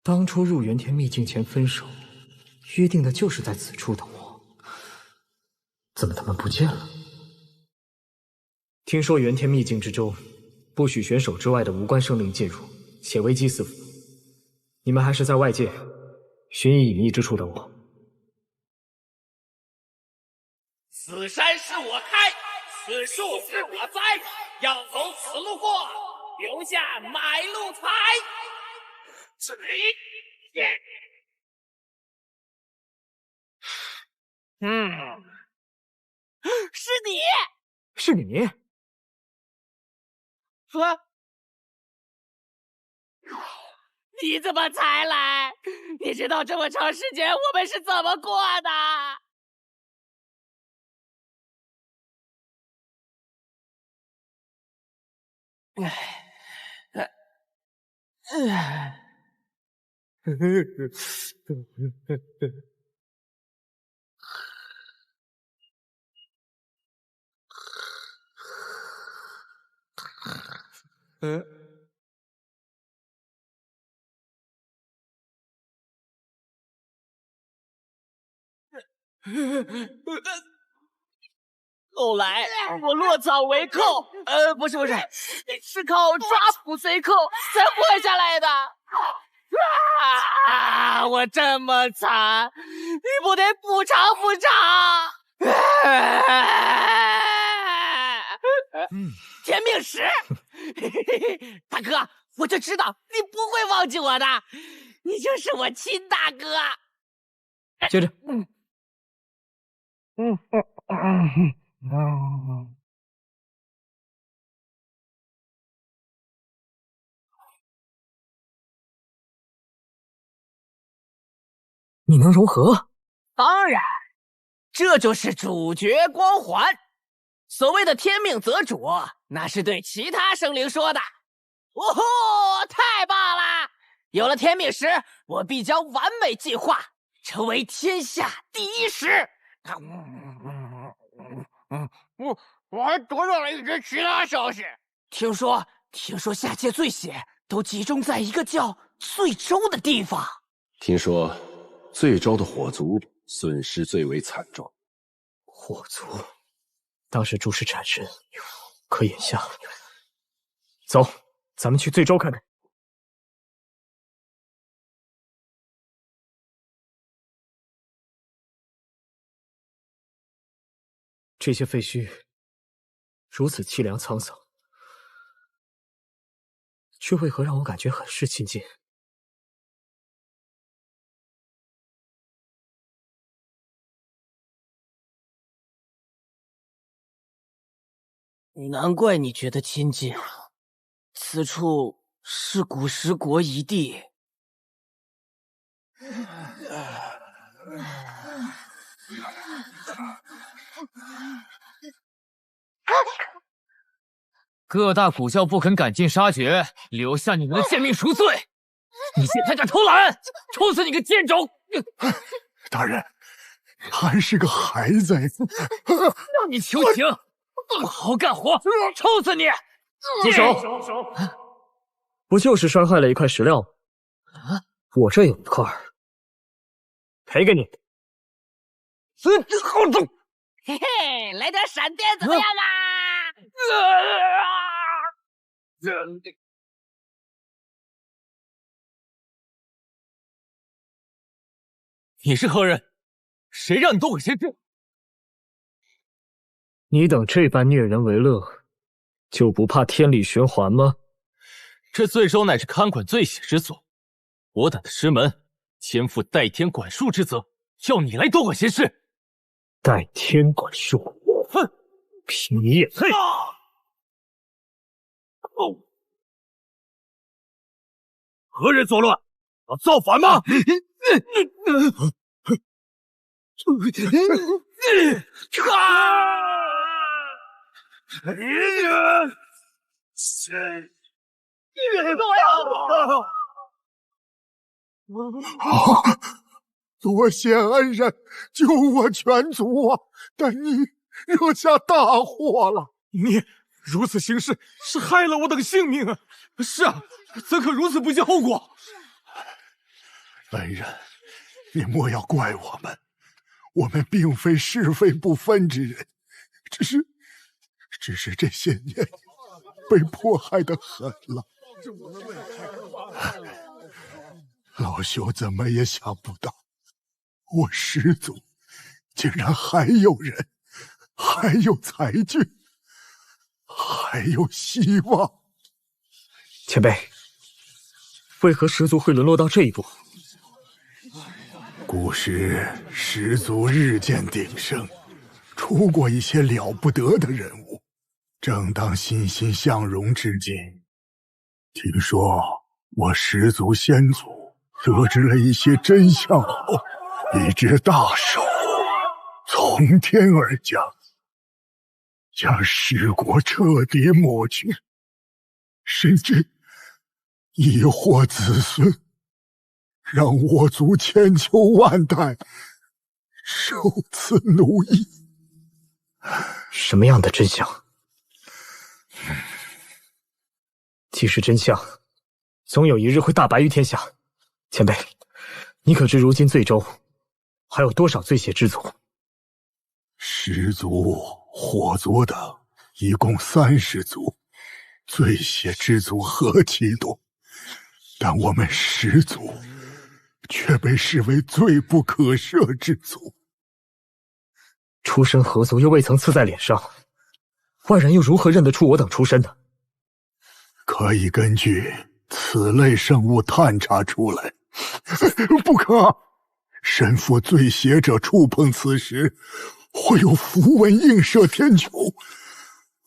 当初入元天秘境前分手，约定的就是在此处等我，怎么他们不见了？听说元天秘境之中，不许选手之外的无关生灵进入，且危机四伏。你们还是在外界寻一隐秘之处等我。此山是我开，此树是我栽，要走此路过，留下买路财。这里，是你，是你？你怎么才来？你知道这么长时间我们是怎么过的？后来我落草为寇，不是，是靠抓捕随寇才活下来的。我这么惨，你不得补偿补偿？天命石，大哥，我就知道你不会忘记我的，你就是我亲大哥。接着，你能融合？当然，这就是主角光环。所谓的天命择主，那是对其他生灵说的。哦吼，太棒了！有了天命石，我必将完美进化，成为天下第一石。我还得到了一些其他消息。听说下界罪血都集中在一个叫醉州的地方。听说醉州的火族损失最为惨重。火族，当时诸事缠身，可眼下，走，咱们去醉州看看。这些废墟如此凄凉沧桑，却为何让我感觉很是亲近？难怪你觉得亲近，此处是古石国遗地。各大古教不肯赶尽杀绝，留下你们的贱命赎罪。你现在敢偷懒，抽死你个贱种！大人，还是个孩子。让你求情，不好好干活，抽死你！住手！不就是摔坏了一块石料吗？我这有一块，赔给你。嘿嘿，来点闪电怎么样啊？你是何人？谁让你多管闲事？你等这般虐人为乐，就不怕天理循环吗？这醉州乃是看管罪血之所，我等的师门肩负代天管束之责，要你来多管闲事？代天管束？哼，凭你也配？何人作乱？要造反吗？多谢恩人救我全族啊！但你惹下大祸了。你如此行事，是害了我等性命啊！是啊，怎可如此不计后果？恩人，你莫要怪我们，我们并非是非不分之人，只是这些年被迫害得很了。老朽怎么也想不到，我师祖竟然还有人，还有才俊，还有希望。前辈，为何师祖会沦落到这一步？古时师祖日渐鼎盛，出过一些了不得的人物。正当欣欣向荣之际，听说我师祖先祖得知了一些真相后，一只大手从天而降，将师国彻底抹去，甚至亦祸子孙，让我族千秋万代受此奴役。什么样的真相？既是真相，总有一日会大白于天下。前辈，你可知如今醉州还有多少醉血之族？师族、火族等一共30族，醉血之族何其多，但我们师族却被视为罪不可赦之族。出身何族又未曾刺在脸上，外人又如何认得出我等出身呢？可以根据此类圣物探查出来。不可！身负醉血者触碰此时，会有符文映射天穹，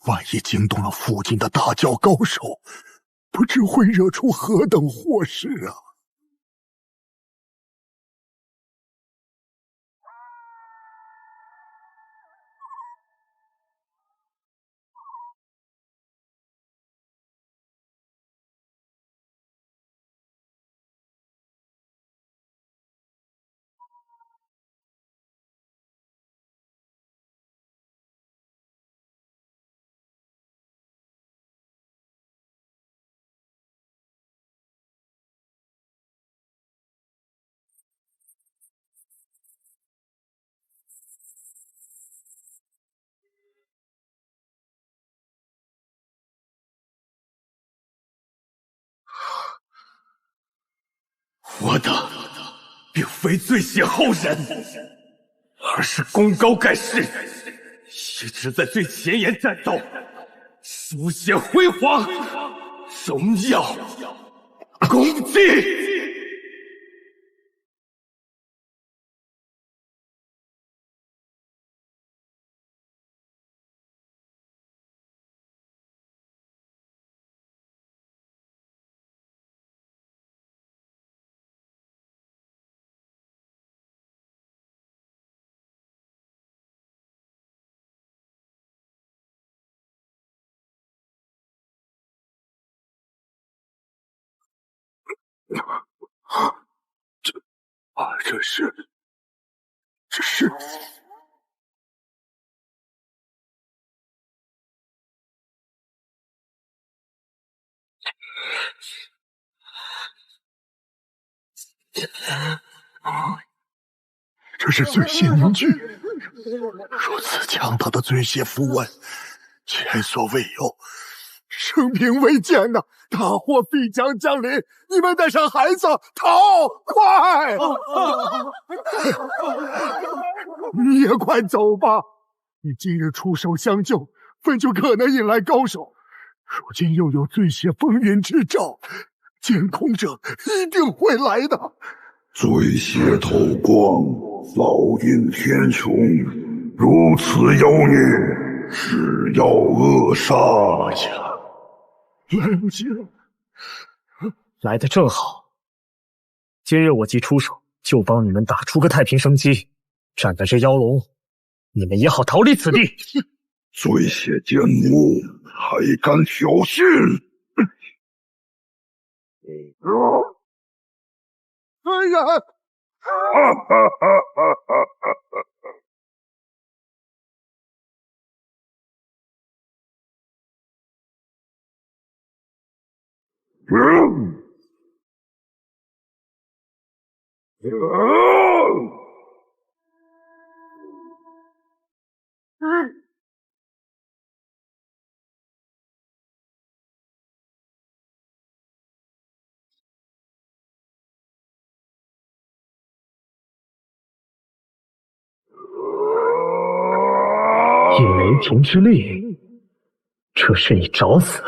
万一惊动了附近的大教高手，不知会惹出何等祸事啊！我等并非醉血后人，而是功高盖世，一直在最前沿战斗，书写辉煌，荣耀，功绩。这是这是醉血凝聚，如此强大的醉血符文，前所未有，生平未见呐！大祸必将降临，你们带上孩子逃，快！你也快走吧，你今日出手相救，本就可能引来高手，如今又有醉血风云之兆，监控者一定会来的。醉血透光，烙印天穹，如此妖孽，是要扼杀呀！来不及了，来得正好。今日我即出手，就帮你们打出个太平生机，斩了这妖龙，你们也好逃离此地。醉血奸魔，还敢挑衅！恩人，哈哈哈哈哈哈！以雷霆之力，这是你找死！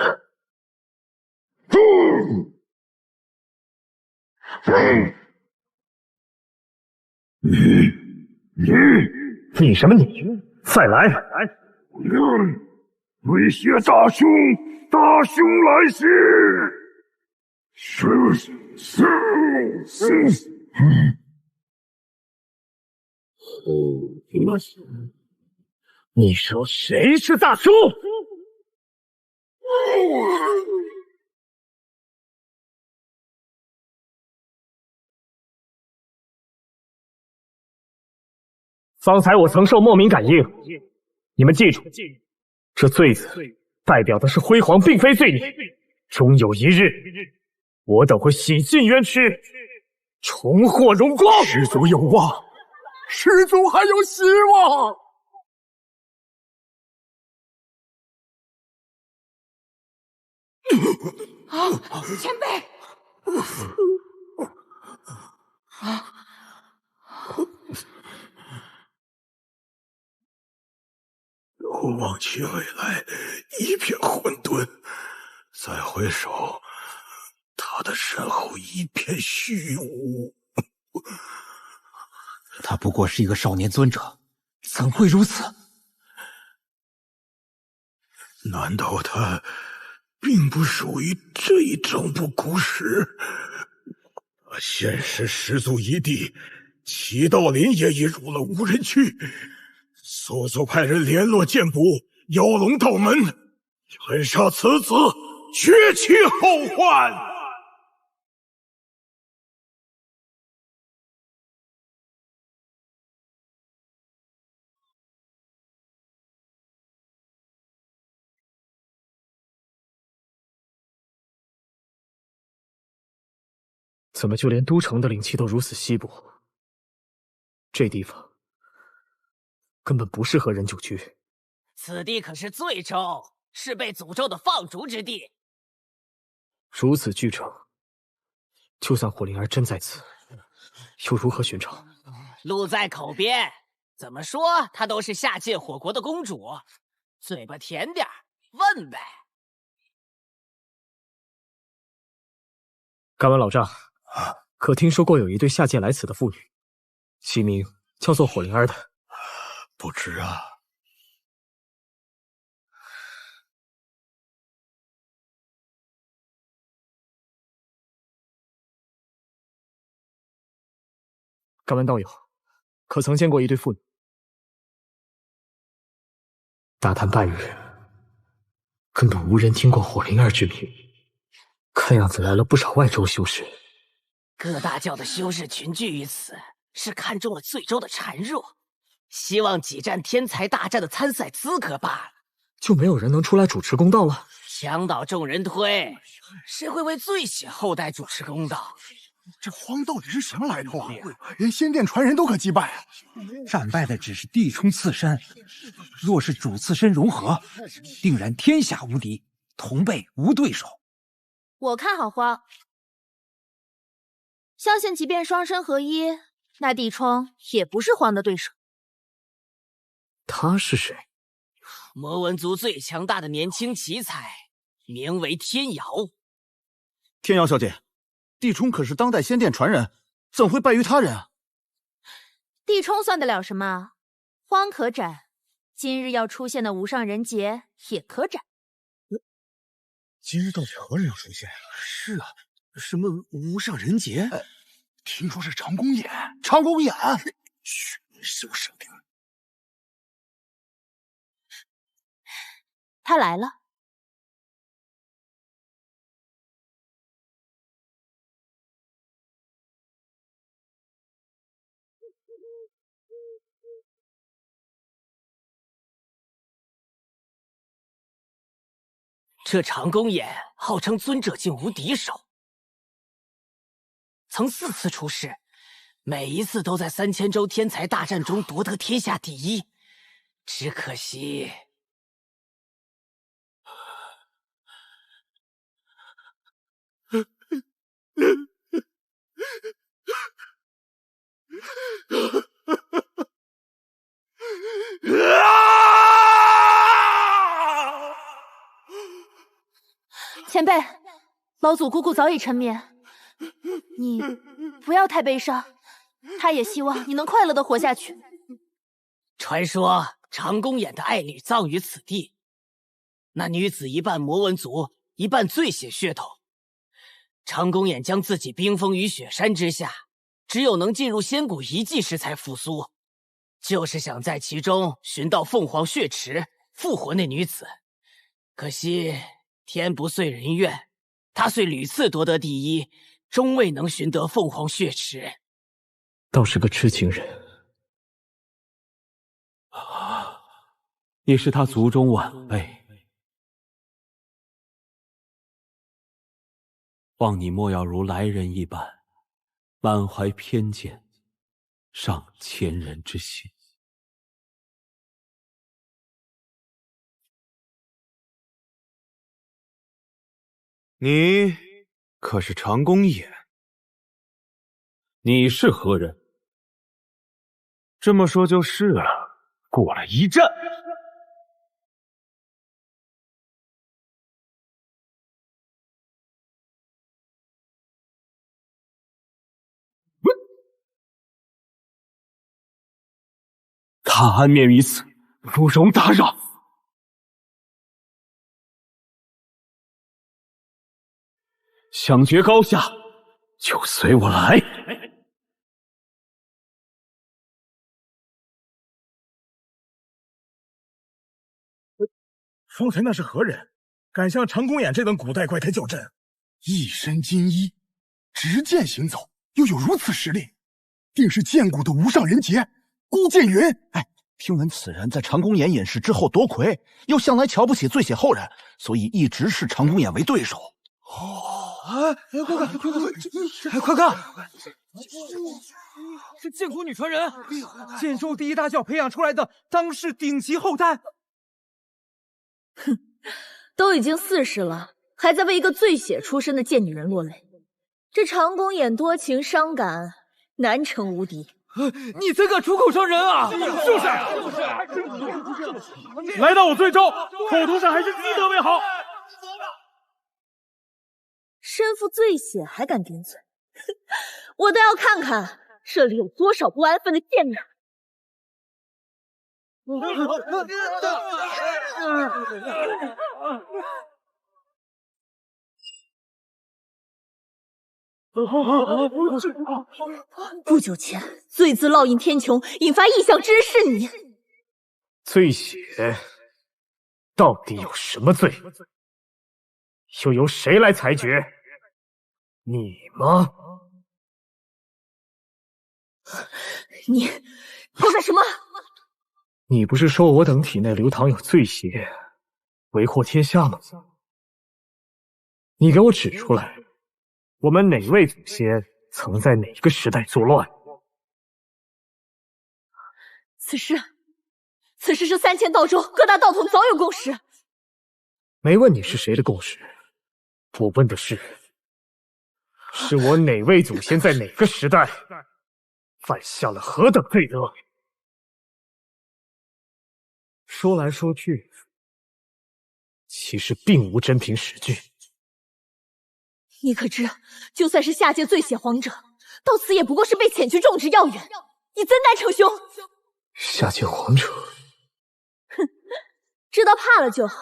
你什么你？再来！威胁大兄，大兄来袭！你说谁是大叔？方才我曾受莫名感应，你们记住，这罪字代表的是辉煌，并非罪孽。终有一日，我等会洗尽冤屈，重获荣光。师祖有望，师祖还有希望。前辈。望其未来一片混沌，再回首，他的身后一片虚无。他不过是一个少年尊者，怎会如此？难道他并不属于这一整部古史？现时师祖一地，祁道林也已入了无人区。速速派人联络剑捕妖龙道门，斩杀此子，绝其后患。怎么就连都城的灵气都如此稀薄？这地方根本不适合人久居。此地可是罪州，是被诅咒的放逐之地。如此巨城，就算火灵儿真在此，又如何寻找？路在口边，怎么说她都是下界火国的公主，嘴巴甜点儿，问呗。敢问老丈，可听说过有一对下界来此的妇女，其名叫做火灵儿的？不知啊。敢问道友，可曾见过一对妇女？大谈半日，根本无人听过火灵儿之名。看样子来了不少外州修士。各大教的修士群聚于此，是看中了罪州的孱弱，希望挤占天才大战的参赛资格罢了。就没有人能出来主持公道了？墙倒众人推，谁会为罪血后代主持公道？这荒到底是什么来头啊？连仙殿传人都可击败啊！战败的只是地冲刺身，若是主刺身融合，定然天下无敌，同辈无对手。我看好荒，相信即便双身合一，那地冲也不是荒的对手。他是谁？魔文族最强大的年轻奇才，名为天瑶。天瑶小姐，地冲可是当代仙殿传人，怎会败于他人啊？地冲算得了什么？荒可斩，今日要出现的无上人杰也可斩。今日到底何人要出现？是啊，什么无上人杰？听说是长公眼。长公眼，嘘，小声点。他来了。这长公眼号称尊者境无敌手，曾4次出世，每一次都在3000州天才大战中夺得天下第一，只可惜。前辈，老祖姑姑早已沉眠，你不要太悲伤，她也希望你能快乐的活下去。传说长公衍的爱侣葬于此地，那女子一半魔文族，一半醉血血统。长公衍将自己冰封于雪山之下，只有能进入仙谷遗迹时才复苏，就是想在其中寻到凤凰血池，复活那女子。可惜天不遂人愿，他虽屡次夺得第一，终未能寻得凤凰血池。倒是个痴情人。你是他族中晚辈，望你莫要如来人一般，满怀偏见，伤前人之心。你可是长公衍？你是何人？这么说就是了。过来一战！他安眠于此，不容打扰。想决高下，就随我来。方才那是何人？敢向长公衍这等古代怪胎较真？一身金衣，执剑行走，又有如此实力，定是剑谷的无上人杰孤剑云。哎，听闻此人在长公衍隐世之后夺魁，又向来瞧不起醉血后人，所以一直视长公衍为对手。快看！是剑谷女传人，剑州第一大教培养出来的当世顶级后代。哼，都已经40了，还在为一个醉血出身的贱女人落泪。这长公衍多情伤感，难成无敌。你怎敢出口伤人啊！就是，来到我醉州，口头上还是积德为好。身负醉血还敢顶嘴，我倒要看看这里有多少不安分的贱人。不久前，醉字烙印天穹，引发异象之人是你。醉血到底有什么罪？又由谁来裁决？你吗？你要干什么？你不是说我等体内流淌有醉血，为祸天下吗？你给我指出来，我们哪位祖先曾在哪个时代作乱？此事是3000道州各大道统早有共识。没问你是谁的共识，我问的是我哪位祖先在哪个时代犯下了何等罪德？说来说去，其实并无真凭实据。你可知，就算是下界醉血皇者，到此也不过是被遣去种植药园，你怎敢逞凶？下界皇者，哼，知道怕了就好。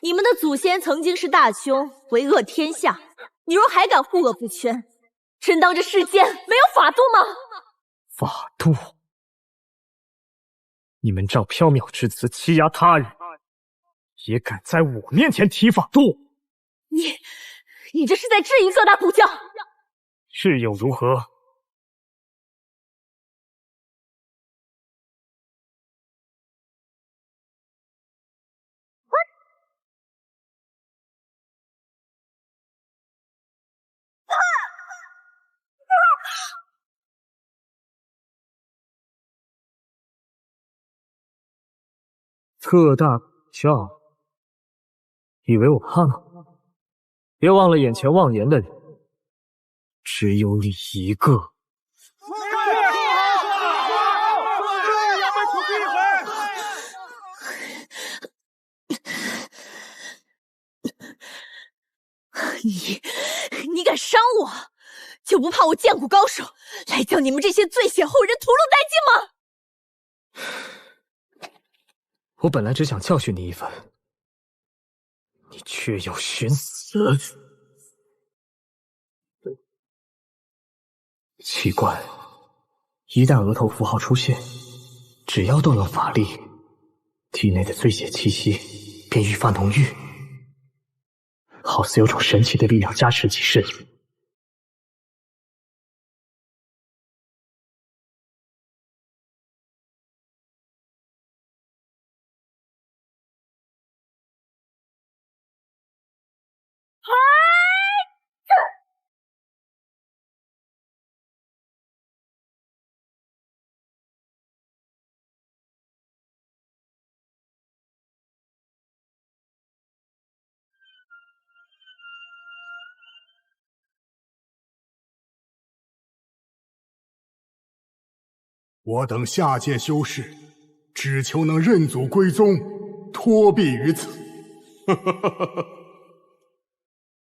你们的祖先曾经是大凶，为恶天下，你若还敢护恶不全，真当这世间没有法度吗？法度？你们仗缥缈之词欺压他人，也敢在我面前提法度？你这是在质疑各大古教？是又如何？特大苦笑，以为我怕吗？别忘了，眼前妄言的人只有你一个。你敢伤我，就不怕我剑骨高手来将你们这些罪血后人屠戮殆尽吗？我本来只想教训你一番，你却要寻死。奇怪，一旦额头符号出现，只要动用法力，体内的罪血气息便愈发浓郁，好似有种神奇的力量加持其身。我等下界修士，只求能认祖归宗，托庇于此。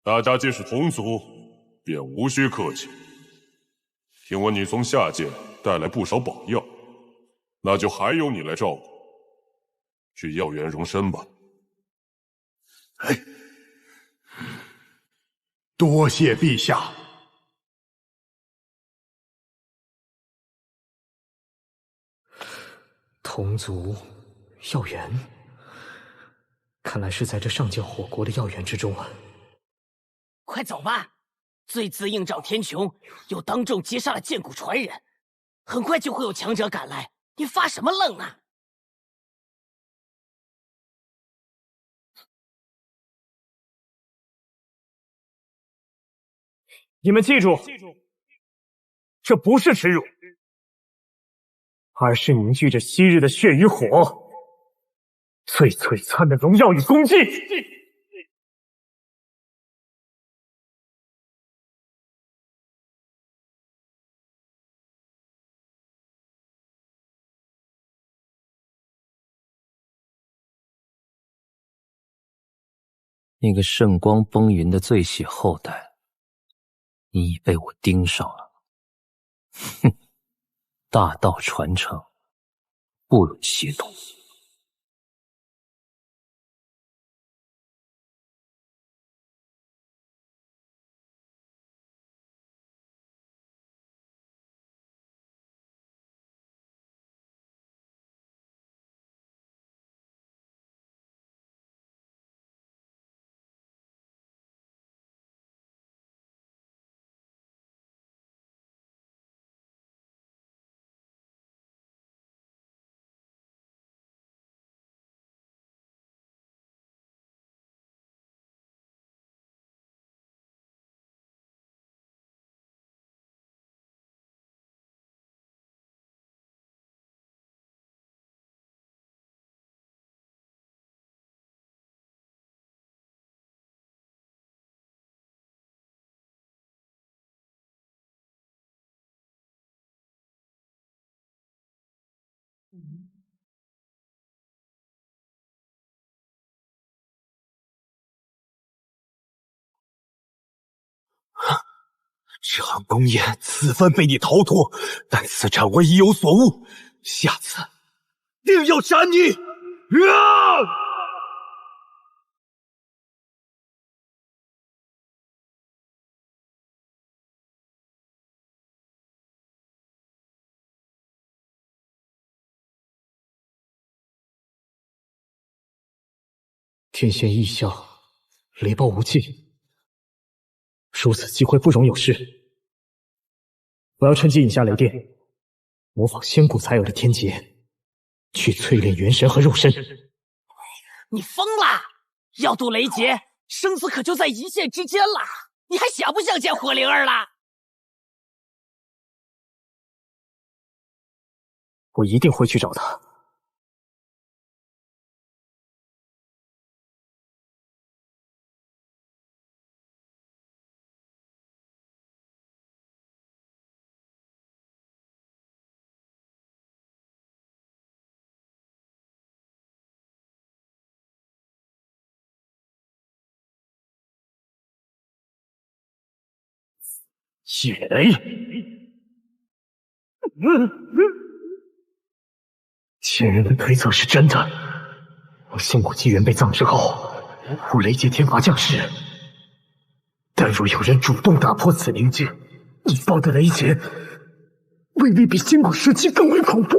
大家既是同族，便无需客气。听闻你从下界带来不少宝药，那就还由你来照顾。去药园容身吧。多谢陛下。同族药园，看来是在这上界火国的药园之中啊！快走吧，罪字映照天穹，又当众击杀了剑骨传人，很快就会有强者赶来，你发什么愣啊？你们记住，这不是耻辱，而是凝聚着昔日的血与火，最璀璨的荣耀与功绩。那个圣光崩云的罪血后代，你已被我盯上了。哼，大道传承不容亵渎。长公爷此番被你逃脱，但此战我已有所悟，下次定要斩你！天仙异象，雷暴无忌，如此机会不容有失。我要趁机引下雷电，模仿仙骨才有的天劫，去淬炼元神和肉身。你疯了！要渡雷劫，生死可就在一线之间了，你还想不想见火灵儿了？我一定会去找他。血雷。前人的推测是真的。我信古纪元被葬之后，护雷劫天罚降世。但若有人主动打破此灵界，引爆的雷劫，未必比新古时期更为恐怖。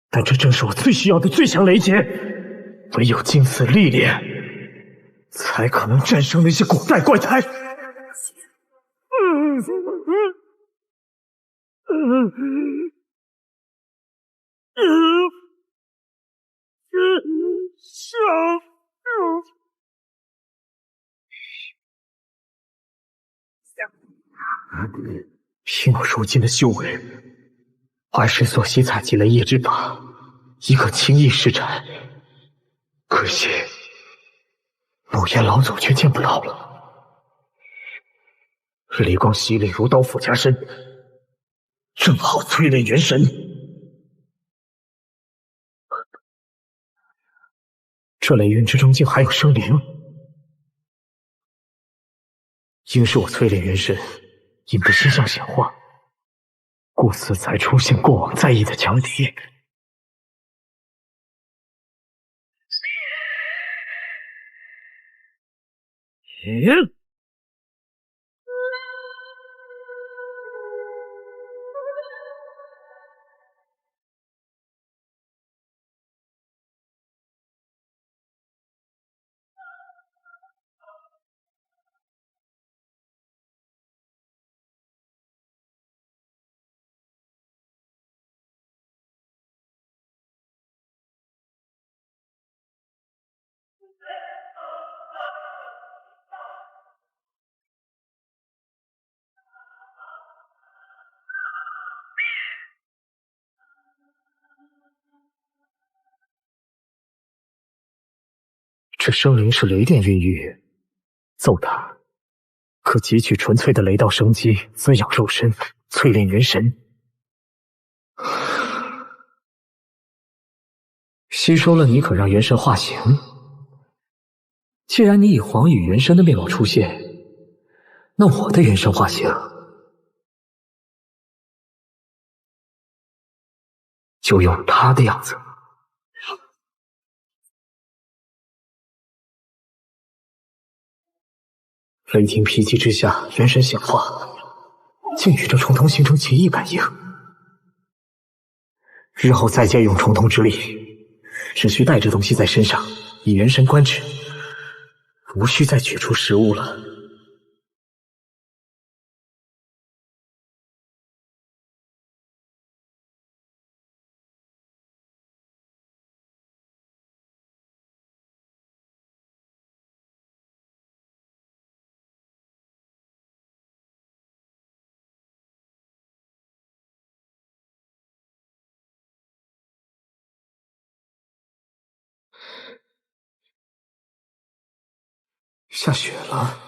但这正是我最需要的最强雷劫，唯有经此历练，才可能战胜那些古代怪胎。凭我如今的修为，20所西采集雷业之法，已可轻易施展。可惜陆岩老祖却见不到了。雷光洗礼如刀斧加身，正好淬炼元神。这雷云之中竟还有生灵，应是我淬炼元神，引得心象显化，故此才出现过往在意的强敌。这生灵是雷电孕育，揍它可汲取纯粹的雷道生机，滋养肉身，淬炼元神。吸收了你可让元神化形。既然你以黄羽元神的面貌出现，那我的元神化形就用他的样子。雷霆劈击之下，元神显化，竟与这重瞳形成奇异感应。日后再借用重瞳之力，只需带着东西在身上，以元神观之，无需再取出实物了。下雪了。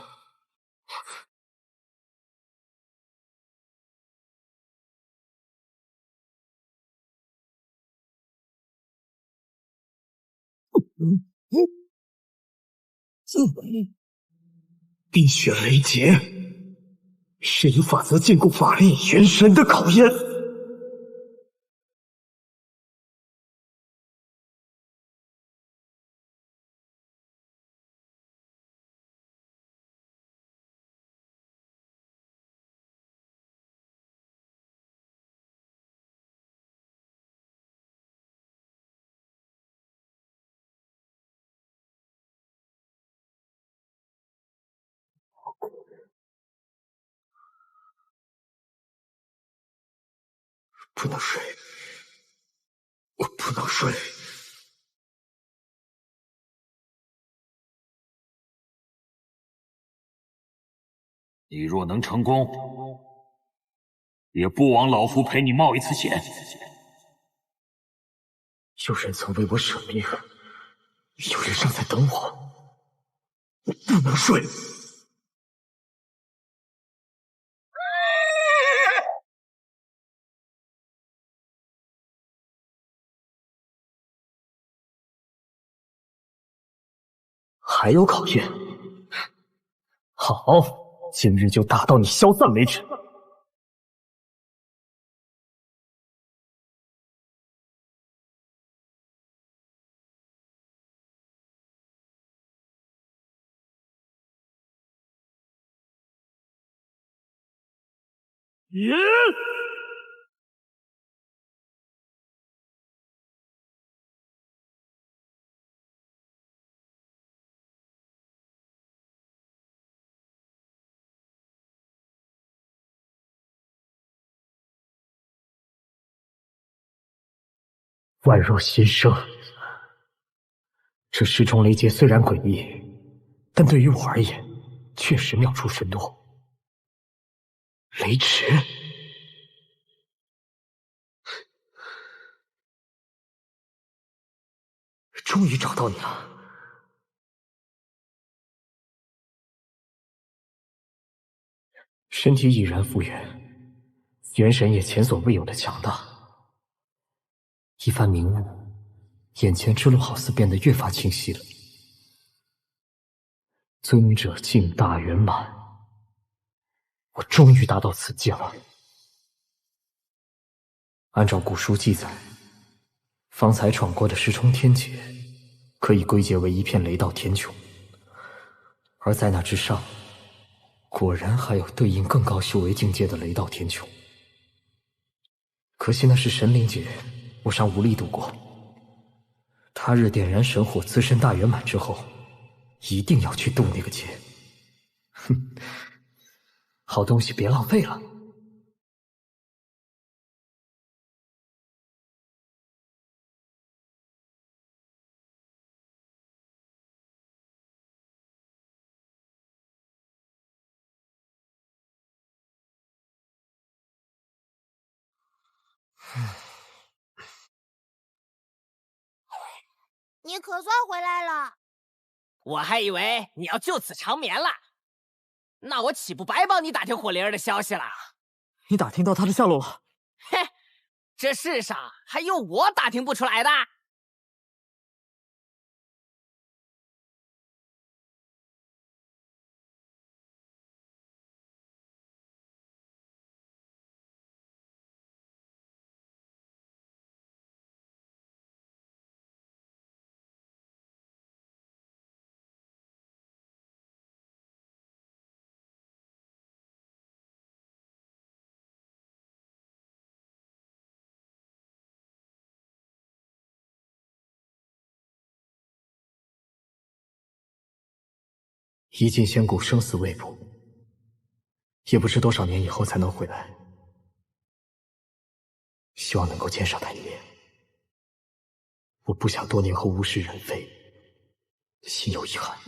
冰雪雷劫是以法则禁锢法力元神的考验。不能睡，我不能睡。你若能成功，也不枉老夫陪你冒一次险。有人曾为我舍命，有人尚在等我，我不能睡。还有考验，好，今日就打到你消散为止。宛若新生。这时钟雷劫虽然诡异，但对于我而言，确实妙处甚多。雷池，终于找到你了。身体已然复原，元神也前所未有的强大。一番明悟，眼前之路好似变得越发清晰了。尊者境大圆满，我终于达到此境了。按照古书记载，方才闯过的时冲天劫，可以归结为一片雷道天穹，而在那之上，果然还有对应更高修为境界的雷道天穹。可惜那是神灵劫，我尚无力度过。他日点燃神火，自身大圆满之后，一定要去渡那个劫。哼，好东西别浪费了。你可算回来了。我还以为你要就此长眠了，那我岂不白帮你打听火灵儿的消息了？你打听到他的下落了？嘿，这世上还有我打听不出来的？一进仙谷，生死未卜，也不知多少年以后才能回来。希望能够见上他一面。我不想多年后物是人非，心有遗憾。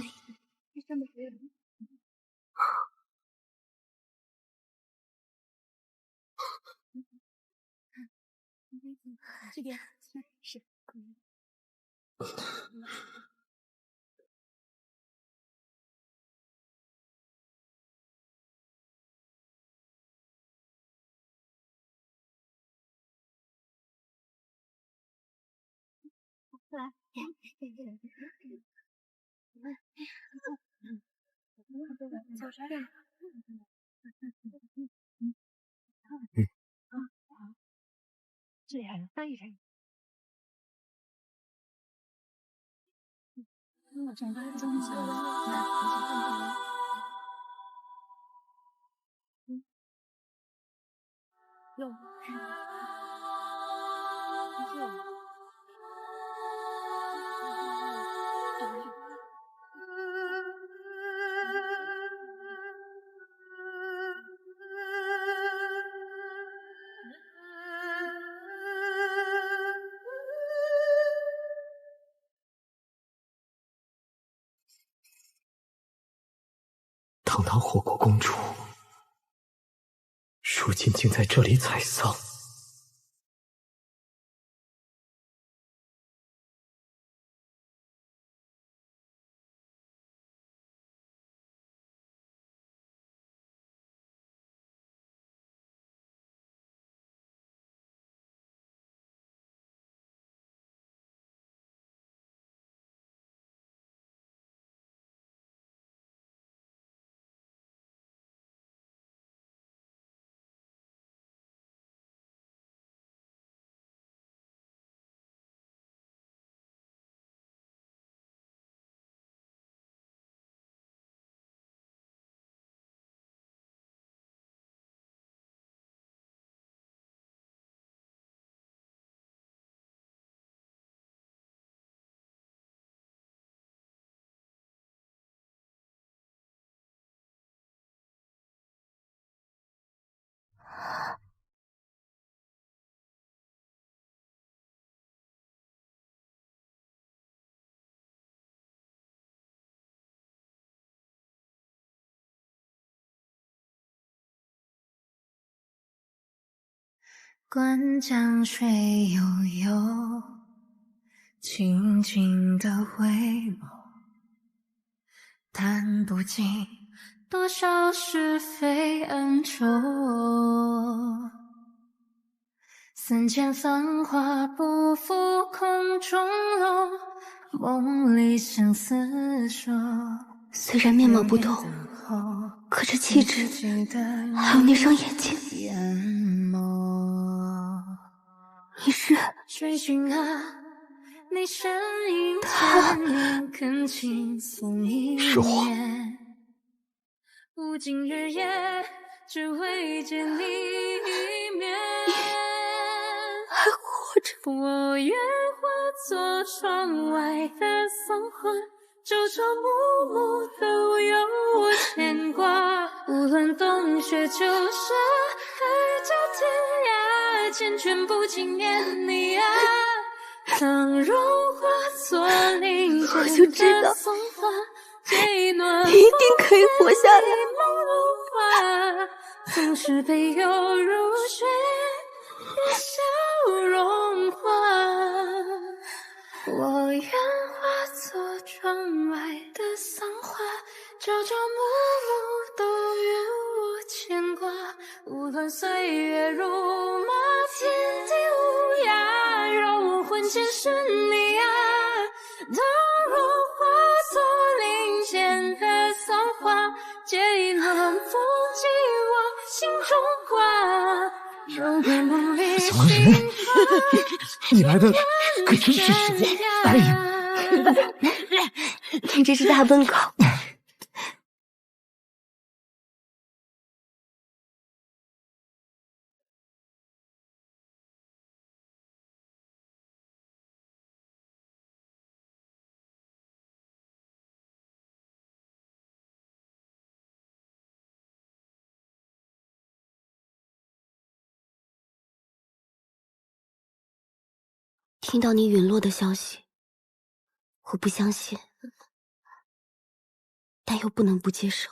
这边是。来，走这儿。这样翻译成。我长大中间有。堂堂火国公主，如今竟在这里采桑。观江水悠悠，静静的回眸，谈不尽多少是非恩仇。三千繁华不负空中楼，梦里相思守。虽然面貌不同，可这气质，还有那双眼睛，你是追寻啊，你身影千年，肯轻松一是我。无尽日夜，只为见你一面。还活着。我愿化作窗外的桑花，朝朝暮暮都有我牵挂。无论冬雪秋沙，海角天涯，缱绻不尽念你啊。当融化作林间的松花，最暖你一定可以活下来。总是悲忧如雪，一笑融化。我愿化作窗外的桑花，朝朝暮暮都有我牵挂。无论岁月如马，天地无涯，让我魂牵是你啊。当融化作林间的桑花，借一暖风寄我心中挂。让夜梦里小人，你来的可真是时候。答应你这是大笨狗。听到你陨落的消息，我不相信，但又不能不接受。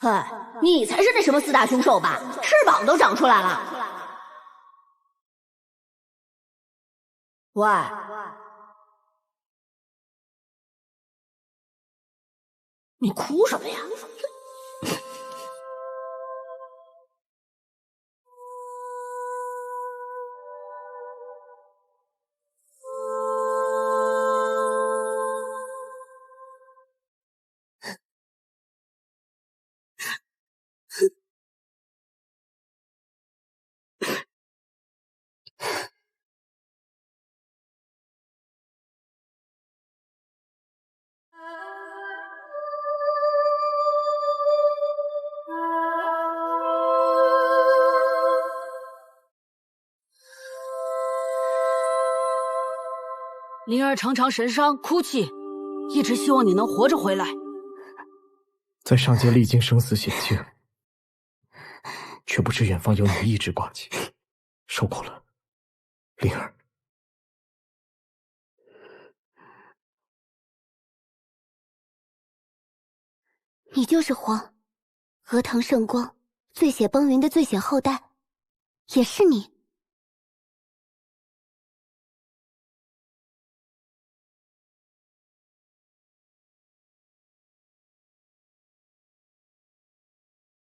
嗨，你才是那什么四大凶兽吧？翅膀都长出来了。喂，你哭什么呀？灵儿常常神伤哭泣，一直希望你能活着回来。在上界历经生死险境，却不知远方有你一直挂记，受苦了，灵儿。你就是皇，鹅塘圣光，醉血崩云的醉血后代，也是你。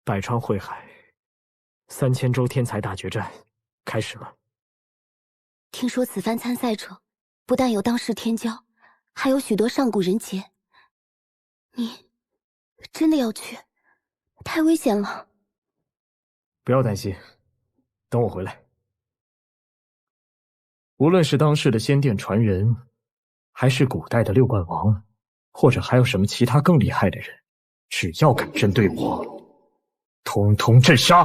百川汇海，3000州天才大决战开始了。听说此番参赛者不但有当世天骄，还有许多上古人杰。你真的要去？太危险了。不要担心，等我回来。无论是当世的仙殿传人，还是古代的六冠王，或者还有什么其他更厉害的人，只要敢针对我，统统镇杀。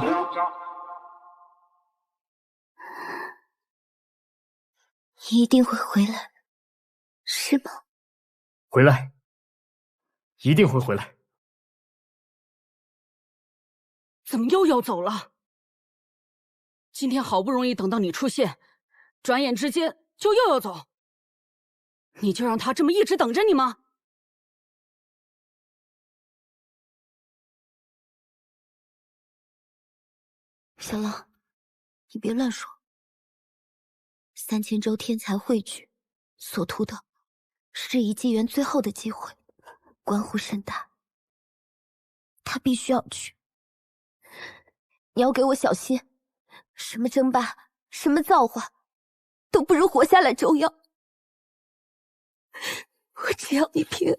你一定会回来，是吗？回来，一定会回来。怎么又要走了？今天好不容易等到你出现，转眼之间就又要走，你就让他这么一直等着你吗？小浪，你别乱说。3000州天才汇聚，所图的是这一纪元最后的机会，关乎甚大。他必须要去。你要给我小心，什么争霸，什么造化，都不如活下来重要。我只要你平安。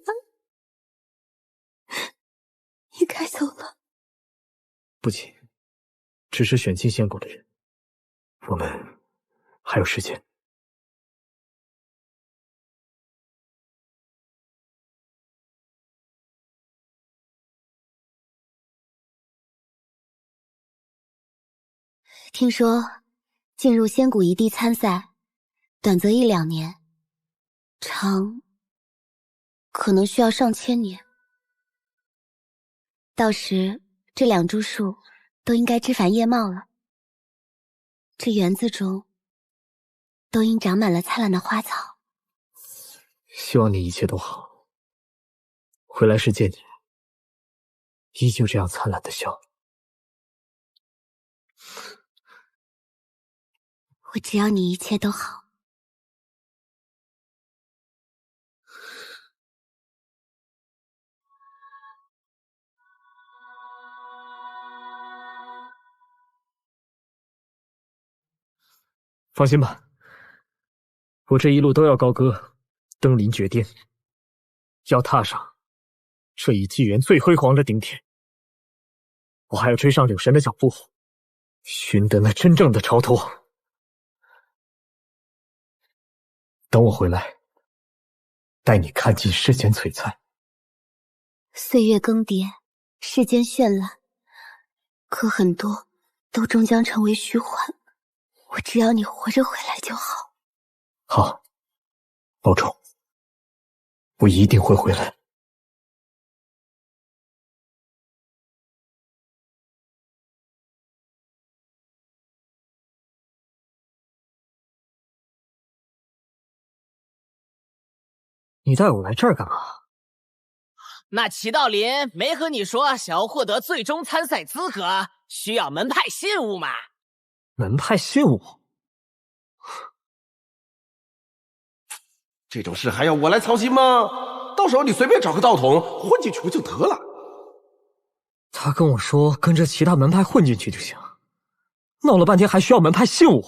你该走了。不急，只是选进仙谷的人，我们还有时间。听说进入仙谷一地参赛，短则1-2年，长可能需要上千年。到时这2株树都应该枝繁叶茂了，这园子中都应长满了灿烂的花草。希望你一切都好，回来时见你，依旧这样灿烂的笑。我只要你一切都好。放心吧，我这一路都要高歌，登临绝巅，要踏上这一纪元最辉煌的顶点。我还要追上柳神的脚步，寻得那真正的超脱。等我回来，带你看尽世间璀璨。岁月更迭，世间绚烂，可很多都终将成为虚幻。我只要你活着回来就好。好，保重，我一定会回来。你带我来这儿干嘛？那祁道林没和你说，想要获得最终参赛资格，需要门派信物吗？门派信物？这种事还要我来操心吗？到时候你随便找个道统混进去不就得了？他跟我说跟着其他门派混进去就行，闹了半天还需要门派信物。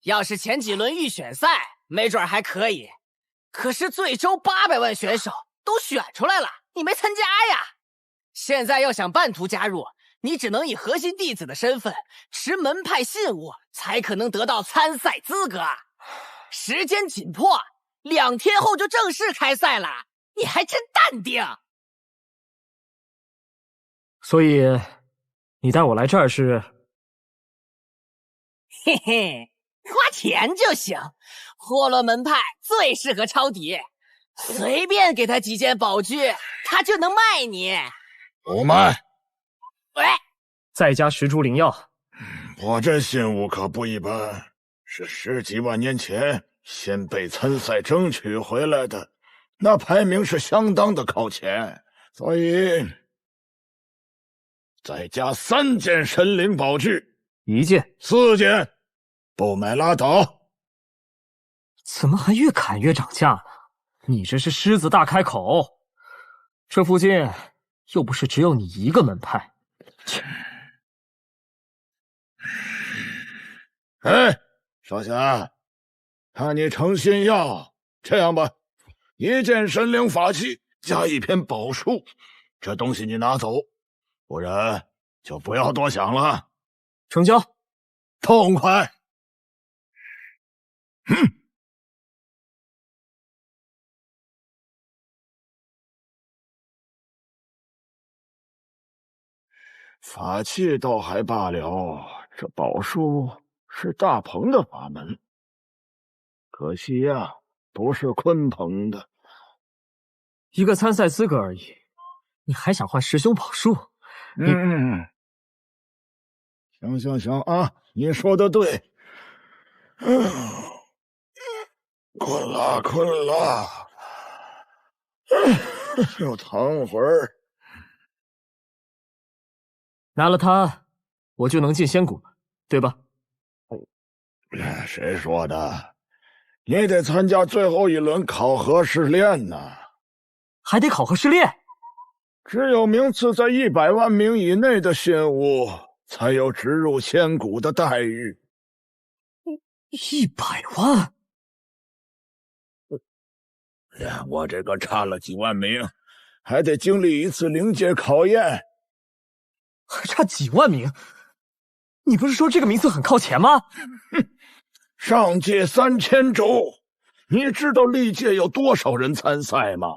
要是前几轮预选赛，没准还可以。可是最终800万选手都选出来了，你没参加呀！现在要想半途加入，你只能以核心弟子的身份持门派信物，才可能得到参赛资格。时间紧迫，2天后就正式开赛了，你还真淡定。所以，你带我来这儿是？嘿嘿，花钱就行。霍洛门派最适合抄底，随便给他几件宝具，他就能卖你。不卖。喂，再加10株灵药。我这信物可不一般，是10几万年前先辈参赛争取回来的，那排名是相当的靠前，所以再加3件神灵宝具，1件，4件，不买拉倒。怎么还越砍越涨价呢？你这是狮子大开口。这附近又不是只有你一个门派。哎，少侠，看你诚心要，这样吧，一件神灵法器加一篇宝书，这东西你拿走，不然就不要多想了。成交，痛快。法器倒还罢了，这宝书是大鹏的法门，可惜呀，不是鲲鹏的。一个参赛资格而已，你还想换师兄宝术？行啊，你说的对。困了，又躺会儿。拿了它，我就能进仙谷了，对吧？谁说的？你得参加最后一轮考核试炼呢。还得考核试炼？只有名次在100万名以内的新物，才有直入仙谷的待遇。100万？我这个差了几万名，还得经历一次灵界考验。还差几万名？你不是说这个名次很靠前吗？上届3000州，你知道历届有多少人参赛吗？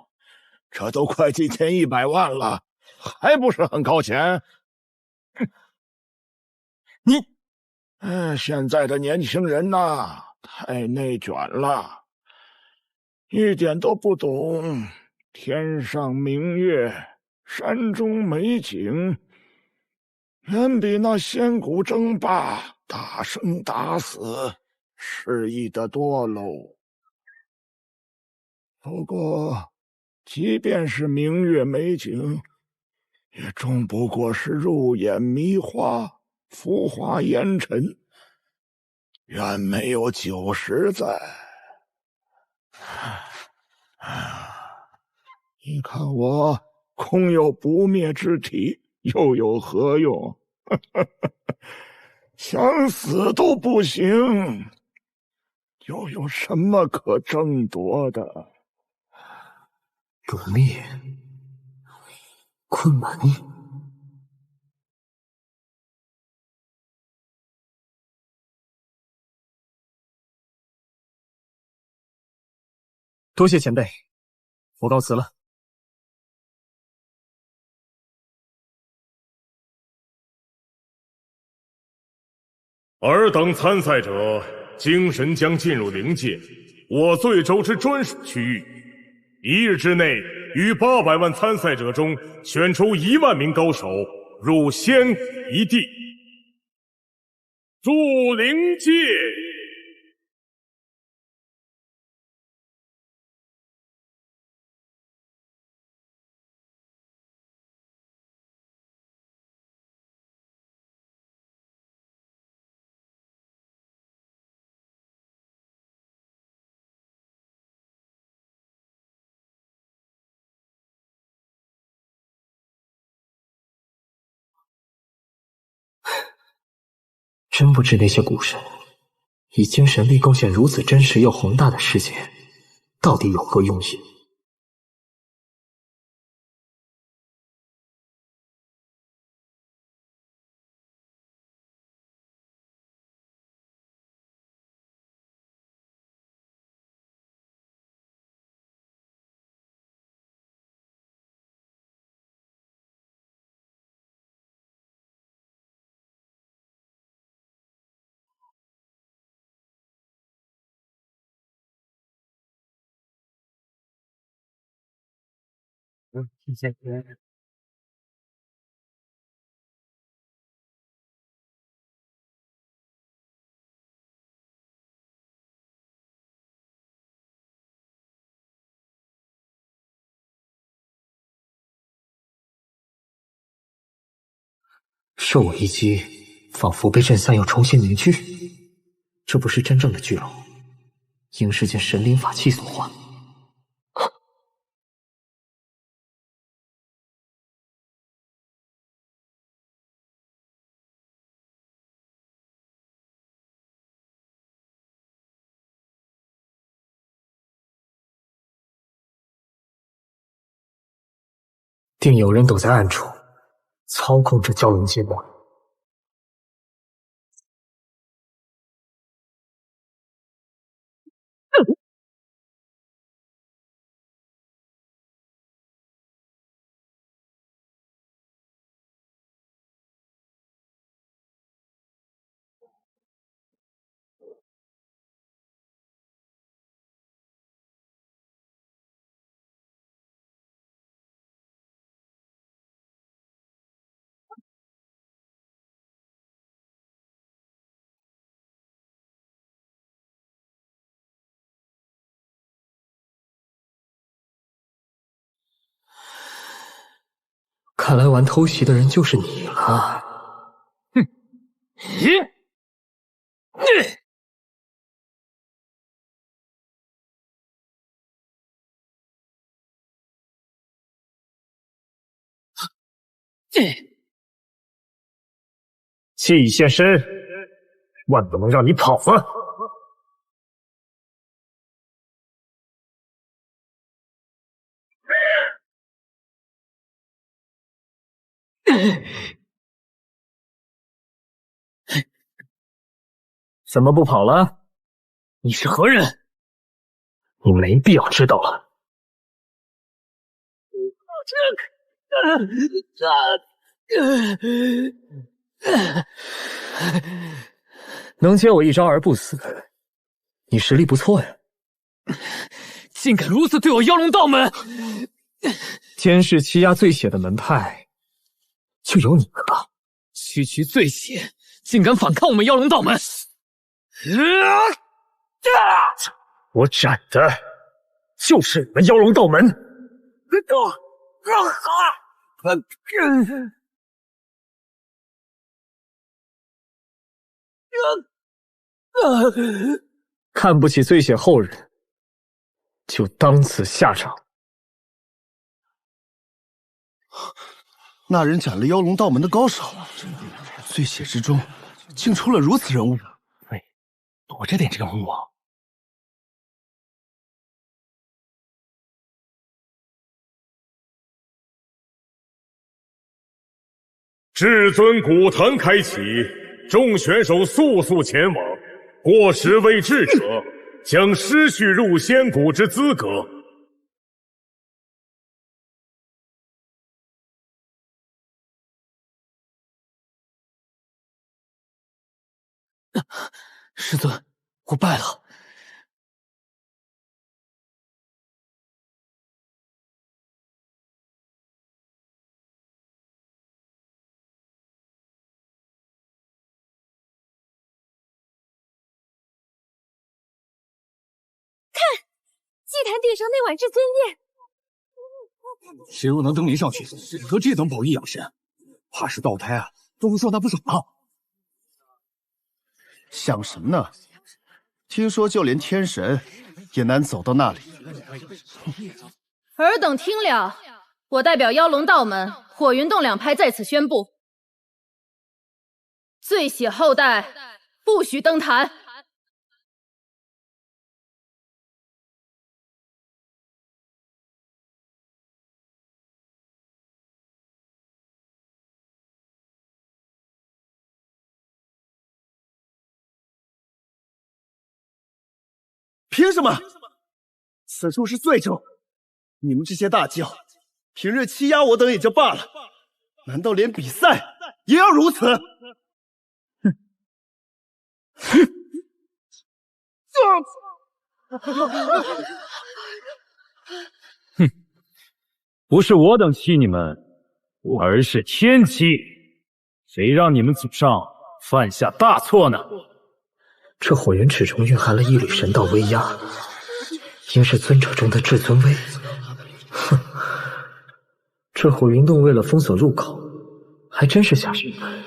这都快进前100万了，还不是很靠前？现在的年轻人呐，太内卷了，一点都不懂天上明月，山中美景，远比那仙谷争霸打生打死适宜得多喽。不过，即便是明月美景，也终不过是入眼迷花，浮华烟尘，远没有酒实在。你看我空有不灭之体，又有何用？想死都不行，又有什么可争夺的？不灭，昆门。多谢前辈，我告辞了。尔等参赛者，精神将进入灵界，我最州之专属区域。1日之内，于800万参赛者中选出1万名高手，入仙一地。祝灵界！真不知那些古神以精神力构建如此真实又宏大的世界，到底有何用意？谢谢。受我一击，仿佛被震散又重新凝聚，这不是真正的巨龙，应是件神灵法器所化。定有人躲在暗处，操控着蛟龙阶段。看来玩偷袭的人就是你了。哼！气已现身，万不能让你跑了！怎么不跑了？你是何人？你没必要知道了。能接我一招而不死，你实力不错呀！竟敢如此对我妖龙道门！监视欺压醉血的门派，就有你了吧？区区醉血，竟敢反抗我们妖龙道门！我斩的就是你们妖龙道门！看不起醉血后人，就当此下场。那人斩了妖龙道门的高手，醉血之中竟出了如此人物。对，躲着点这个龙王。至尊古坛开启，众选手速速前往，过时未至者将失去入仙谷之资格。师尊，我败了。祭坛顶上那碗至尊宴，谁若能登临上去，得这等宝衣养神，怕是道胎啊都能受他不少啊！想什么呢？听说就连天神也难走到那里。尔等听了，我代表妖龙道门、火云洞两派在此宣布：醉血后代不许登坛。凭什么？此处是罪州，你们这些大将，平日欺压我等也就罢了，难道连比赛也要如此？哼！不是我等欺你们，而是天欺。谁让你们祖上犯下大错呢？这火元尺中蕴含了一缕神道威压，应是尊者中的至尊威。哼，这火云洞为了封锁入口，还真是下血本。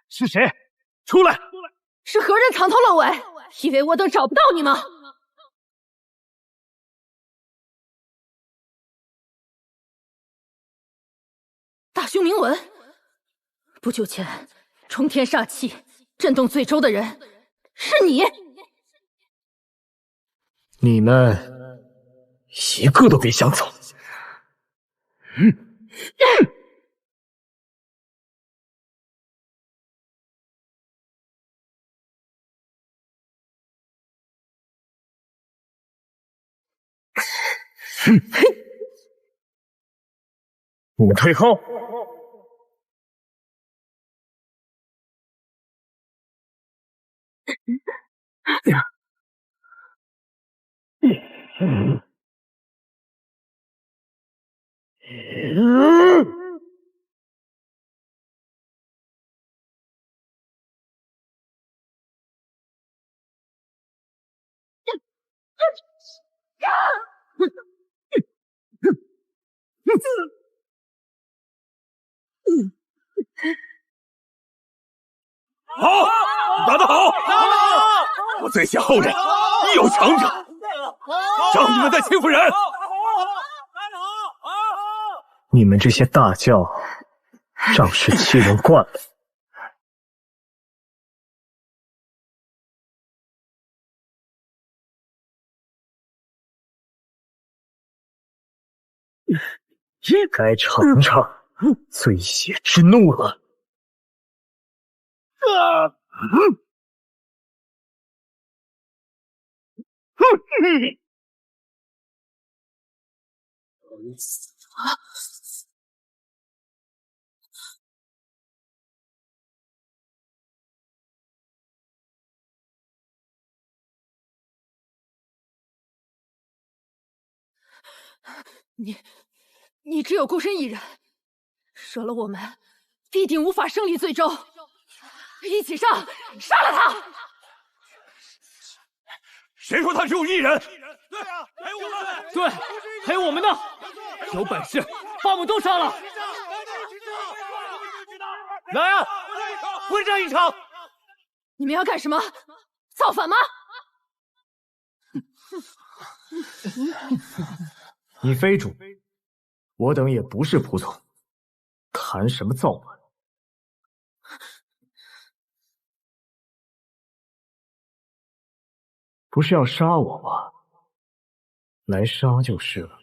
是谁？出来！是何人藏头露尾？以为我等找不到你吗？大凶铭文，不久前冲天煞气，震动醉州的人是你。你们一个都别想走！你们退后！好，打得好！我最写后人，亦有强者，让你们再欺负人！你们这些大将，仗势欺人惯了。也该尝尝醉血之怒了。你只有孤身一人，舍了我们，必定无法胜利醉州。一起上，杀了他！谁说他只有一人？对啊，还有我们，对，还有我们呢！有本事把我们都杀了！来啊，混战一场！你们要干什么？造反吗？你非主，我等也不是仆从，谈什么造反？不是要杀我吗？来杀就是了。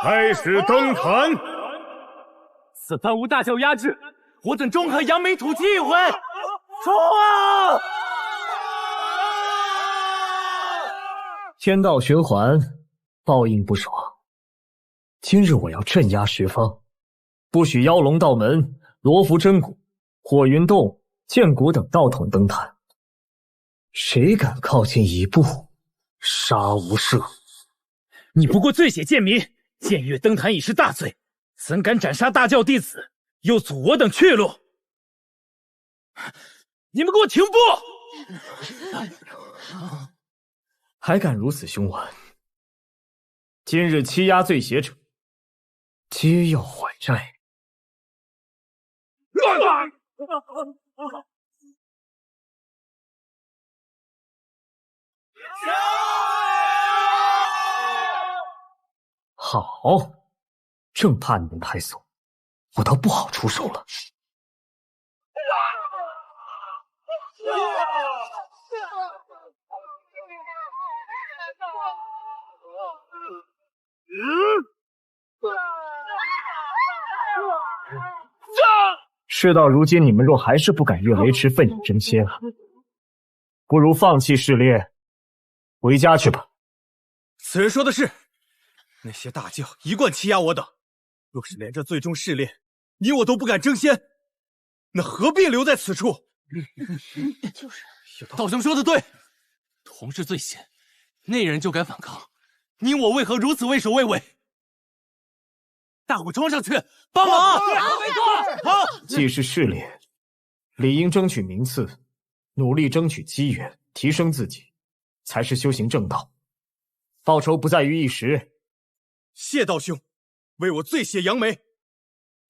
开始登坛。此番无大小压制，我等终可扬眉吐气一回！冲啊！天道循环，报应不爽。今日我要镇压十方，不许妖龙道门、罗浮真骨、火云洞、剑骨等道统登坛。谁敢靠近一步，杀无赦！你不过醉血贱民，僭越登坛已是大罪，怎敢斩杀大教弟子，又阻我等去路？你们给我停步！还敢如此凶顽！今日欺压罪邪者，皆要还债。好，正怕你们太怂，我倒不好出手了。事到如今，你们若还是不敢越雷池奋勇争先了，不如放弃试炼，回家去吧。此人说的是，那些大将一贯欺压我等，若是连这最终试炼，你我都不敢争先，那何必留在此处？就是，道兄说的对，同是罪险，那人就敢反抗，你我为何如此畏首畏尾？大伙冲上去帮忙！没错，好。既是试炼，理应争取名次，努力争取机缘，提升自己，才是修行正道。报酬不在于一时。谢道兄，为我醉血扬眉，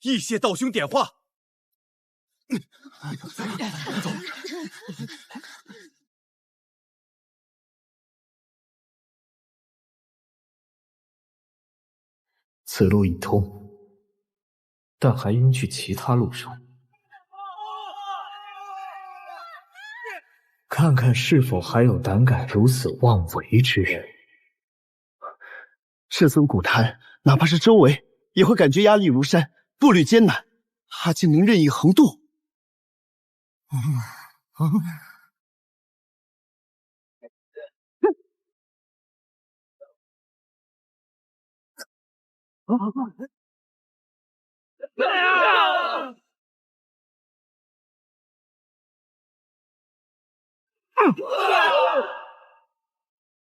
亦谢道兄点化。走。此路已通，但还应去其他路上，看看是否还有胆敢如此妄为之人。这尊古坛，哪怕是周围，也会感觉压力如山，步履艰难，他竟能任意横渡。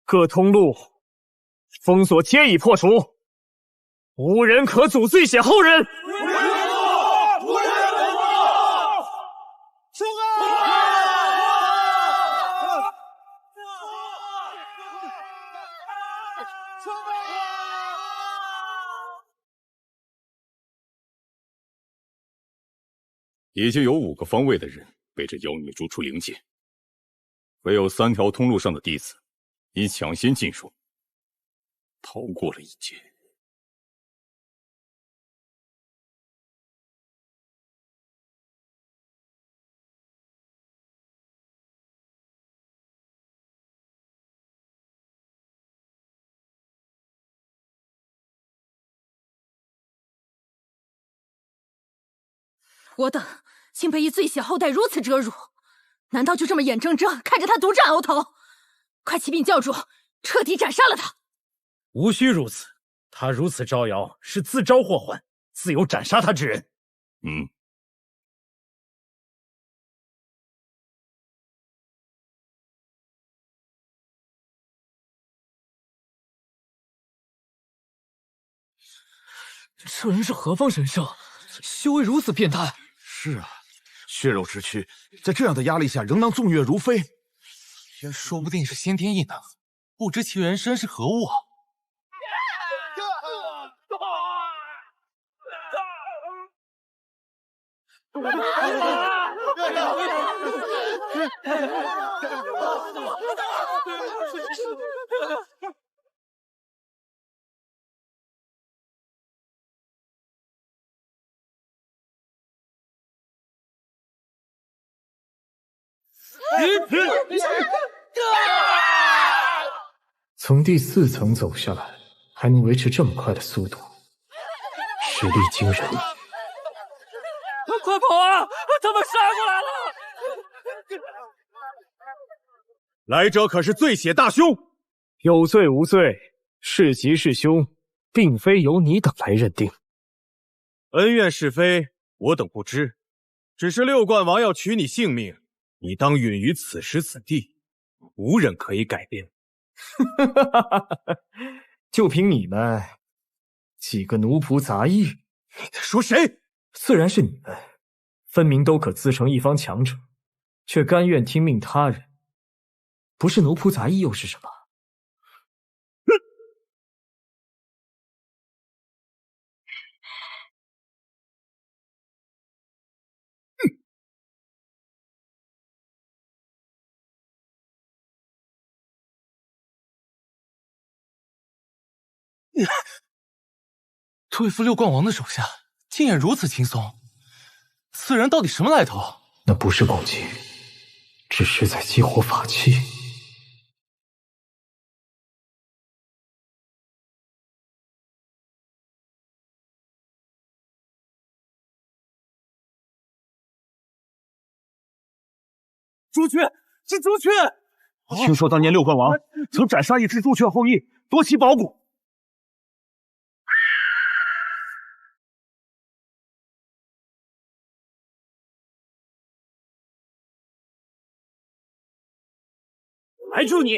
各通路封锁皆已破除，无人可阻醉血后人。冲啊！已经有5个方位的人被这妖孽逐出灵界，唯有3条通路上的弟子因抢先进入，逃过了一劫。我等竟被一醉血后代如此折辱，难道就这么眼睁睁看着他独占鳌头？快启禀教主，彻底斩杀了他！无需如此，他如此招摇，是自招祸患，自有斩杀他之人。这人是何方神圣？修为如此变态？是啊，血肉之躯在这样的压力下仍能纵跃如飞，也说不定是先天异能，不知其人身是何物啊！从第4层走下来，还能维持这么快的速度，实力惊人。快跑啊！他们杀过来了！来者可是醉血大兄？有罪无罪，是吉是凶，并非由你等来认定。恩怨是非，我等不知，只是六冠王要取你性命，你当允于此时此地，无人可以改变。就凭你们几个奴仆杂役，你在说谁？自然是你们，分明都可自成一方强者，却甘愿听命他人，不是奴仆杂役又是什么？对付六冠王的手下，竟也如此轻松。此人到底什么来头？那不是攻击，只是在激活法器。朱雀，是朱雀！听说当年六冠王曾斩杀一只朱雀后裔，夺其宝骨。拦住你！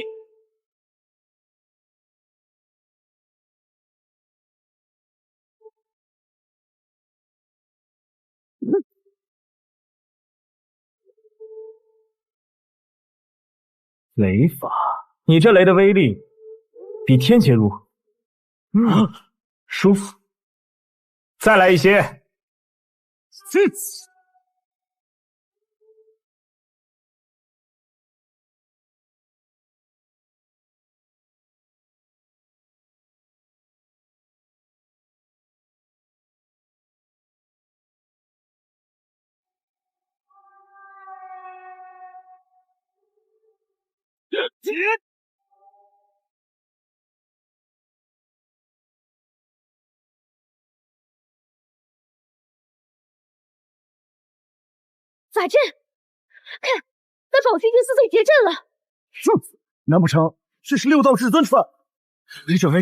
雷法，你这雷的威力比天劫如何？舒服。再来一些。法阵，看，那宝具第4岁结阵了。难不成这是6道至尊传？没准，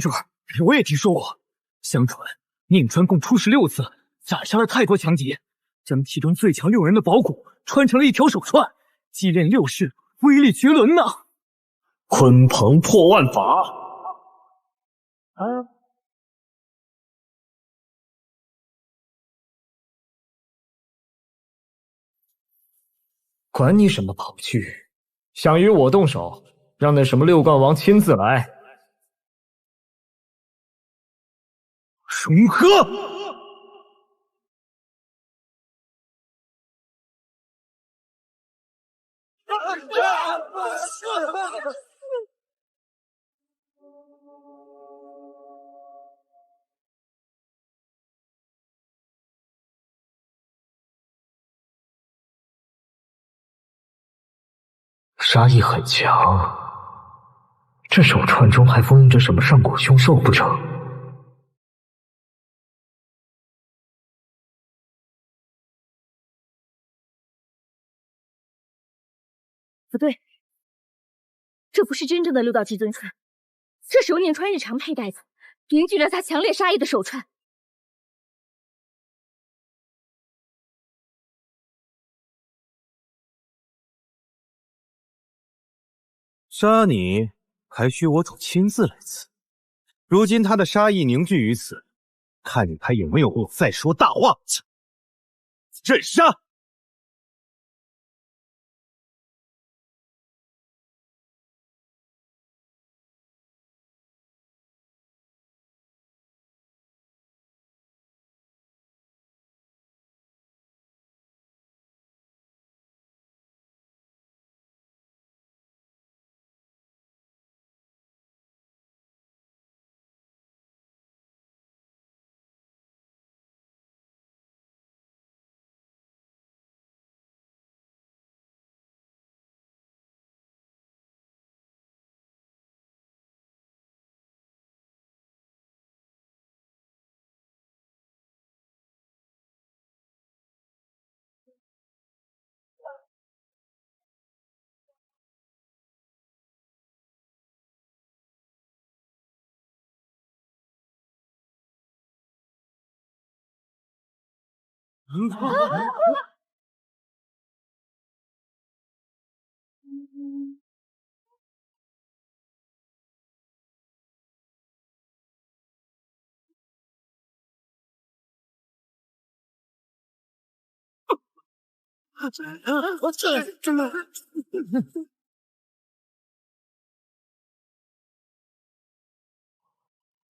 我也听说过。相传宁川共出世6次，斩杀了太多强敌，将其中最强6人的宝骨穿成了一条手串，继任6世，威力绝伦呐！鲲鹏破万法。管你什么宝具，想与我动手，让那什么6冠王亲自来。融合！杀意很强，这手串中还封印着什么上古凶兽不成？不对，这不是真正的6道至尊串，这是由宁川日常佩戴的，凝聚着他强烈杀意的手串。杀你还需我主亲自来刺，如今他的杀意凝聚于此，看你还有没有我再说大话。镇杀！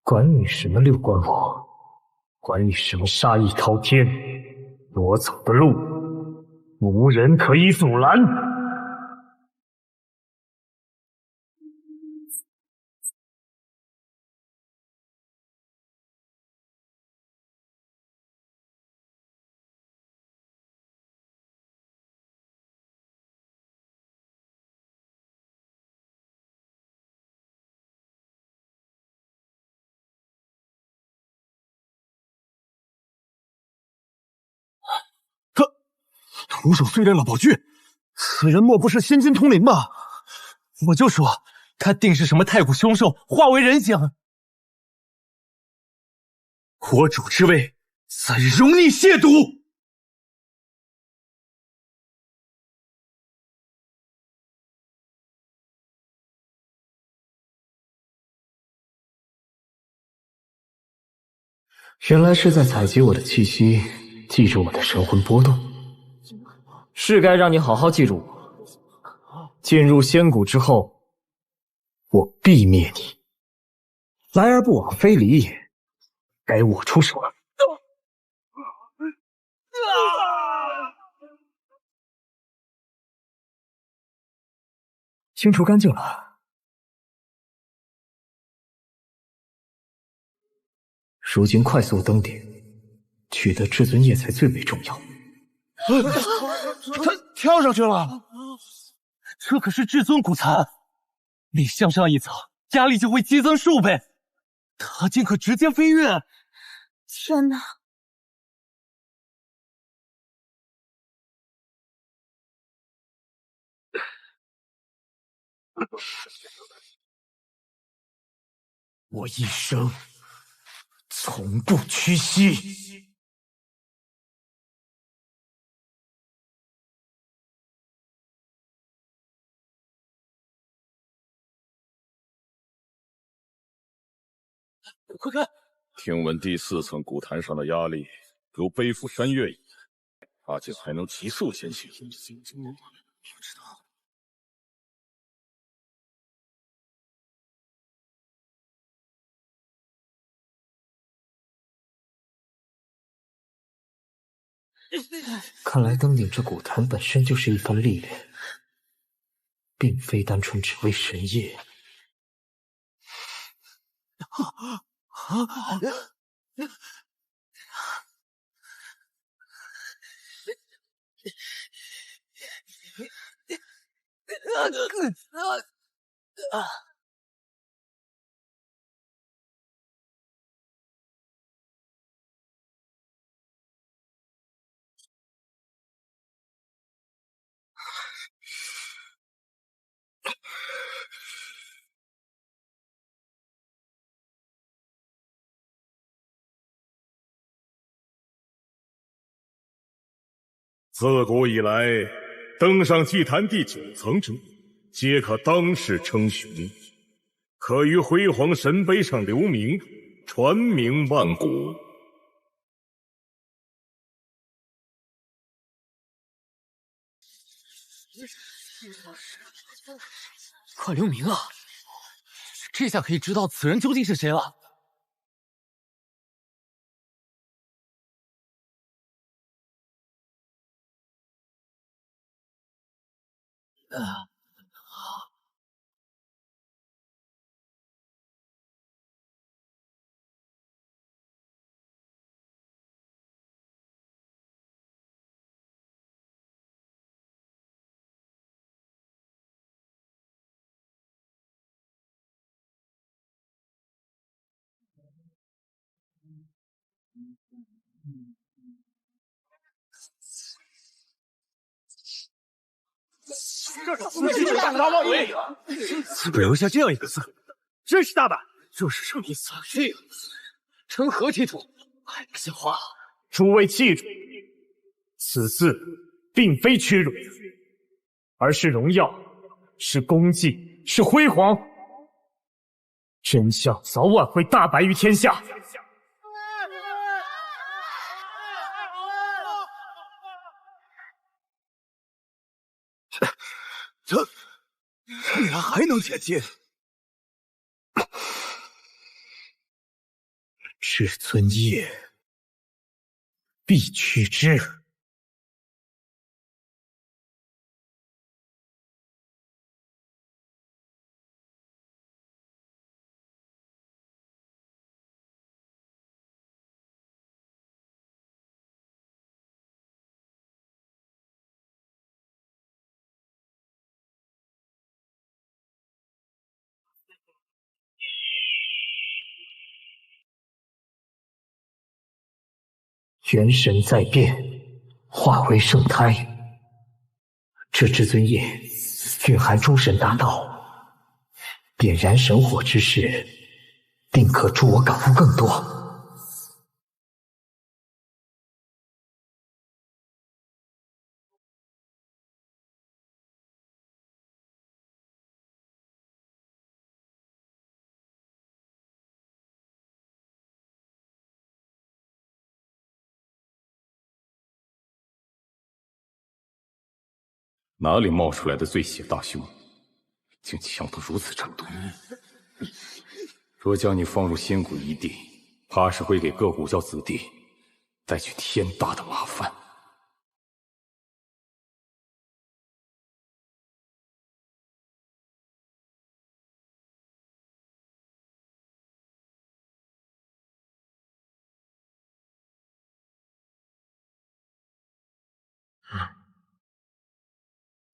管你什么6冠王，管你什么杀意滔天，我走的路，无人可以阻拦。徒手碎裂了宝具，此人莫不是仙金通灵吧？我就说他定是什么太古凶兽化为人形。国主之位，怎容你亵渎！原来是在采集我的气息，记住我的神魂波动。是该让你好好记住我。进入仙谷之后，我必灭你。来而不往非礼也，该我出手了。清除干净了。如今快速登顶，取得至尊叶才最为重要。他跳上去了，这可是至尊骨残，每向上一层，压力就会激增数倍。他竟可直接飞跃！天哪！我一生从不屈膝。快看！听闻第4层古坛上的压力如背负山岳一样，他竟还能急速前行。不知道。看来登顶这古坛本身就是一番历练，并非单纯只为神业。自古以来，登上祭坛第9层者，皆可当世称雄，可于辉煌神碑上留名，传名万古。快留名啊！这下可以知道此人究竟是谁了。留下这样一个字，真是大胆！若是让你死了这样，成何体统？还不像话！诸位记住，此字并非屈辱，而是荣耀，是功绩，是辉煌。真相早晚会大白于天下。这竟然还能前进！至尊叶，必取之。元神在变，化为圣胎。这至尊叶蕴含诸神大道，点燃神火之势，定可助我感悟更多。哪里冒出来的醉血大凶，竟强到如此程度？若将你放入仙谷一地，怕是会给各武教子弟带去天大的麻烦。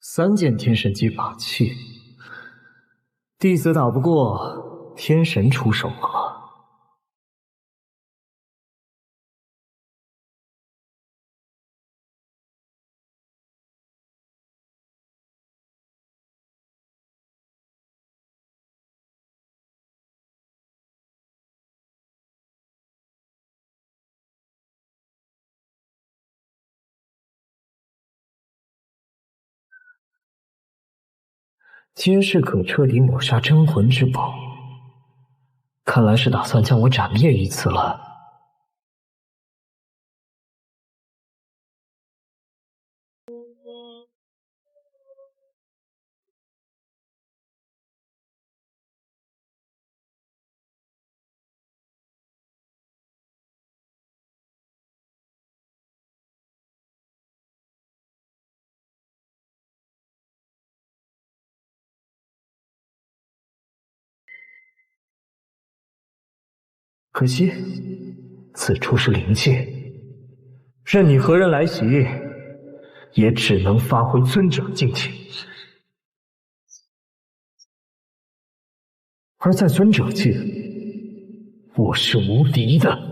3件天神级法器，弟子打不过，天神出手了吗？皆是可彻底抹杀真魂之宝，看来是打算将我斩灭一次了。可惜，此处是灵界，任你何人来袭，也只能发挥尊者境界。而在尊者界，我是无敌的。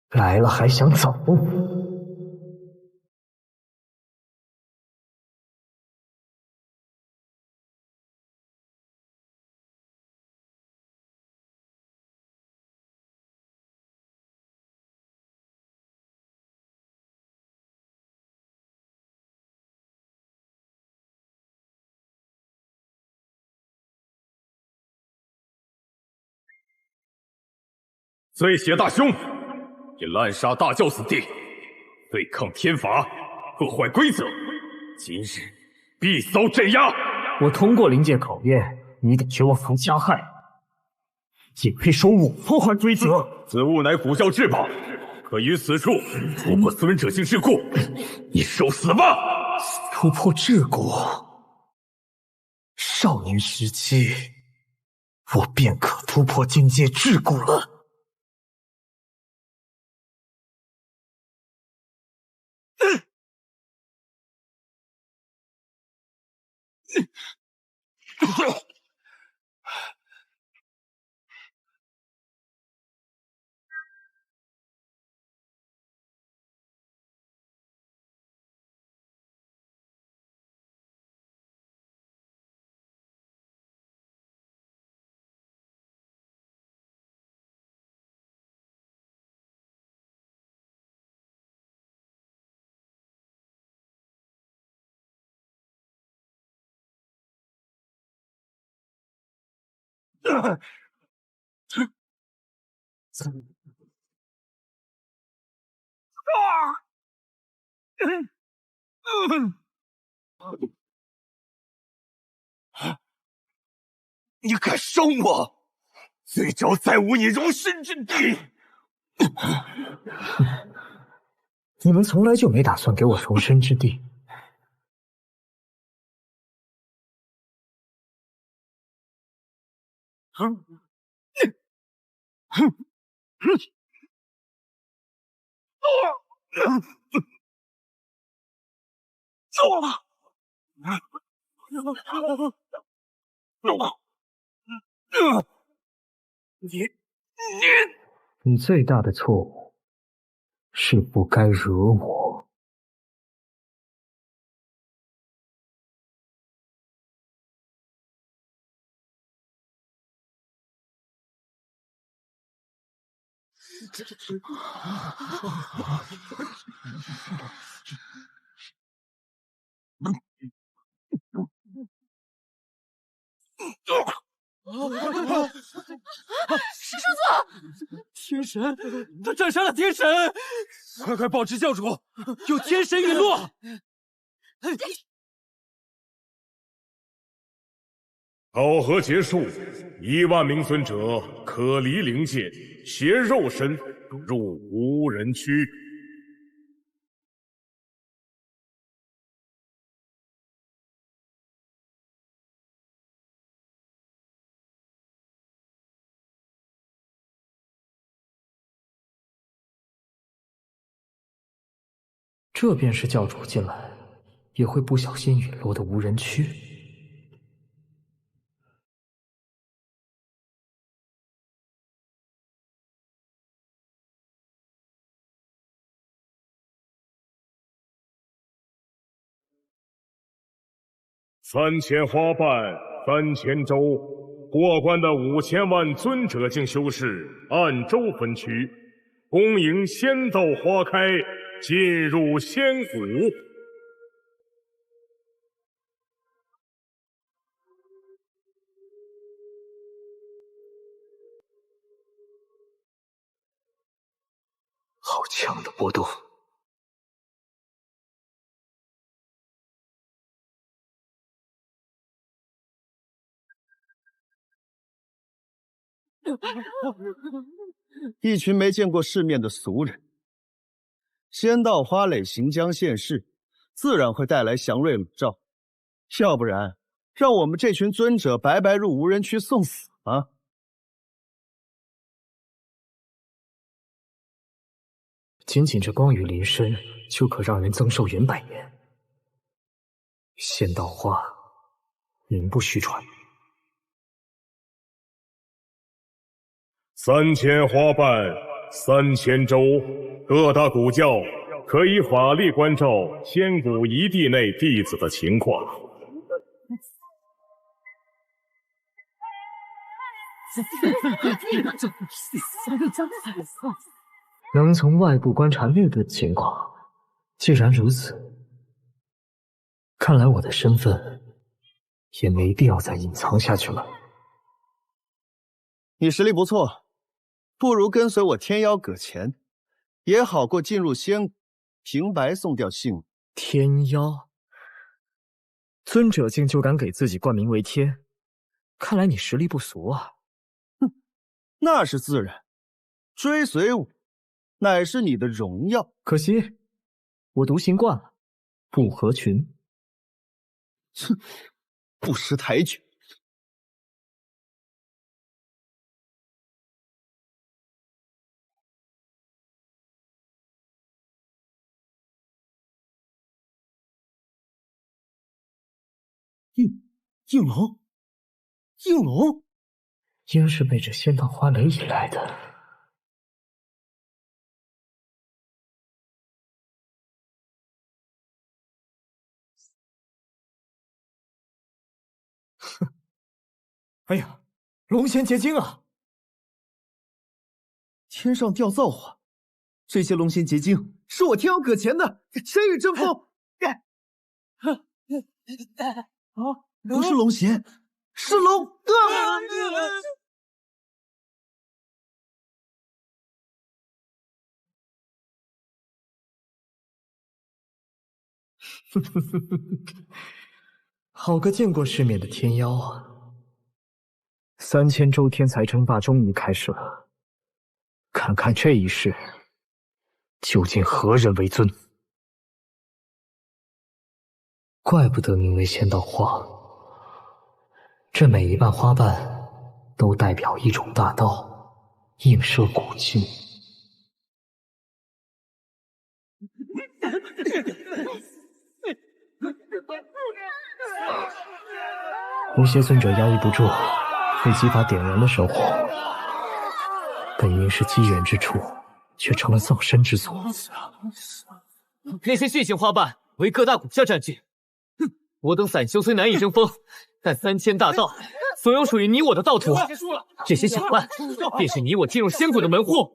来了还想走？醉血大凶，也滥杀大教子弟，对抗天法，破坏规则，今日必遭镇压。我通过灵界考验，你敢学我服加害，也配说我破坏规则？此物乃古教至宝，可于此处突破尊者境桎梏，你受死吧！突破桎梏，少年时期，我便可突破境界桎梏了。你敢伤我，罪昭再无你容身之地！你们从来就没打算给我容身之地。走了。你最大的错误是不该惹我。师祖，天神，他斩杀了天神！快报知教主，有天神陨落！考核结束，1万名尊者可离灵界，携肉身入无人区。这便是教主进来也会不小心陨落的无人区。3000花瓣，3000周，过关的5000万尊者境修士按周分区，恭迎仙道花开，进入仙谷。好强的波动！一群没见过世面的俗人。仙道花蕾行将现世，自然会带来祥瑞笼罩，要不然让我们这群尊者白白入无人区送死啊！仅仅这光羽临身，就可让人增寿元100年。仙道花，名不虚传。 3000花瓣，3000周，各大古教可以法力关照仙谷一地内弟子的情况。能从外部观察内部的情况，既然如此，看来我的身份也没必要再隐藏下去了。你实力不错。 不如跟随我天妖搁浅，也好过进入仙谷，平白送掉性命。天妖，尊者境就敢给自己冠名为天，看来你实力不俗啊！哼，那是自然，追随我，乃是你的荣耀。可惜，我独行惯了，不合群。哼，不识抬举。 应龙，应龙，应是被这仙道花蕾引来的。哼！哎呀，龙仙结晶啊！天上掉造化，这些龙仙结晶是我天妖搁浅的千羽真风。啊！ 不是龙涎，是龙啊！好个见过世面的天妖啊！3000周天才争霸终于开始了，看看这一世究竟何人为尊？怪不得名为仙道花。 这每一瓣花瓣都代表一种大道，映射古今。无邪尊者压抑不住，被姬法点燃了神火，本应是机缘之处，却成了葬身之所。那些血性花瓣为各大古教占据。 我等散修虽难以争锋，但3000大道总有属于你我的道途。这些小瓣，便是你我进入仙谷的门户。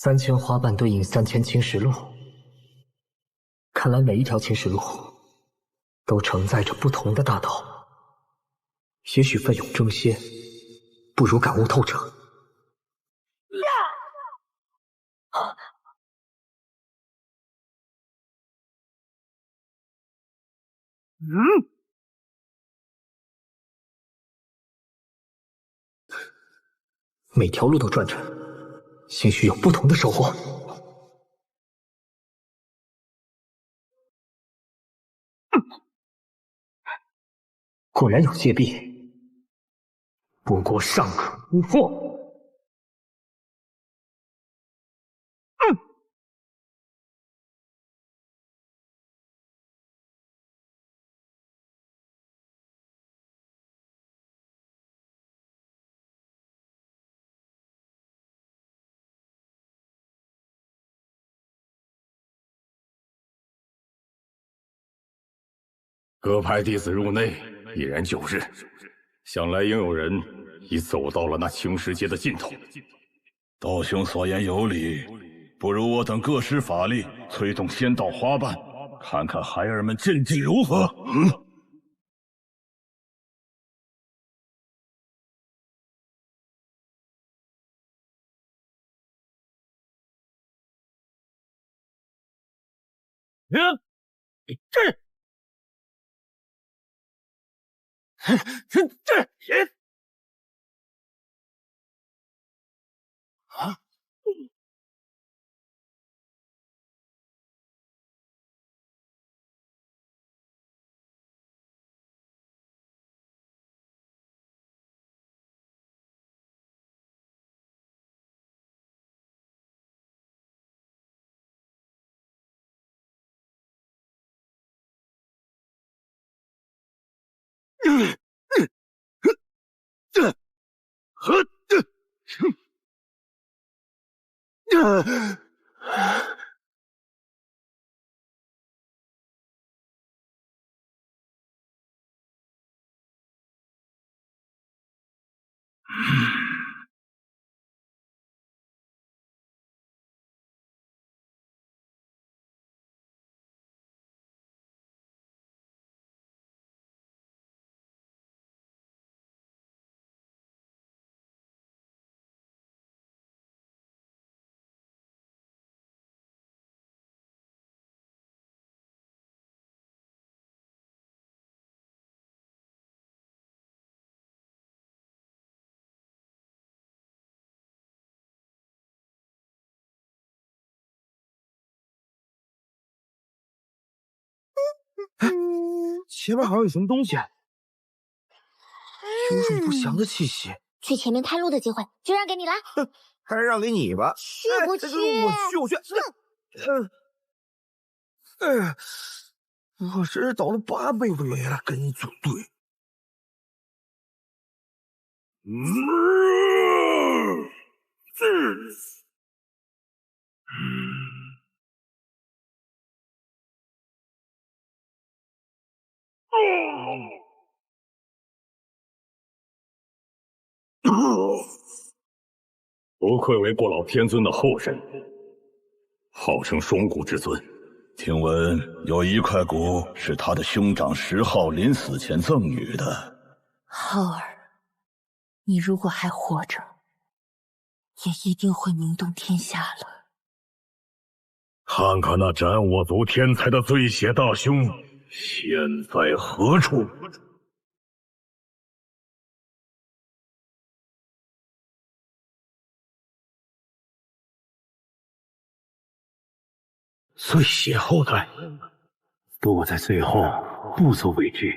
3000花瓣对应3000青石路，看来每一条青石路都承载着不同的大道。也许奋勇争先，不如感悟透彻。每条路都转转，兴许有不同的收获。果然有借币，不过尚可突破。各派弟子入内，已然9日，想来应有人已走到了那青石阶的尽头。道兄所言有理，不如我等各施法力，催动仙道花瓣，看看孩儿们阵绩如何。前面好像有什么东西，有种不祥的气息。去前面探路的机会就让给你了。还是让给你吧。去不去？我去。我真是倒了8辈子霉了，跟你组队。不愧为过老天尊的后人，号称双骨之尊。听闻有一块骨是他的兄长石浩临死前赠予的。浩儿，你如果还活着，也一定会名动天下了。看看那斩我族天才的醉血大兄现在何处？醉血后代，不在最后，不足为惧。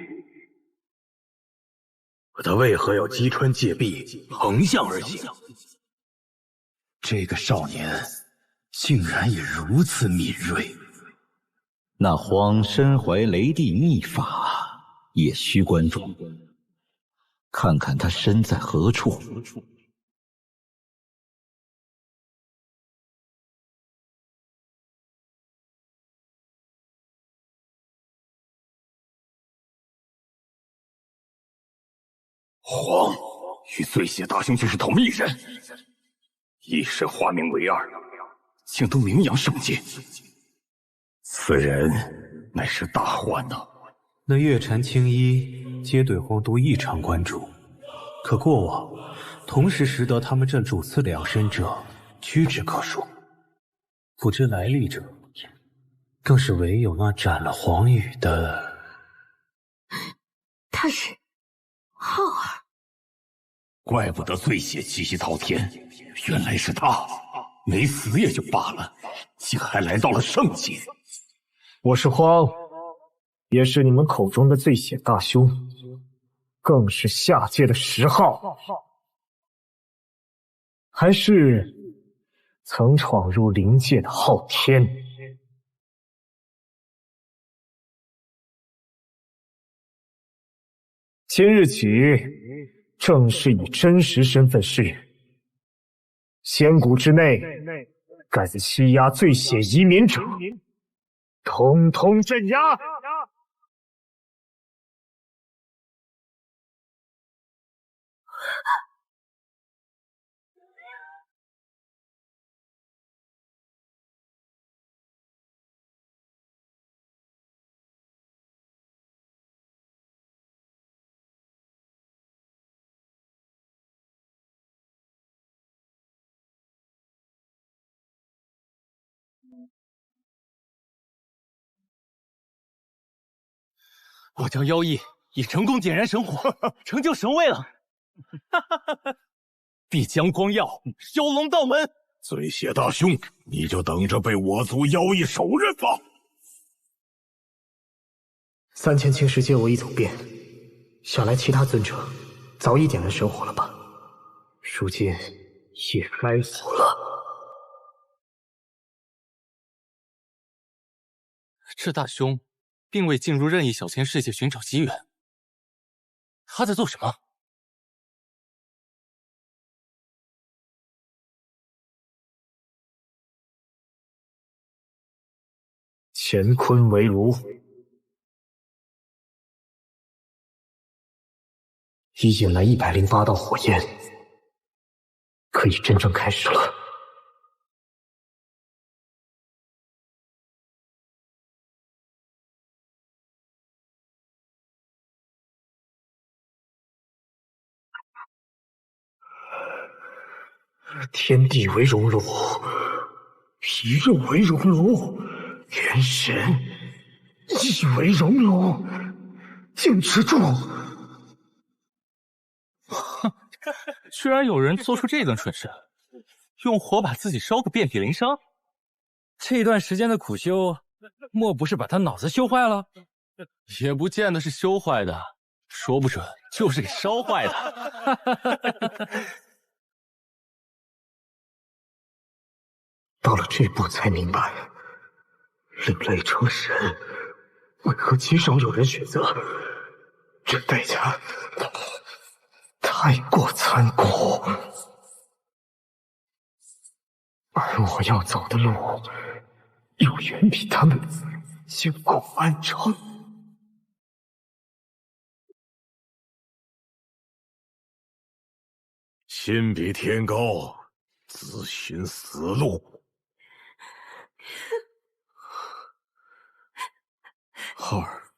可他为何要击穿戒壁，横向而行？这个少年竟然也如此敏锐。那荒身怀雷地秘法，也需关注。看看他身在何处。与醉血大兄就是同一人，一时化名为二，竟都名扬圣界。此人乃是大患呐！那月禅青衣皆对皇都异常关注，可过往同时识得他们这主次两身者屈指可数，不知来历者，更是唯有那斩了黄羽的。他是浩儿。怪不得醉血气息滔天，原来是他，没死也就罢了，竟还来到了圣界。我是荒，也是你们口中的醉血大凶，更是下界的10号，还是曾闯入灵界的昊天。今日起，正式以真实身份示人。仙谷之内，敢欺压醉血移民者，统统镇压！我将妖异已成功点燃神火，成就神位了。必将光耀，骁龙道门。醉血大兄，你就等着被我族妖异手刃吧！3000青石借我一走遍，想来其他尊者早已点燃神火了吧？如今也该死了。这大兄并未进入任意小千世界寻找机缘，他在做什么？乾坤为炉，已引来108道火焰，可以真正开始了。天地为熔炉，一肉为熔炉，元神亦为熔炉，竟持住！居然有人做出这等蠢事，用火把自己烧个遍体鳞伤。这段时间的苦修，莫不是把他脑子修坏了？也不见得是修坏的，说不准就是给烧坏的。到了这步才明白，另类成神，为何极少有人选择？这代价太过残酷，而我要走的路，又远比他们艰苦漫长。心比天高，自寻死路。浩儿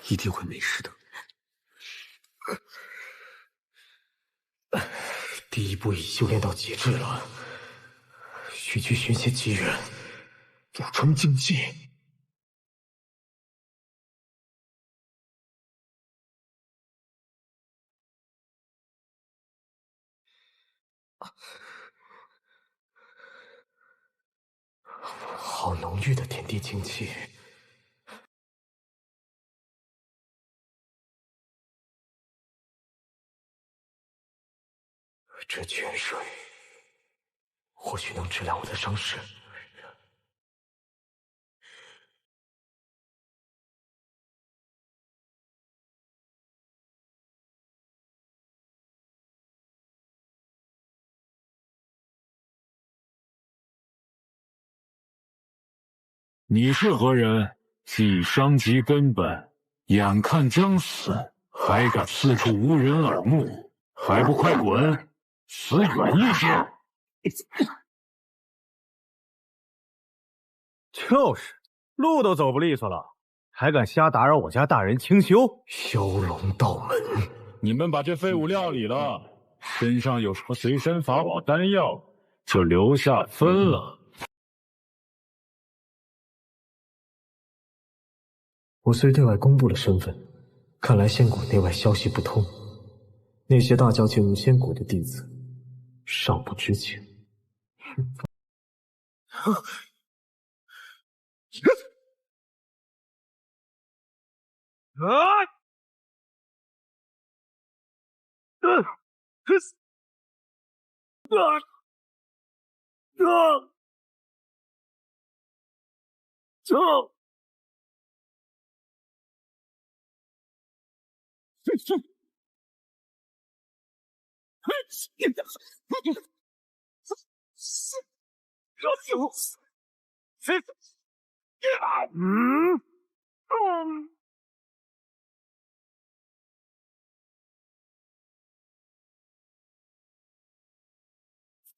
一定会没事的。第一步已修炼到极致了，需去寻些机缘，补充境界。好浓郁的天地精气。这泉水或许能治疗我的伤势。你是何人？既伤及根本，眼看将死，还敢四处无人耳目，还不快滚！死远一些！就是，路都走不利索了，还敢瞎打扰我家大人清修？骁龙道门，你们把这废物料理了，身上有什么随身法宝丹药，就留下分了。我虽对外公布了身份，看来仙谷内外消息不通，那些大教进入仙谷的弟子尚不知情。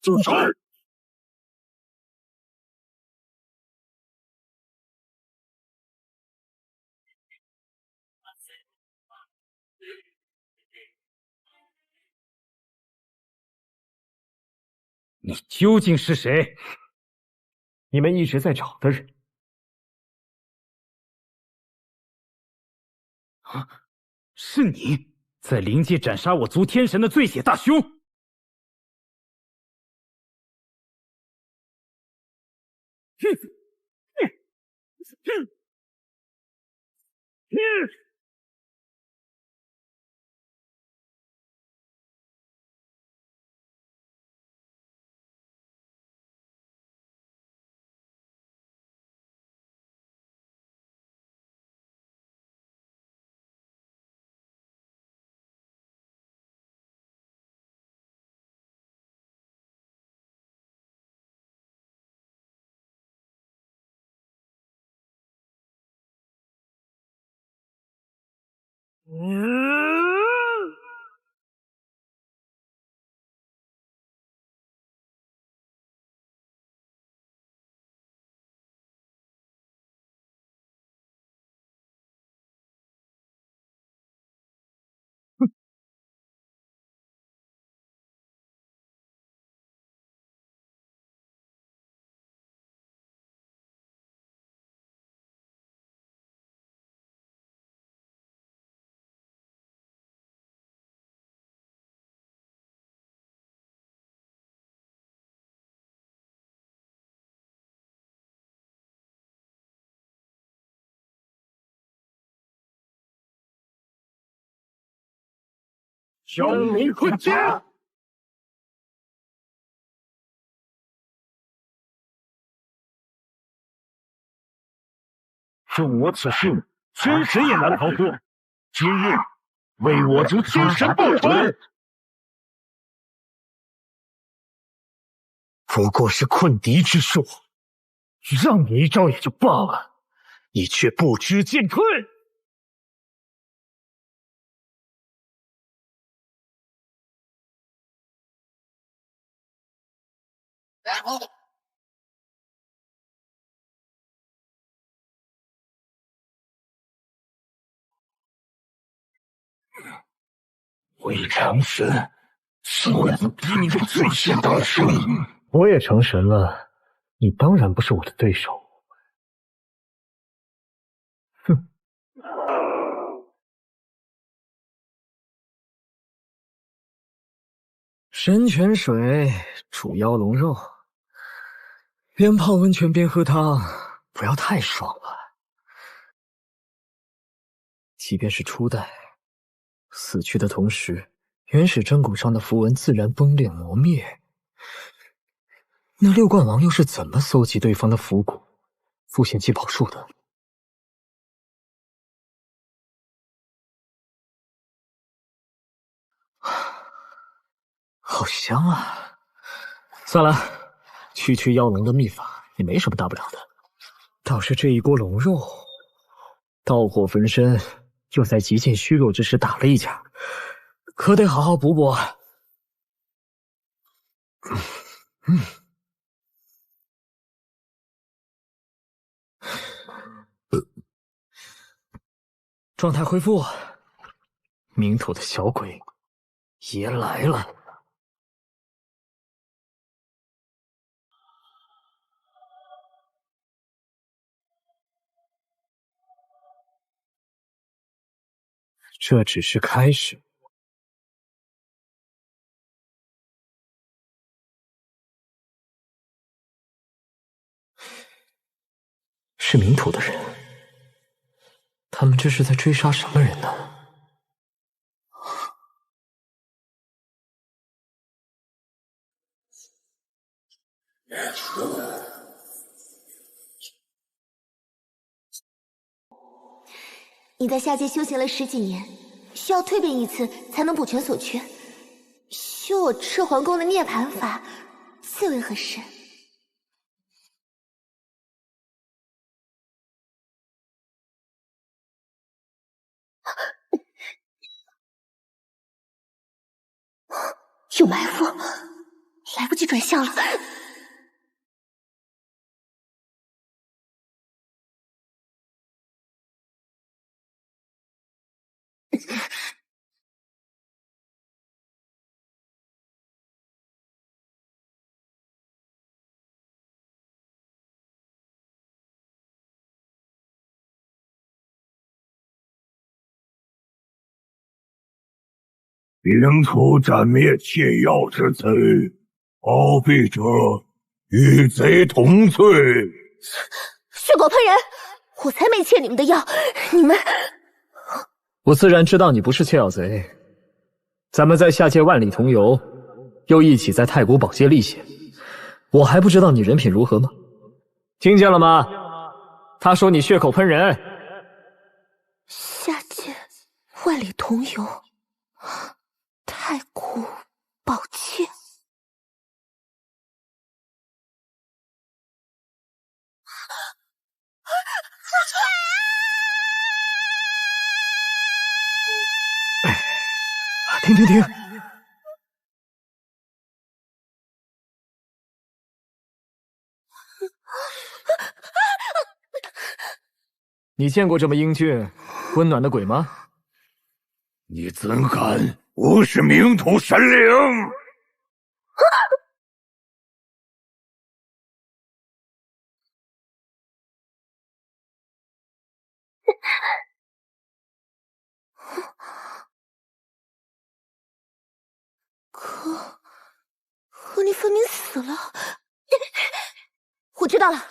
住手！你究竟是谁？你们一直在找的人。啊，是你在灵界斩杀我族天神的罪血大凶！小民困家！中我此术，天神也难逃脱。今日为我族天神报仇！不过是困敌之术，让你一招也就罢了，你却不知进退。为成神，是我族敌民的最险大胜。我也成神了，你当然不是我的对手。哼！神泉水煮妖龙肉，边泡温泉边喝汤，不要太爽了。即便是初代，死去的同时，原始真骨上的符文自然崩裂磨灭。那六冠王又是怎么搜集对方的符骨、复现七宝术的？好香啊！算了，区妖龙的秘法也没什么大不了的。倒是这一锅龙肉，道火焚身，又在极尽虚弱之时打了一架，可得好好补补。状态恢复，冥土的小鬼也来了。这只是开始。是冥土的人，他们这是在追杀什么人呢？你在下界修行了10几年，需要蜕变一次才能补全所缺。修我赤环宫的涅槃法，最为合适。有埋伏，来不及转向了。领土斩灭窃药之贼，包庇者与贼同罪。血狗喷人，我才没窃你们的药，你们……我自然知道你不是窃药贼，咱们在下界万里同游，又一起在太古堡界历险，我还不知道你人品如何吗？听见了吗？他说你血口喷人。下界万里同游，太古堡界。停停停！你见过这么英俊、温暖的鬼吗？你怎敢无视冥土神灵？可你分明死了。我知道了，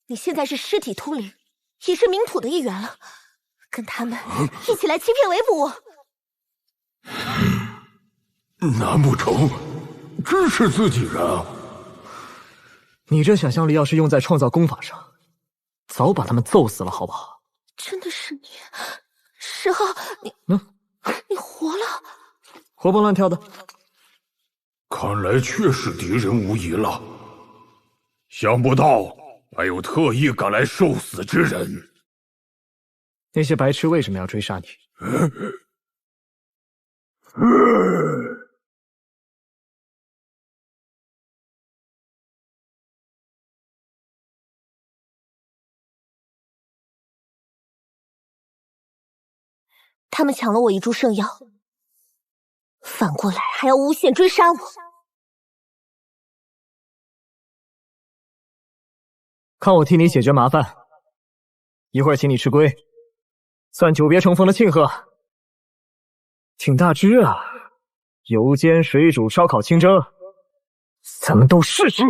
你现在是尸体通灵，也是冥土的一员了，跟他们一起来欺骗围捕我。难不成支持自己人？你这想象力要是用在创造功法上，早把他们揍死了，好不好？真的是你，10号，你活了？活蹦乱跳的。看来确是敌人无疑了。想不到还有特意赶来受死之人。那些白痴为什么要追杀你？他们抢了我一株圣药，反过来还要诬陷追杀我。看我替你解决麻烦，一会儿请你吃龟，算久别重逢的庆贺。挺大只啊，油煎、水煮、烧烤、清蒸，咱们都试试。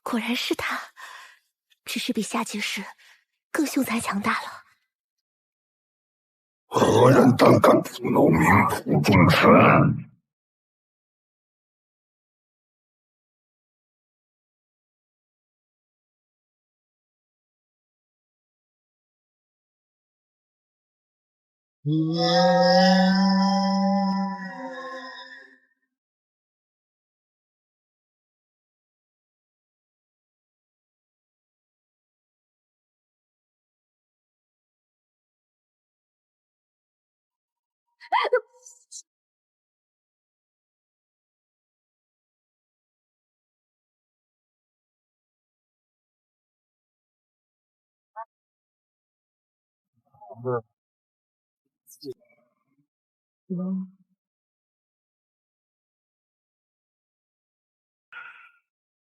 果然是他，只是比下界时更凶残强大了。何人胆敢触怒冥土众神？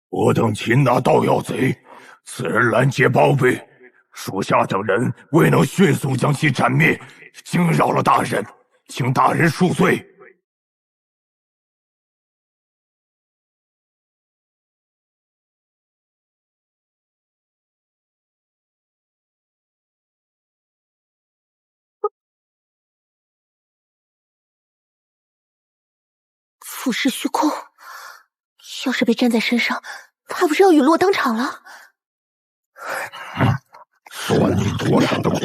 我等擒拿盗药贼，此人拦截包庇，属下等人未能迅速将其斩灭，惊扰了大人，请大人恕罪。腐蚀虚空，要是被粘在身上，怕不是要陨落当场了。算你躲闪得快，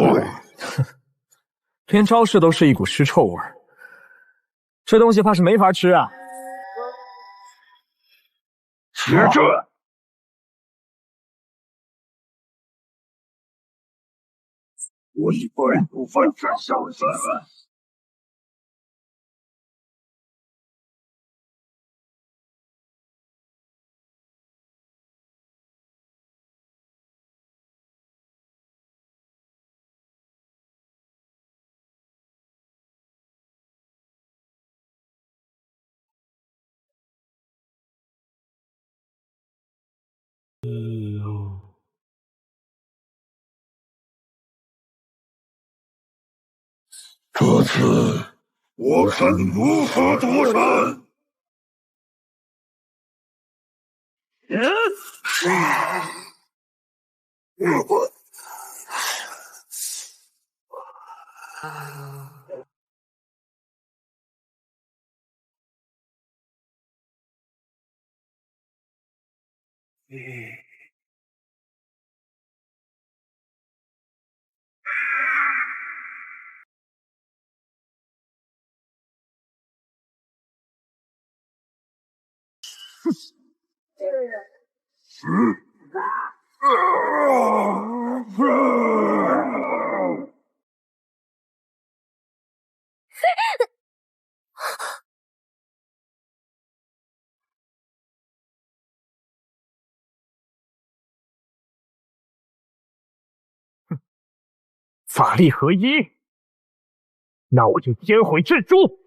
连招式都是一股尸臭味儿，这东西怕是没法吃啊！吃这！我一本不犯这小子。这次我看你如何躲闪！法力合一，那我就歼毁蜘蛛。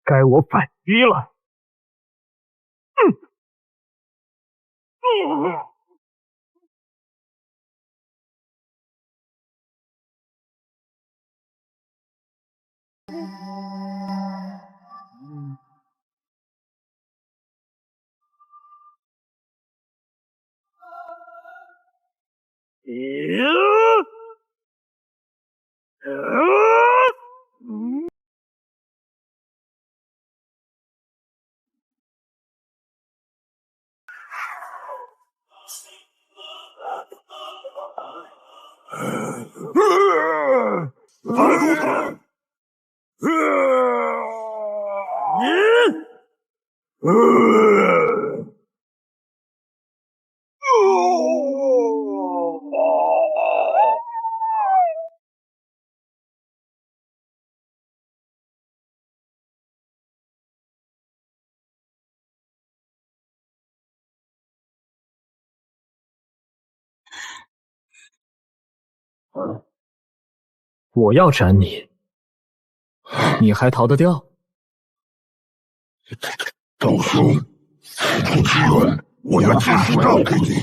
该我反击了。我要斩你，你还逃得掉？道兄，此处之缘，我愿尽数让给你，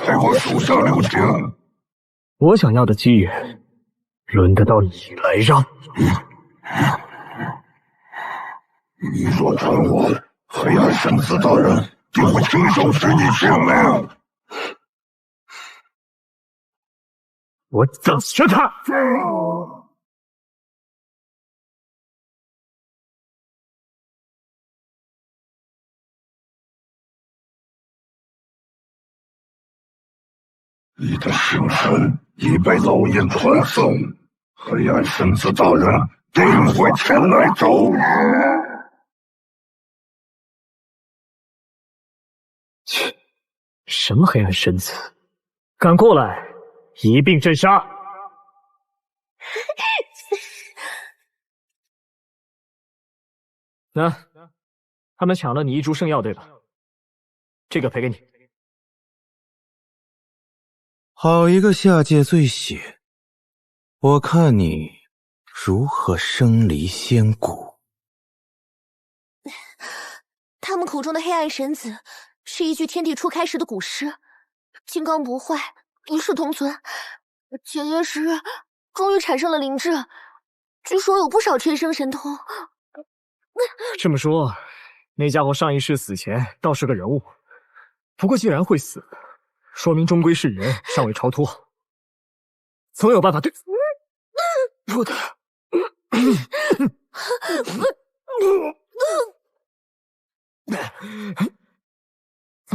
给我手下留情。我想要的机缘，轮得到你来让？你若斩我，黑暗圣子大人定会亲手取你性命。我整死他！你的行程已被老鹰传送，黑暗神子大人定会前来找你。切，什么黑暗神子？敢过来，一并镇杀！那，他们抢了你一株圣药，对吧？这个赔给你。好一个下界醉血！我看你如何生离仙谷。他们口中的黑暗神子，是一句天地初开时的古诗，金刚不坏，一世同存。结业时终于产生了灵智，据说有不少天生神通。这么说，那家伙上一世死前倒是个人物。不过既然会死，说明终归是人，尚未超脱。总有办法对。我的，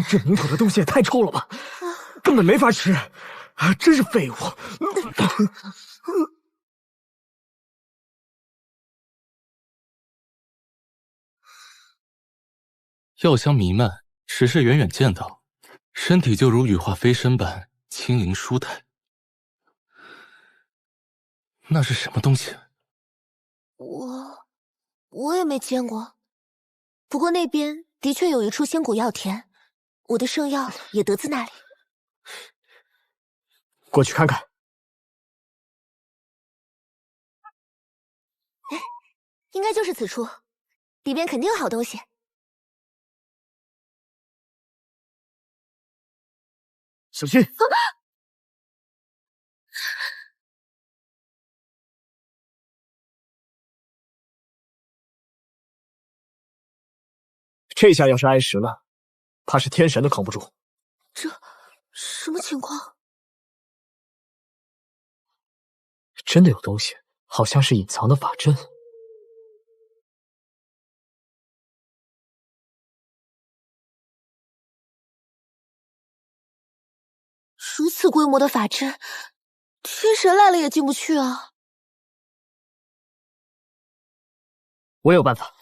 这领土的东西也太臭了吧，根本没法吃，真是废物。药香弥漫，只是远远见到，身体就如羽化飞身般轻灵舒坦。那是什么东西？我也没见过，不过那边的确有一处仙谷药田，我的圣药也得自那里。过去看看。应该就是此处，里边肯定有好东西。小心！这下要是挨实了，怕是天神都扛不住。这什么情况？真的有东西，好像是隐藏的法阵。如此规模的法阵，天神来了也进不去啊！我有办法。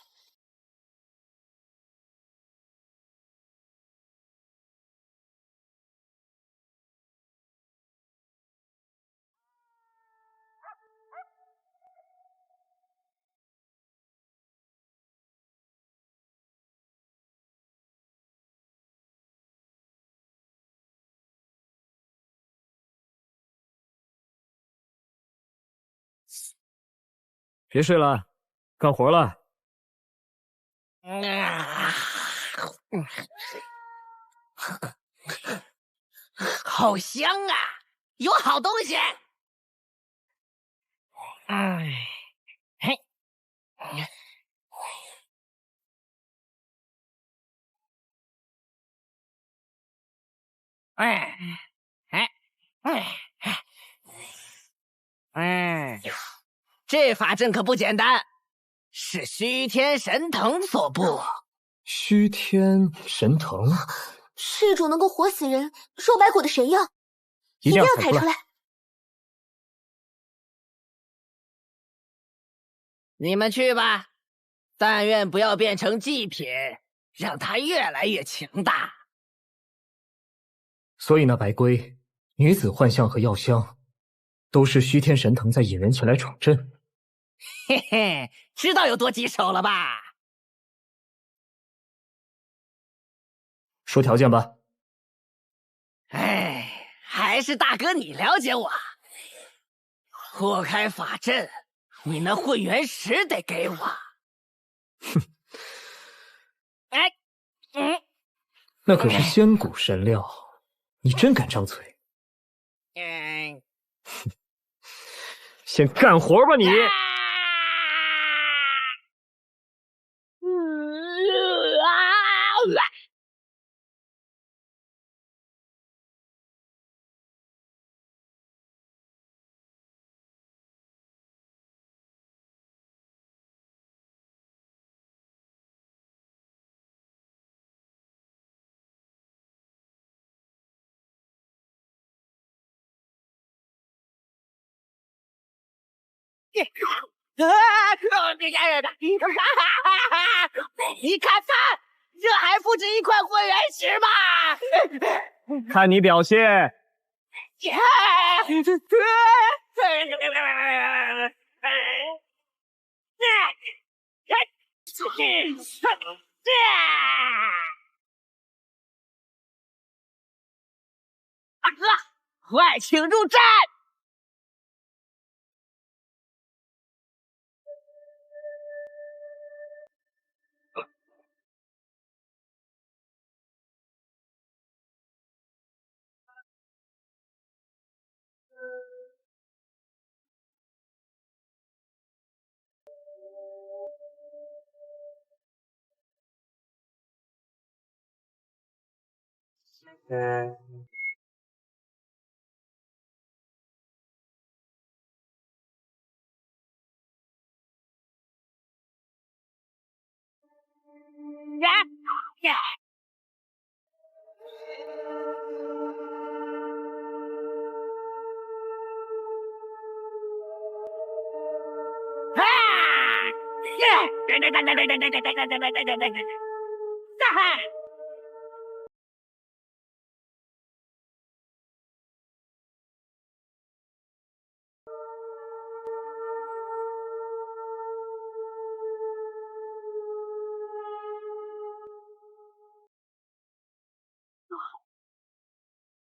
别睡了，干活了。好香啊，有好东西。哎，嘿，这法阵可不简单，是虚天神藤所布。虚天神藤是一种能够活死人、肉白骨的神药，一定要采出来。你们去吧，但愿不要变成祭品，让它越来越强大。所以那白龟、女子幻象和药香，都是虚天神藤在引人前来闯阵。嘿嘿，知道有多棘手了吧？说条件吧。哎，还是大哥你了解我。破开法阵，你那混元石得给我。哼，哎，那可是仙骨神料，你真敢张嘴？先干活吧你！你看看，这还不止一块混元石吗？看你表现。快请入战！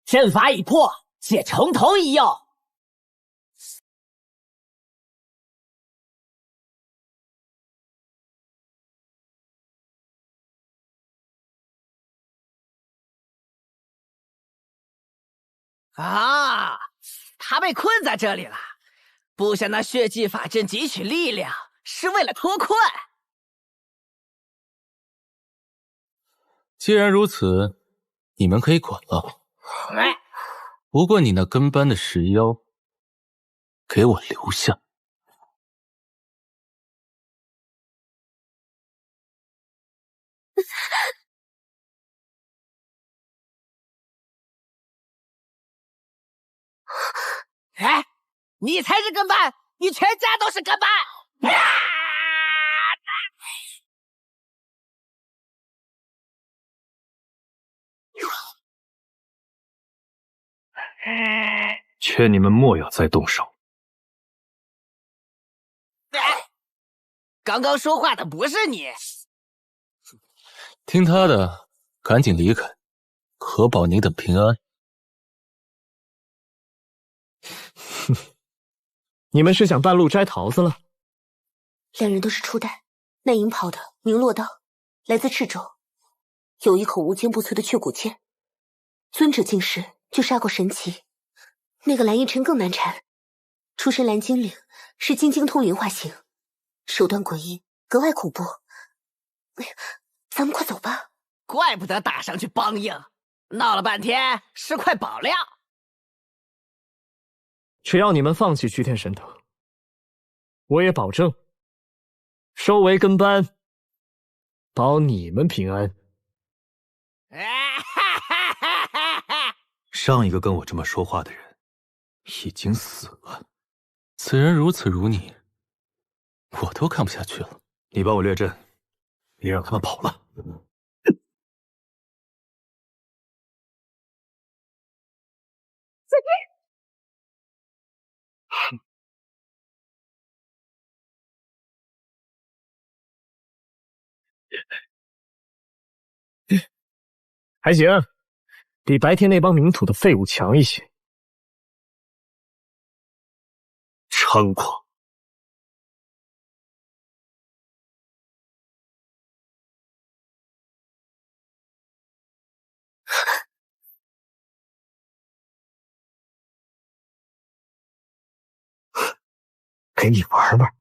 阵法已破，借城头一用。啊，他被困在这里了，布下那血祭法阵汲取力量，是为了脱困。既然如此，你们可以滚了。不过你那跟班的石妖，给我留下。哎，你才是跟班，你全家都是跟班！劝你们莫要再动手。刚刚说话的不是你。听他的，赶紧离开，可保你等平安。哼，你们是想半路摘桃子了？两人都是初代，那银袍的名落道，来自赤州，有一口无坚不摧的雀骨剑。尊者进世就杀过神奇，那个蓝衣尘更难缠，出身蓝精灵，是金精通灵化形，手段诡异，格外恐怖。哎呀，咱们快走吧。怪不得打上去帮硬，闹了半天是块宝料。只要你们放弃居天神藤，我也保证收为跟班，保你们平安。上一个跟我这么说话的人已经死了。此人如此如你，我都看不下去了。你帮我略阵，别让他们跑了。还行，比白天那帮冥土的废物强一些。猖狂！给你玩玩。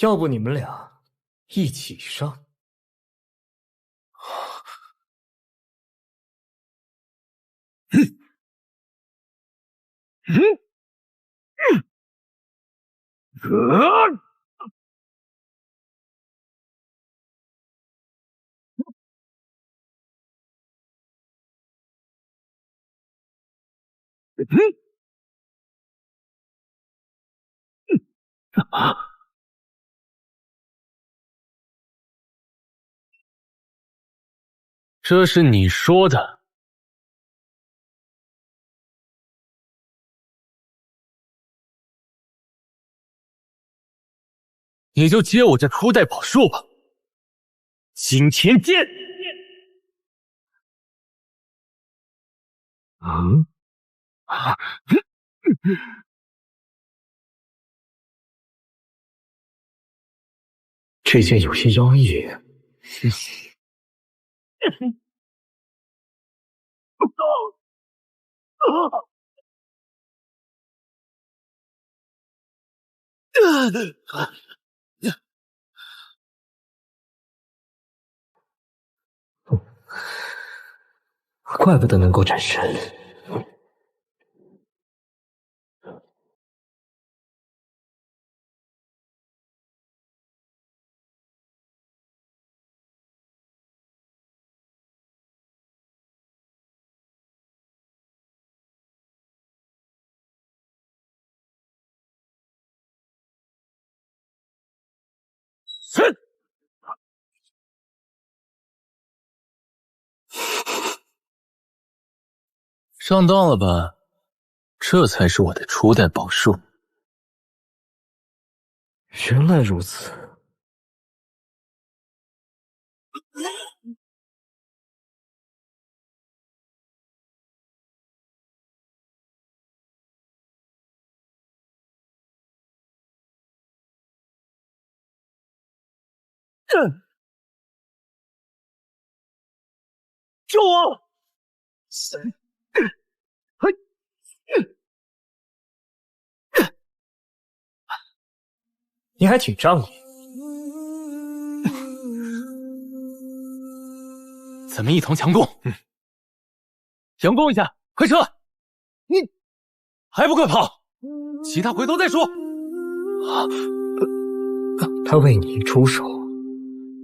要不你们俩一起上？这是你说的？你就接我这初代宝术吧，惊天剑。这剑有些妖异。怪不得能够斩神。上当了吧？这才是我的初代宝术。原来如此。救我！你还挺仗义。咱们一同强攻。强攻一下，快撤！你还不快跑？其他回头再说。他为你出手，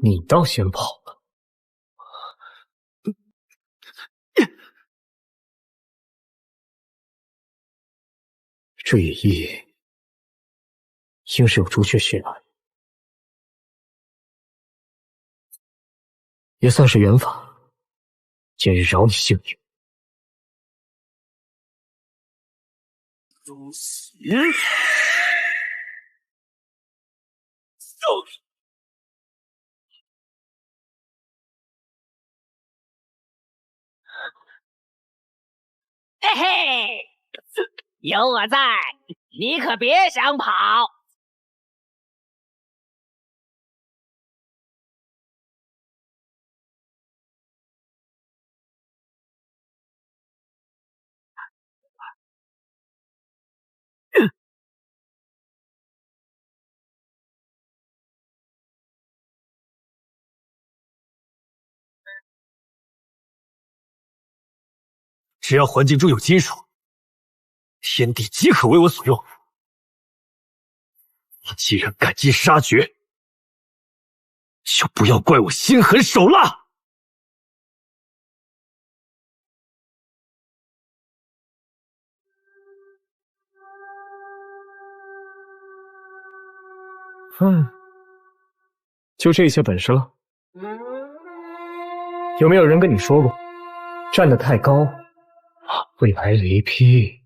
你倒先跑了。这羽翼应是有朱雀血来，也算是缘法。今日饶你性命。嘿嘿，有我在，你可别想跑。只要环境中有金属，天地皆可为我所用。你既然赶尽杀绝，就不要怪我心狠手辣。就这些本事了。有没有人跟你说过，站得太高会挨雷劈？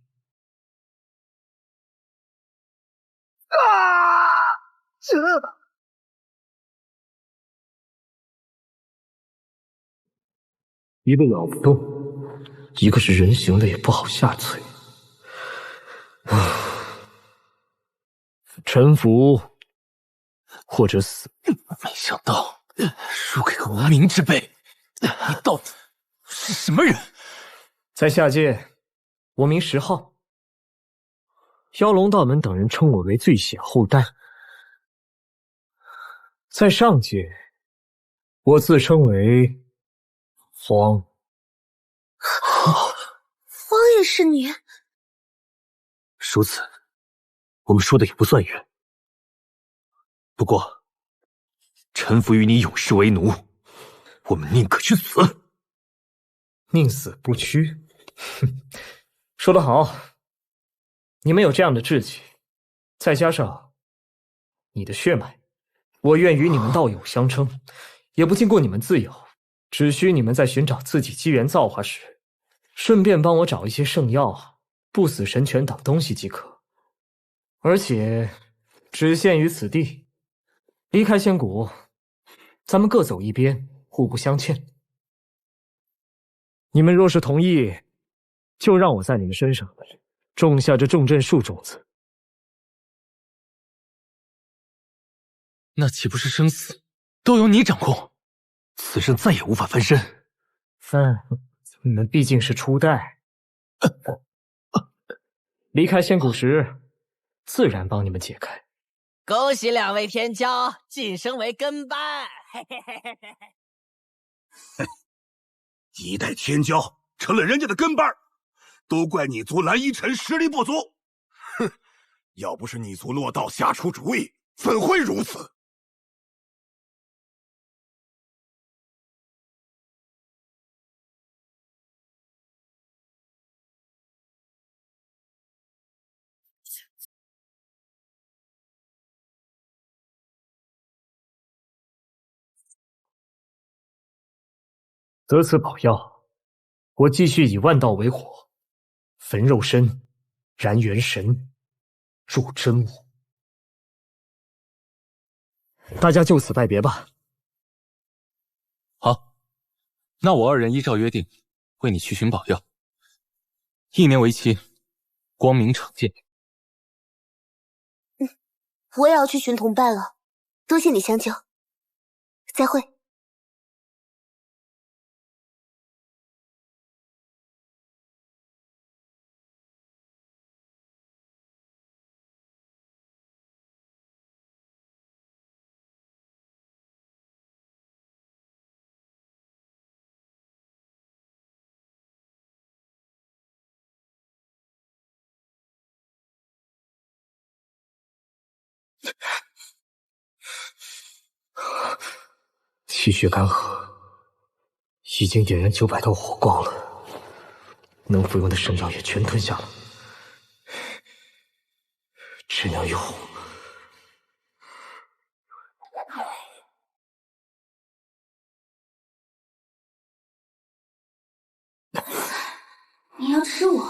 一个咬不动，一个是人形的也不好下催。臣服或者死。没想到输给个无名之辈。你到底是什么人？在下界，我名石浩。妖龙道门等人称我为最血后代。在上界，我自称为荒。荒也是你？如此，我们说的也不算远。不过，臣服于你，永世为奴，我们宁可去死，宁死不屈。哼，说得好。你们有这样的志气，再加上你的血脉，我愿与你们道友相称，也不禁锢你们自由。只需你们在寻找自己机缘造化时，顺便帮我找一些圣药、不死神泉等东西即可。而且只限于此地，离开仙谷，咱们各走一边，互不相欠。你们若是同意，就让我在你们身上种下这重镇树种子。那岂不是生死都由你掌控？此生再也无法翻身。你们毕竟是初代，离开仙谷时，自然帮你们解开。恭喜2位天骄晋升为跟班！嘿嘿嘿嘿嘿。一代天骄成了人家的跟班，都怪你族蓝衣尘实力不足。哼，要不是你族落道下出主意，怎会如此？得此宝药，我继续以万道为火，焚肉身，燃元神，入真物。大家就此拜别吧。好，那我2人依照约定，为你去寻宝药，1年为期，光明场见。我也要去寻同伴了，多谢你相救，再会。气血干涸，已经点燃900道火光了，能服用的圣药也全吞下了，只能用你要吃我？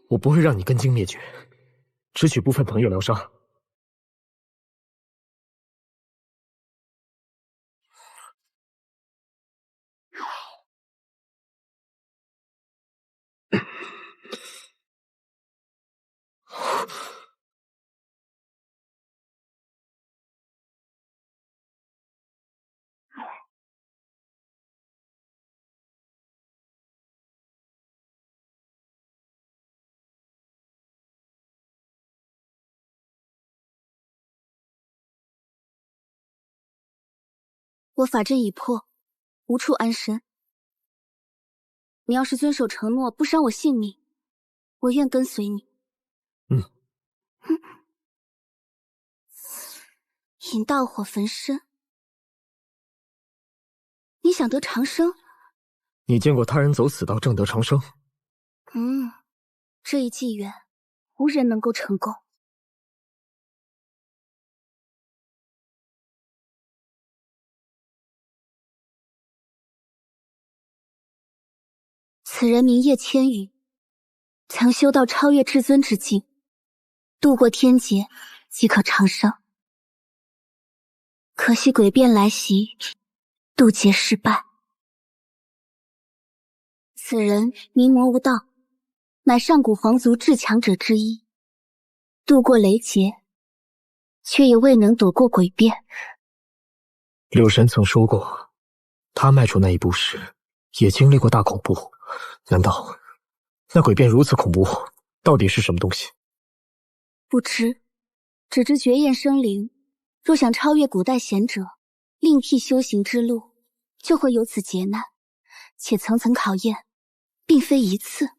我不会让你根茎灭绝，只取部分朋友疗伤。我法阵已破，无处安身。你要是遵守承诺，不伤我性命，我愿跟随你。引大火焚身，你想得长生？你见过他人走此道正得长生？这一纪元，无人能够成功。此人名叶千羽，曾修到超越至尊之境，渡过天劫即可长生。可惜诡变来袭，渡劫失败。此人名魔无道，乃上古皇族至强者之一，渡过雷劫，却也未能躲过诡变。柳神曾说过，他迈出那一步时，也经历过大恐怖。难道那诡辩如此恐怖？到底是什么东西？不知，只知绝艳生灵，若想超越古代贤者，另辟修行之路，就会有此劫难，且层层考验，并非一次。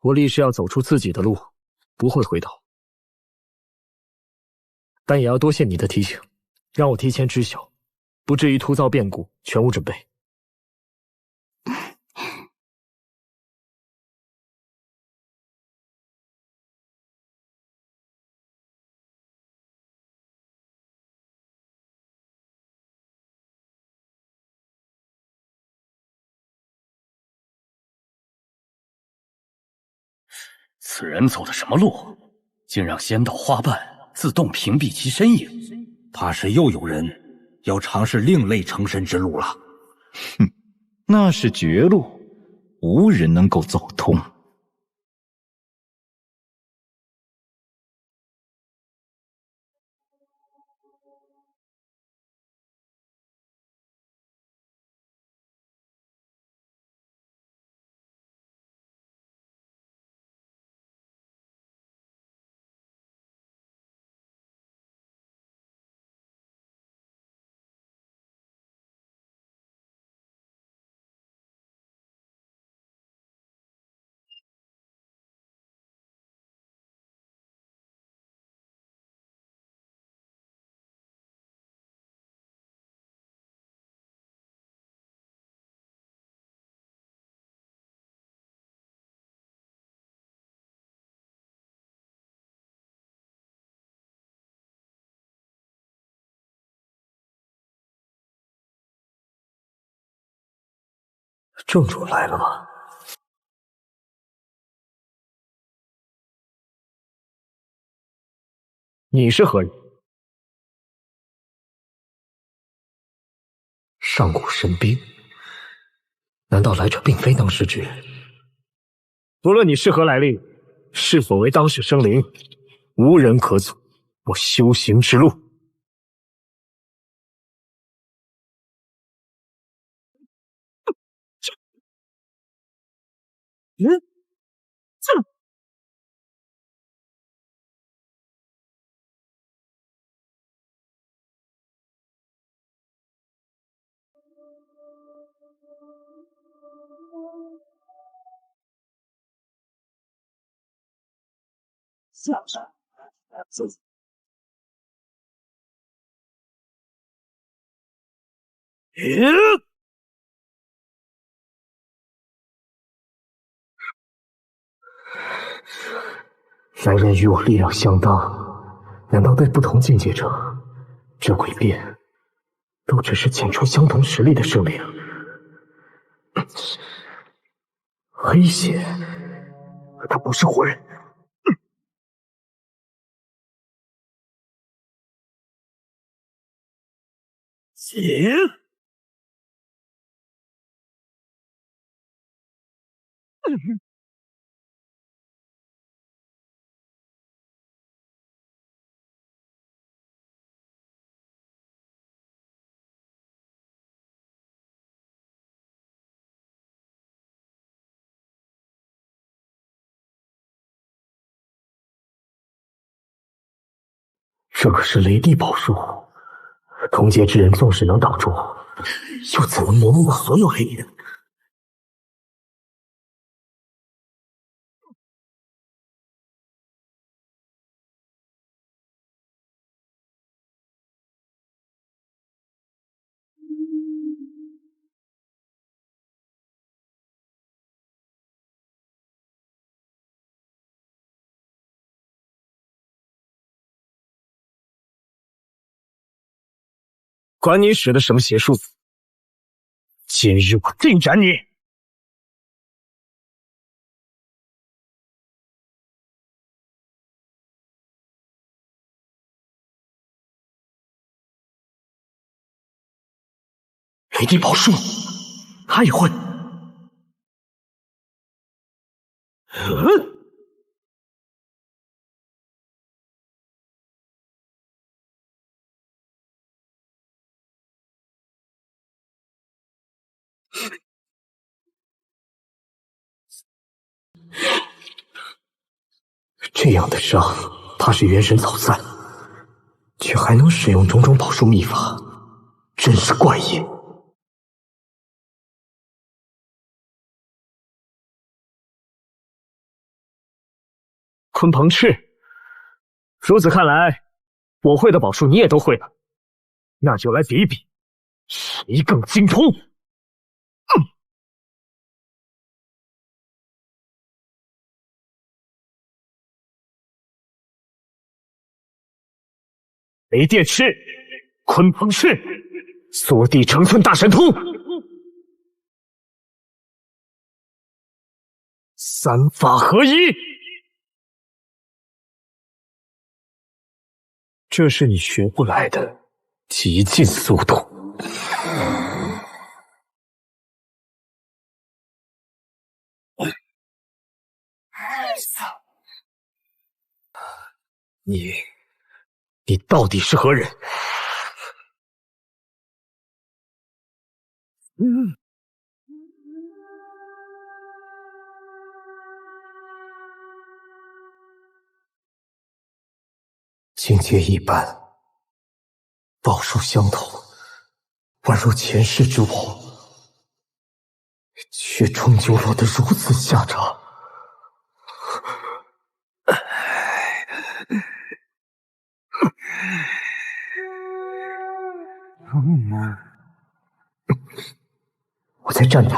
我立誓要走出自己的路，不会回头。但也要多谢你的提醒，让我提前知晓，不至于突遭变故，全无准备。此人走的什么路？竟让仙道花瓣自动屏蔽其身影，怕是又有人要尝试另类成神之路了。哼，那是绝路，无人能够走通。正主来了吗？你是何人？上古神兵？难道来者并非当世之人？不论你是何来历，是否为当世生灵，无人可阻我修行之路。来人与我力量相当，难道对不同境界者，这诡辩都只是浅出相同实力的生灵？黑血，他不是活人。血。这可是雷帝宝术，同阶之人纵使能挡住，又怎能磨灭我所有黑影？管你使的什么邪术，今日我定斩你！雷帝宝术，他也会？这样的伤，怕是元神早散，却还能使用种种宝术秘法，真是怪异。鲲鹏翅，如此看来，我会的宝术你也都会了，那就来比比，谁更精通。雷电翅，鲲鹏翅，缩地成寸大神通，三法合一。这是你学不来的极尽速度。你到底是何人？境界一般，宝术相同，宛若前世之我，却终究落得如此下场。我在战斗，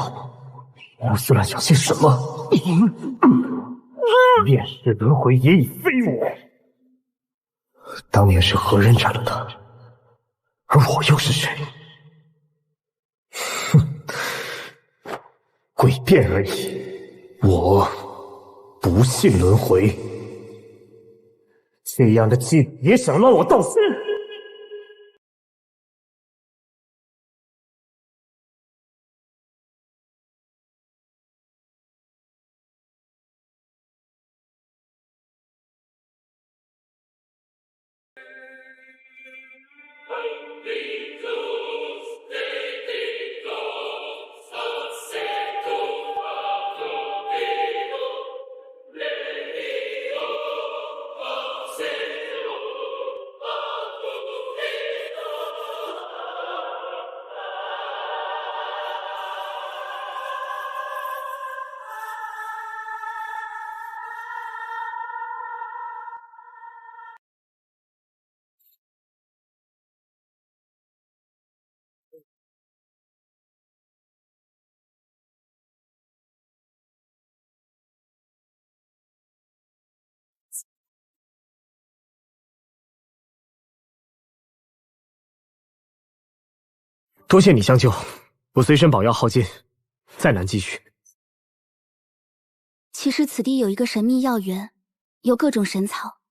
胡思乱想些什么？烈士轮回也已非我。当年是何人斩了他？而我又是谁？哼，诡辩而已。我不信轮回，这样的妓女也想乱我道心？多谢你相救，我随身宝药耗尽，再难继续。其实此地有一个神秘药园，有各种神草，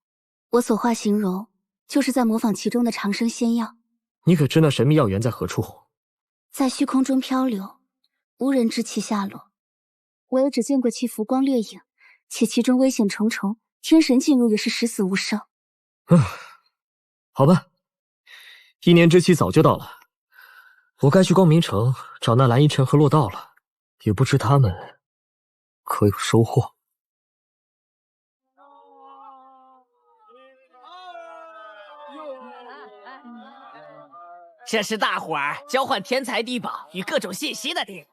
我所化形容，就是在模仿其中的长生仙药。你可知那神秘药园在何处？在虚空中漂流，无人知其下落。我也只见过其浮光掠影，且其中危险重重，天神进入也是十死无生。好吧，1年之期早就到了。我该去光明城找那蓝衣尘和洛道了，也不知他们可有收获。这是大伙儿交换天材地宝与各种信息的地方，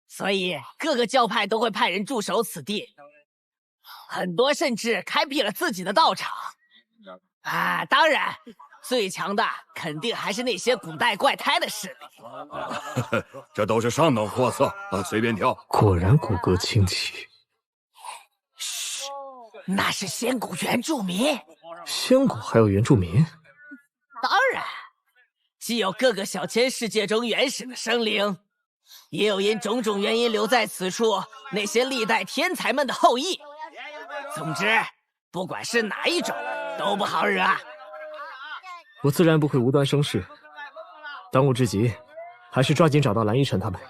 所以各个教派都会派人驻守此地，很多甚至开辟了自己的道场。当然最强的肯定还是那些古代怪胎的势力。这都是上等货色啊，随便挑。果然骨骼清奇。嘘，那是仙谷原住民。仙谷还有原住民？当然，既有各个小千世界中原始的生灵，也有因种种原因留在此处那些历代天才们的后裔。总之，不管是哪一种，都不好惹。我自然不会无端生事，当务之急还是抓紧找到蓝依晨他们。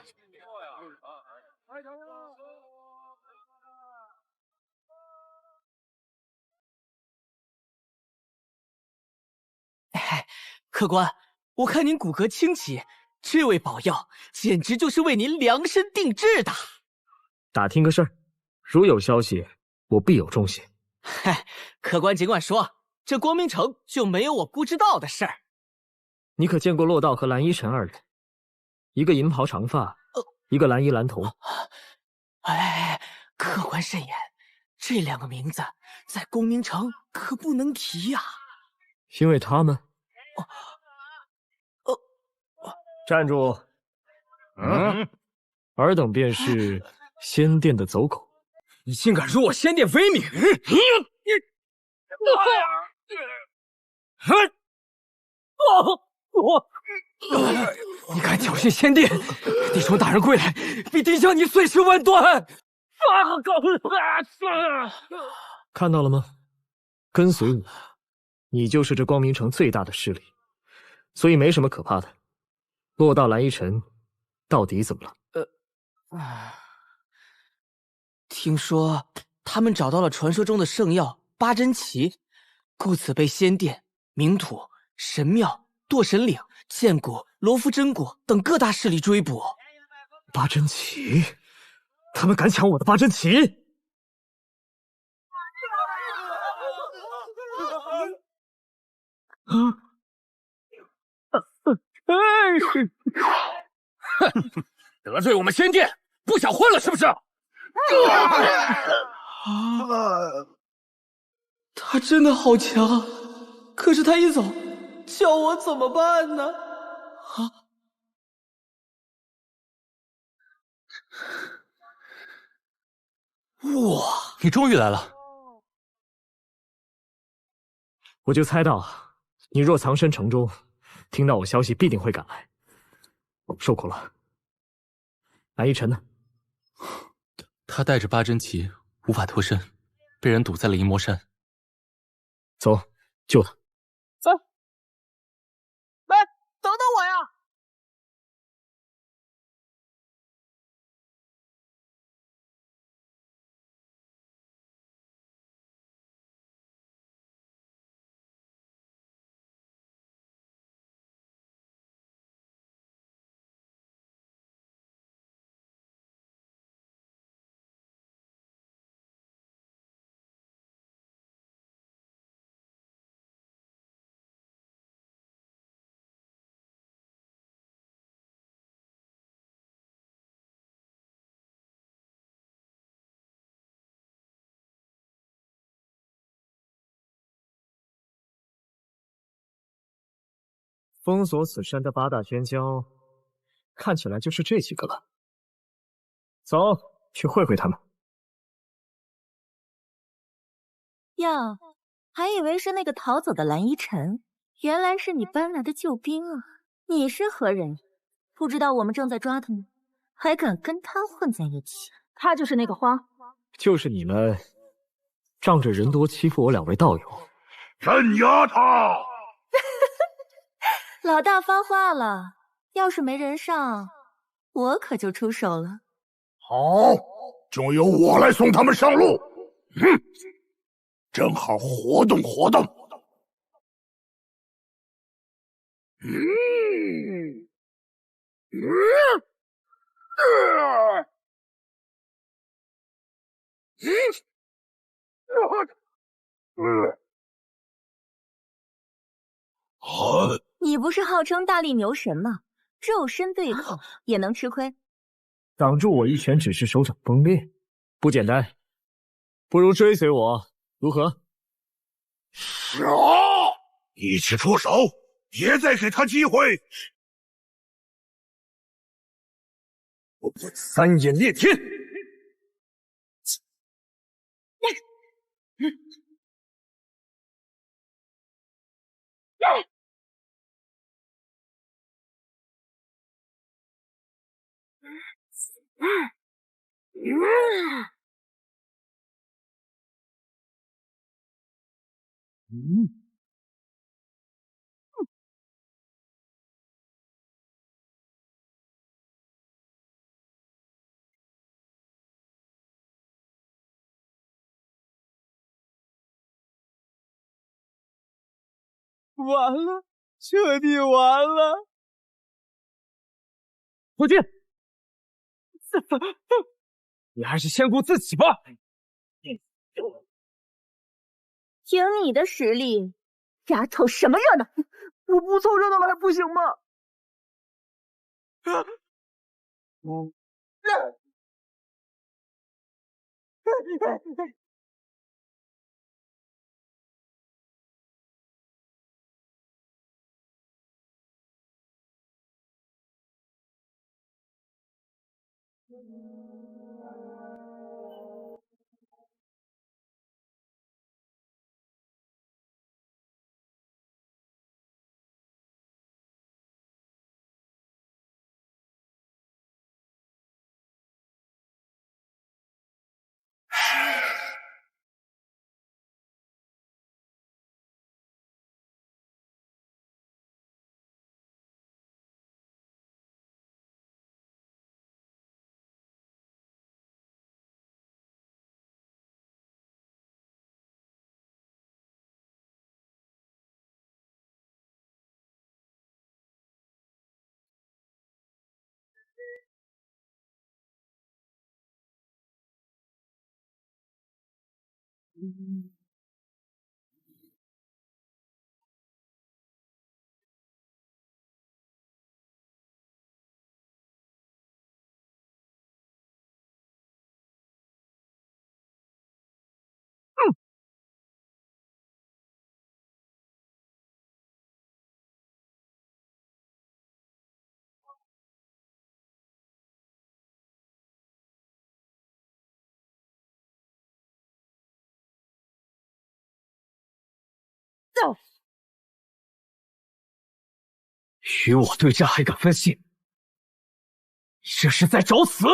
客官，我看您骨骼清奇，这味宝药简直就是为您量身定制的。打听个事儿，如有消息，我必有重谢。嗨，客官尽管说，这光明城就没有我不知道的事儿。你可见过洛道和蓝依晨二人？一个银袍长发，一个蓝衣蓝瞳。哎，客官慎言，这两个名字在光明城可不能提呀。因为他们。站住！尔等便是仙殿的走狗。你竟敢辱我仙殿威名！你敢挑衅仙殿，帝宠大人归来，必定将你碎尸万段！看到了吗？跟随我，你就是这光明城最大的势力，所以没什么可怕的。洛道蓝依晨到底怎么了？听说他们找到了传说中的圣药八珍奇，故此被仙殿、冥土、神庙、堕神岭、剑谷、罗浮真谷等各大势力追捕。八珍奇，他们敢抢我的八珍奇！得罪我们仙殿，不想混了是不是？他真的好强，可是他一走，叫我怎么办呢？哇，你终于来了！我就猜到，你若藏身城中，听到我消息必定会赶来。受苦了。蓝依晨呢？他带着八珍奇无法脱身，被人堵在了银魔山。走，救他。走。喂，等等我呀！封锁此山的八大天骄，看起来就是这几个了。走，去会会他们。呀，还以为是那个逃走的蓝依晨，原来是你搬来的救兵啊！你是何人？不知道我们正在抓他吗？还敢跟他混在一起？他就是那个花，就是你们仗着人多欺负我两位道友，镇压他！老大发话了，要是没人上，我可就出手了。好，就由我来送他们上路。正好活动活动。你不是号称大力牛神吗？肉身对抗也能吃亏？挡住我一拳只是手掌崩裂，不简单。不如追随我，如何？是啊，一起出手，别再给他机会。三眼裂天！完了，彻底完了！不见。你还是先顾自己吧。凭你的实力，丫凑什么热闹？我不凑热闹了还不行吗？与我对战还敢分心，你这是在找死！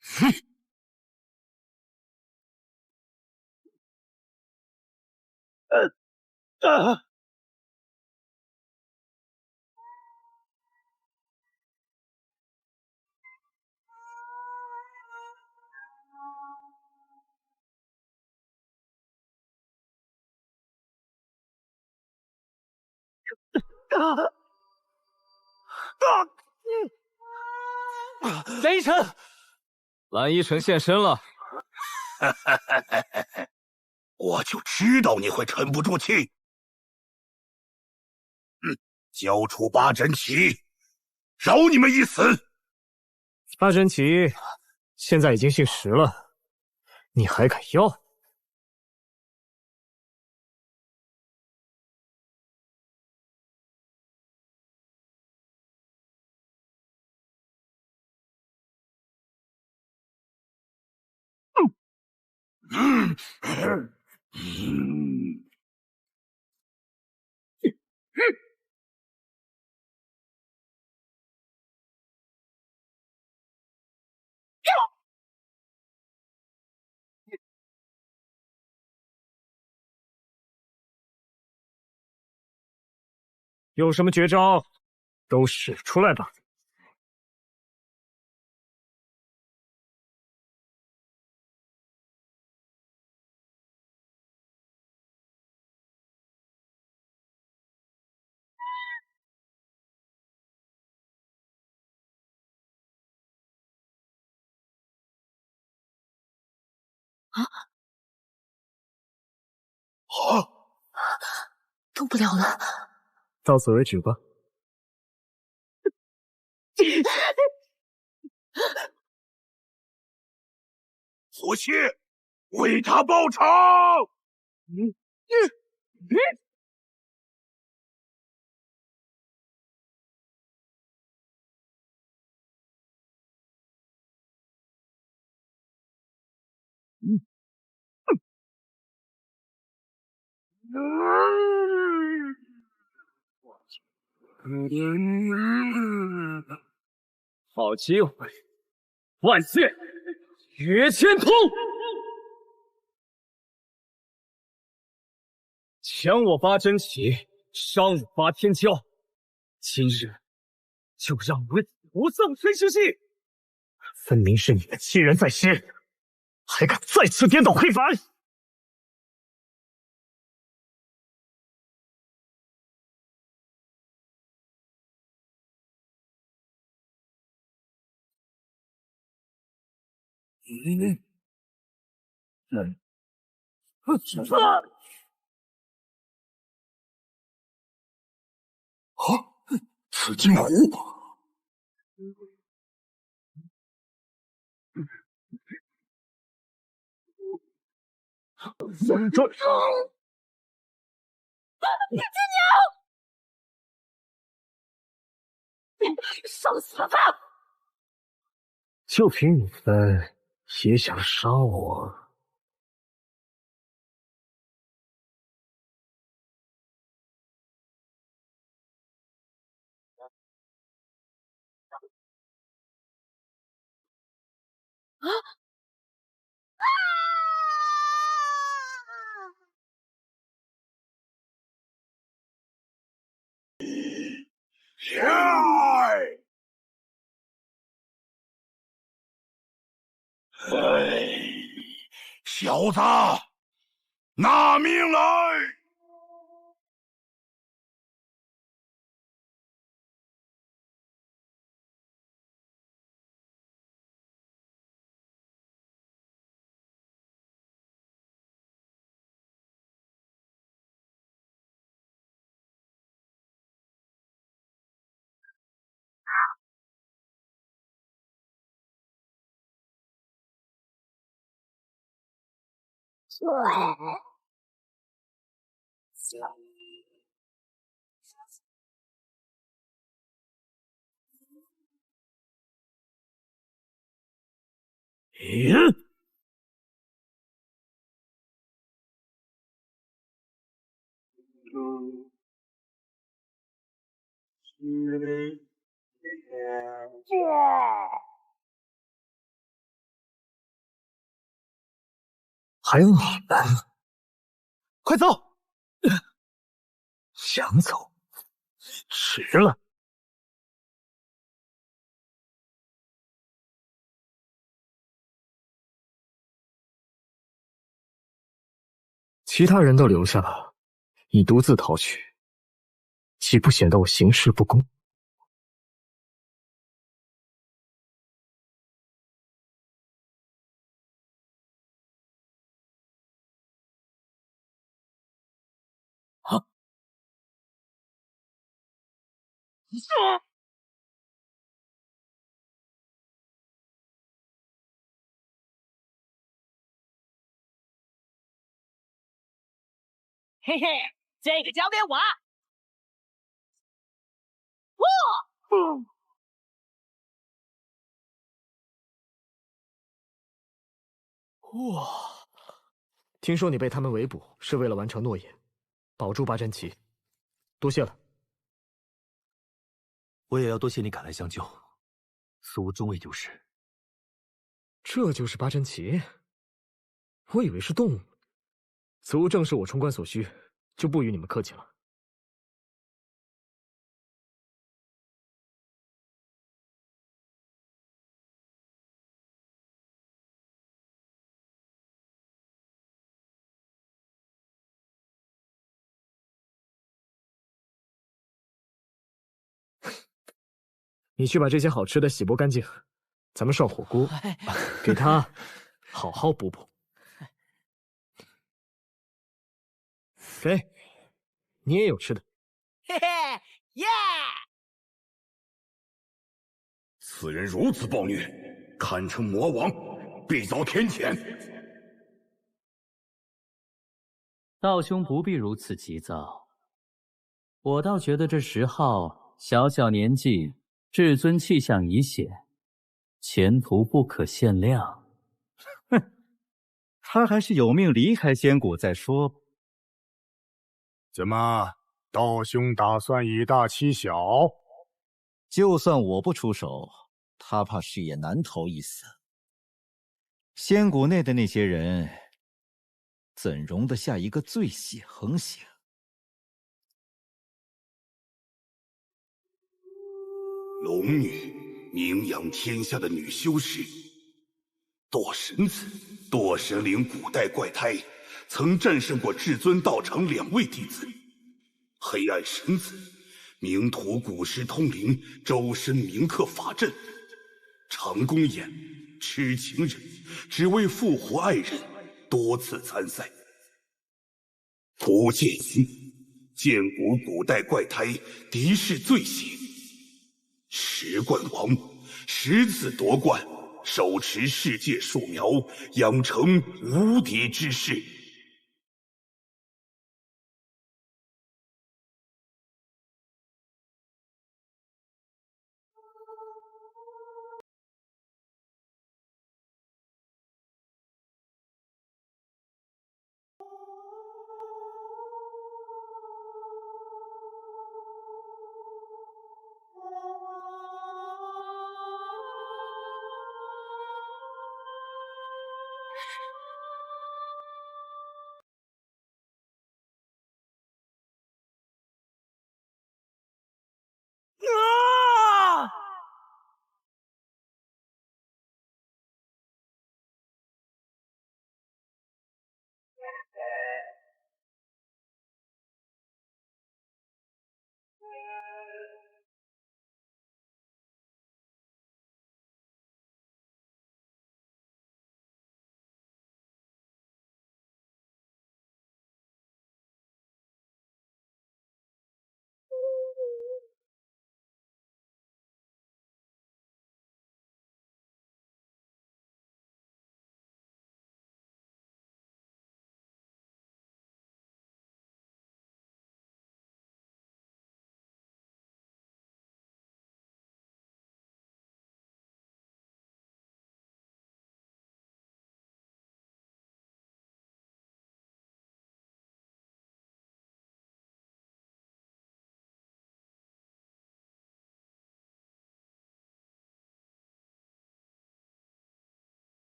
哼！蓝依晨，蓝依晨现身了。我就知道你会沉不住气。交出八珍奇，饶你们一死。八珍奇现在已经姓石了，你还敢要？有什么绝招，都使出来吧！动不了了。到此为止吧。索性为他报仇！好机会！万岁！跃千通，抢我八珍奇，伤我八天骄，今日就让我无葬身之地！分明是你们欺人在先，还敢再次颠倒黑白！紫金壶。你这娘！受死吧！就凭你们也想杀我？啊！小子，拿命来！还有你们，快走！想走，迟了。其他人都留下了，你独自逃去，岂不显得我行事不公？啊！嘿嘿，这个交给我。哇！听说你被他们围捕是为了完成诺言，保住八珍奇，多谢了。我也要多谢你赶来相救，死无终未丢失。这就是八珍奇？我以为是动物。此物正是我冲关所需，就不与你们客气了。你去把这些好吃的洗剥干净，咱们涮火锅，给他好好补补。给，你也有吃的。嘿嘿，耶！此人如此暴虐，堪称魔王，必遭天谴。道兄不必如此急躁，我倒觉得这10号小小年纪，至尊气象已显，前途不可限量。哼，他还是有命离开仙谷再说吧。怎么，道兄打算以大欺小？就算我不出手，他怕是也难逃一死。仙谷内的那些人，怎容得下一个最血横行？龙女，名扬天下的女修士，堕神子，堕神灵古代怪胎。曾战胜过至尊道场2位弟子，黑暗神子，冥土古石通灵，周身铭刻法阵，长弓眼，痴情人，只为复活爱人，多次参赛。图剑虚，剑骨古代怪胎，敌视罪行。10冠王，10次夺冠，手持世界树苗，养成无敌之势。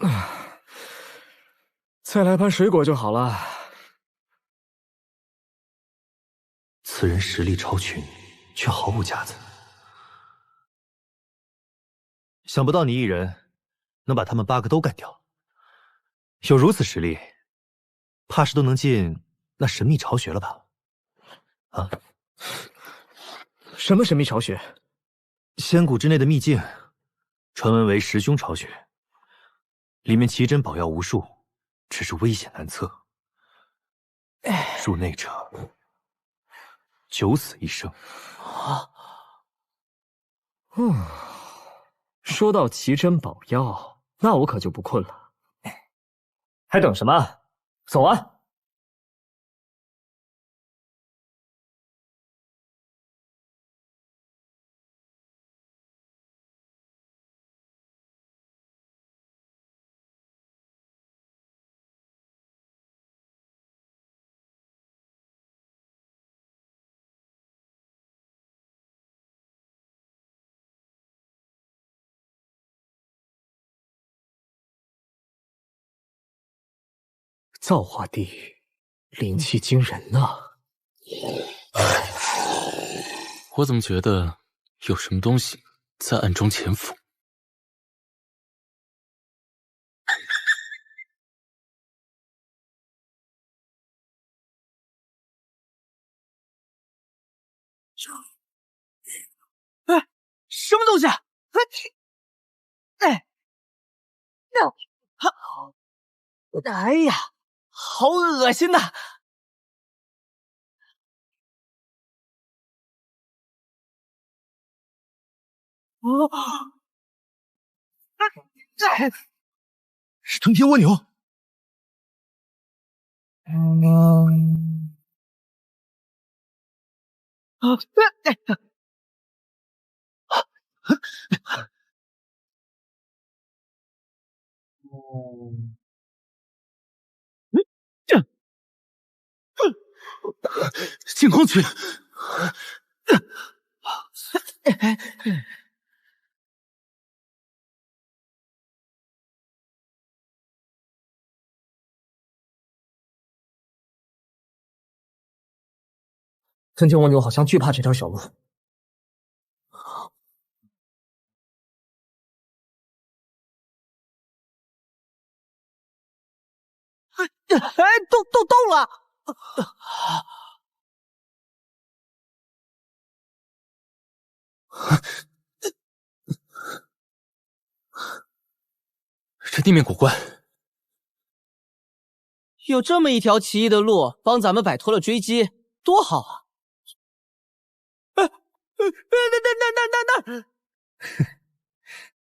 啊！再来盘水果就好了。此人实力超群，却毫无架子。想不到你一人能把他们8个都干掉。有如此实力，怕是都能进那神秘巢穴了吧？啊？什么神秘巢穴？仙谷之内的秘境，传闻为十凶巢穴，里面奇珍宝药无数，只是危险难测。入内者9死1生。啊！说到奇珍宝药，那我可就不困了。还等什么？走啊！造化地狱，灵气惊人呐！我怎么觉得有什么东西在暗中潜伏？哎，什么东西？哎呀，好恶心呐！是腾天蜗牛。净空曲。腾天蜗牛好像惧怕这条小路。哎，动了！这地面古怪，有这么一条奇异的路，帮咱们摆脱了追击，多好啊！那，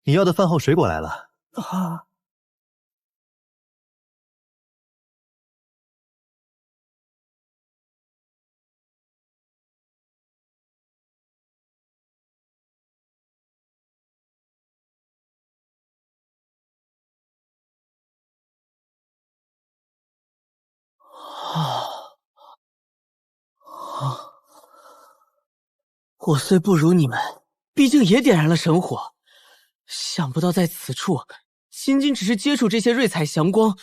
你要的饭后水果来了。啊！我虽不如你们，毕竟也点燃了神火，想不到在此处，仅仅只是接触这些瑞彩祥光，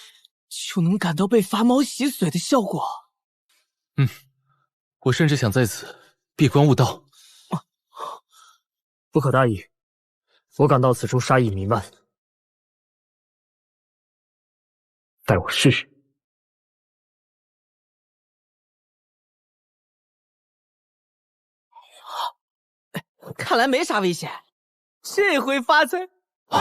就能感到被发毛洗髓的效果。我甚至想在此闭关悟道。不可大意，我感到此处杀意弥漫，待我试试。看来没啥危险，这回发财！那！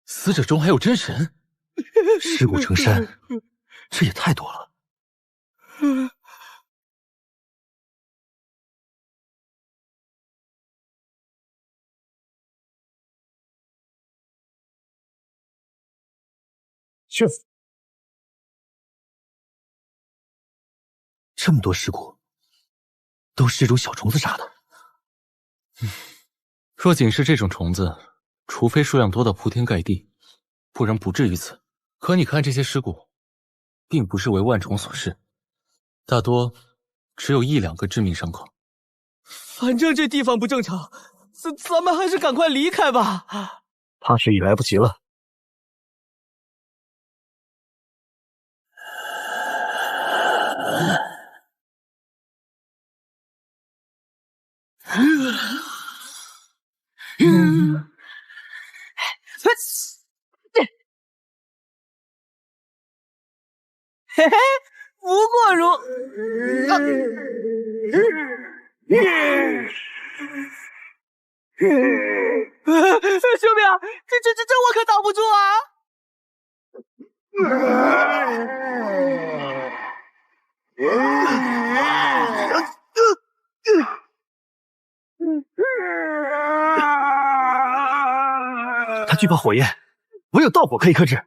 死者中还有真神，尸骨成山，这也太多了。去！这么多尸骨，都是这种小虫子杀的。若仅是这种虫子，除非数量多到铺天盖地，不然不至于此。可你看这些尸骨，并不是为万虫所噬，大多只有1、2个致命伤口。反正这地方不正常，咱们还是赶快离开吧。怕是已来不及了。嘿嘿，不过如……救命啊！这我可挡不住啊！他惧怕火焰，唯有盗火可以克制。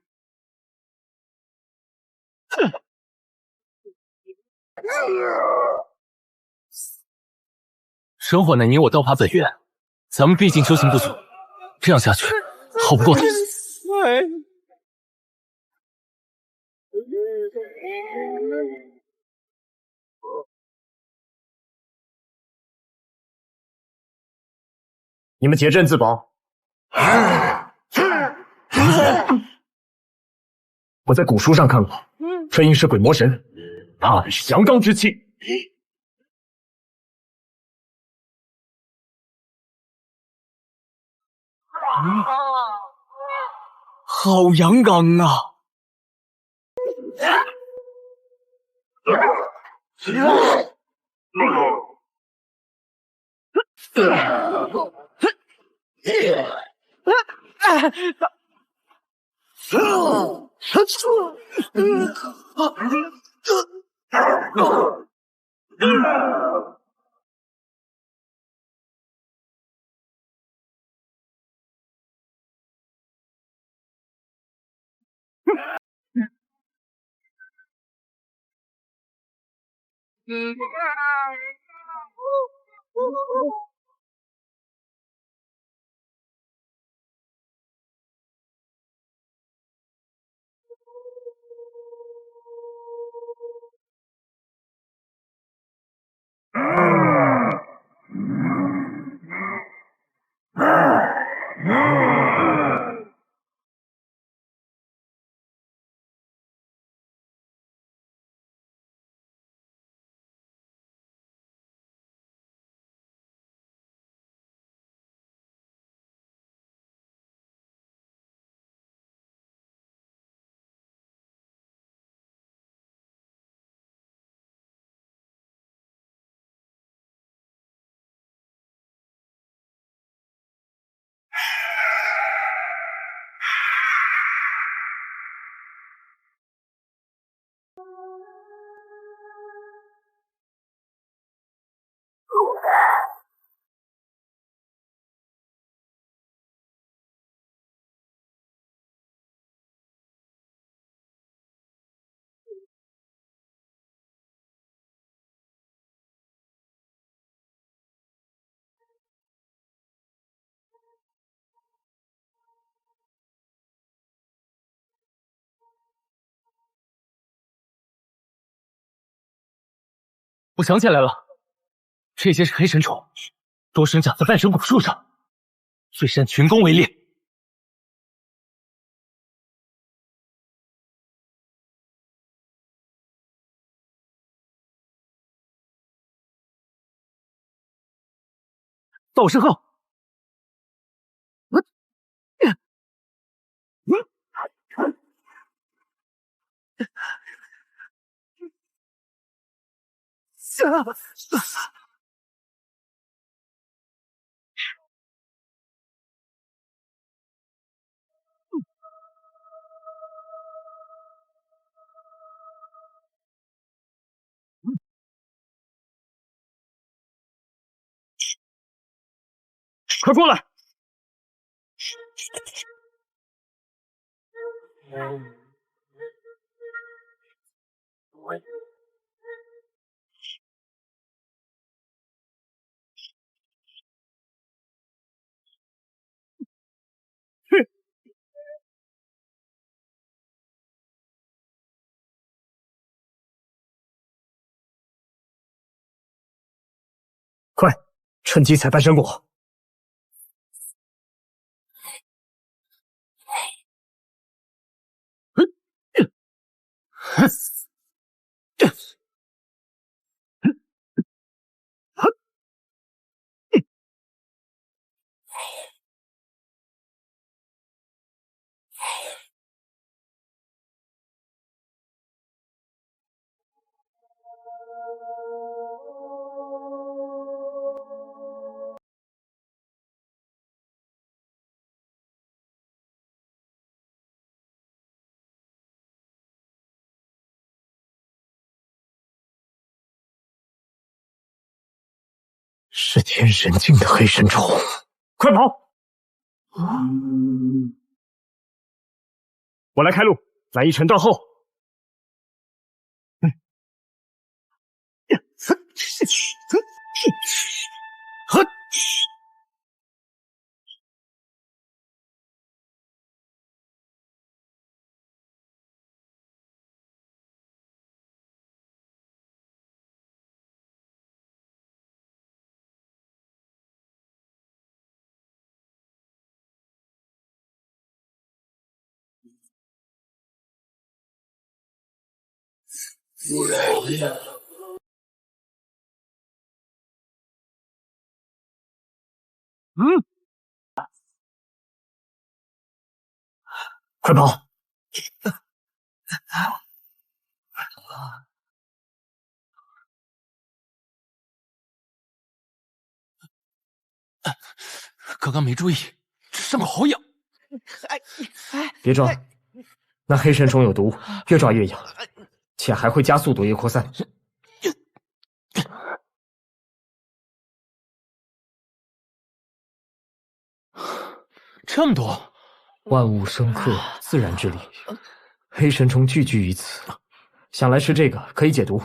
神火乃你我道法本源，咱们毕竟修行不足，这样下去好不过头。你们结阵自保。我在古书上看过，这应是鬼魔神，怕的是阳刚之气。好阳刚啊！我想起来了，这些是黑神虫，多生长在半神古树上，最善群攻为猎。到我身后。快过来！快，趁机采半神果。是天神境的黑神虫，快跑！我来开路，来一尘断后。快跑！刚刚没注意，这伤口好痒。别装，那黑神虫有毒，越抓越痒，且还会加速毒液扩散。这么多，万物生克，自然之理，黑神虫聚居于此，想来吃这个可以解毒。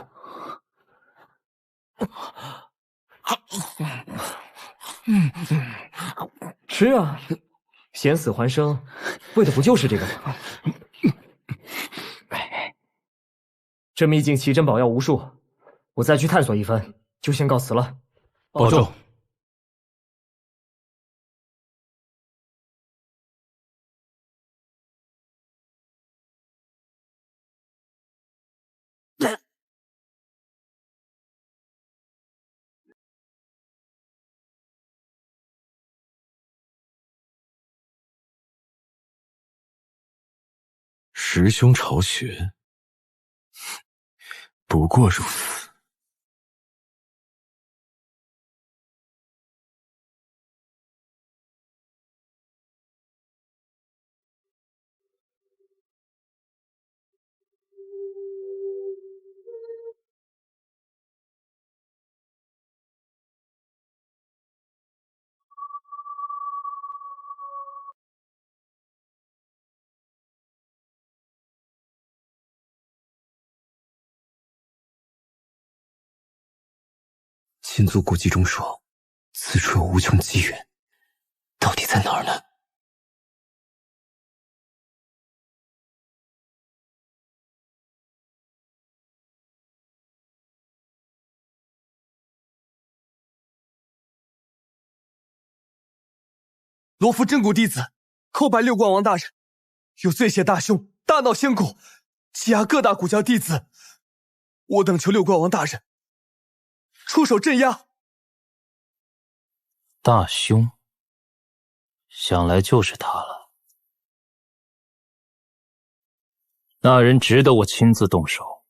吃啊，险死还生，为的不就是这个吗？这秘境奇珍宝药无数，我再去探索一番，就先告辞了。保重。师兄巢穴，不过如此。先祖古籍中说，此处有无穷机缘，到底在哪儿呢？罗浮真古弟子叩拜六冠王大人，有罪邪大凶，大闹仙谷，欺压各大古教弟子，我等求六冠王大人出手镇压。大凶，想来就是他了。那人值得我亲自动手。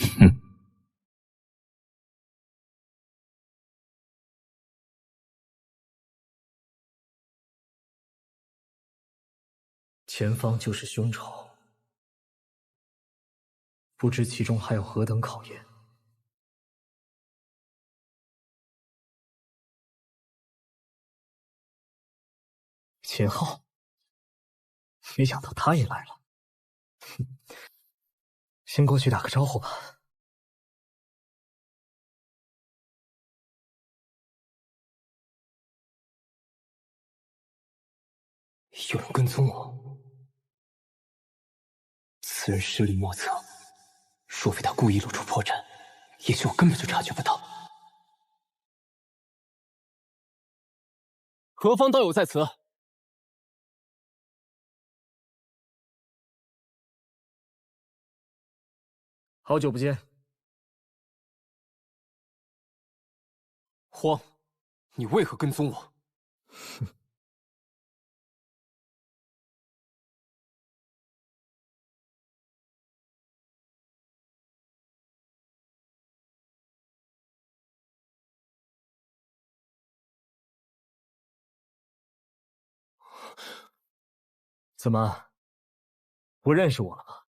哼，前方就是凶潮，不知其中还有何等考验。秦昊，没想到他也来了。先过去打个招呼吧。有人跟踪我，此人实力莫测，若非他故意露出破绽，也许我根本就察觉不到。何方道友在此？好久不见。荒，你为何跟踪我？怎么，不认识我了吧？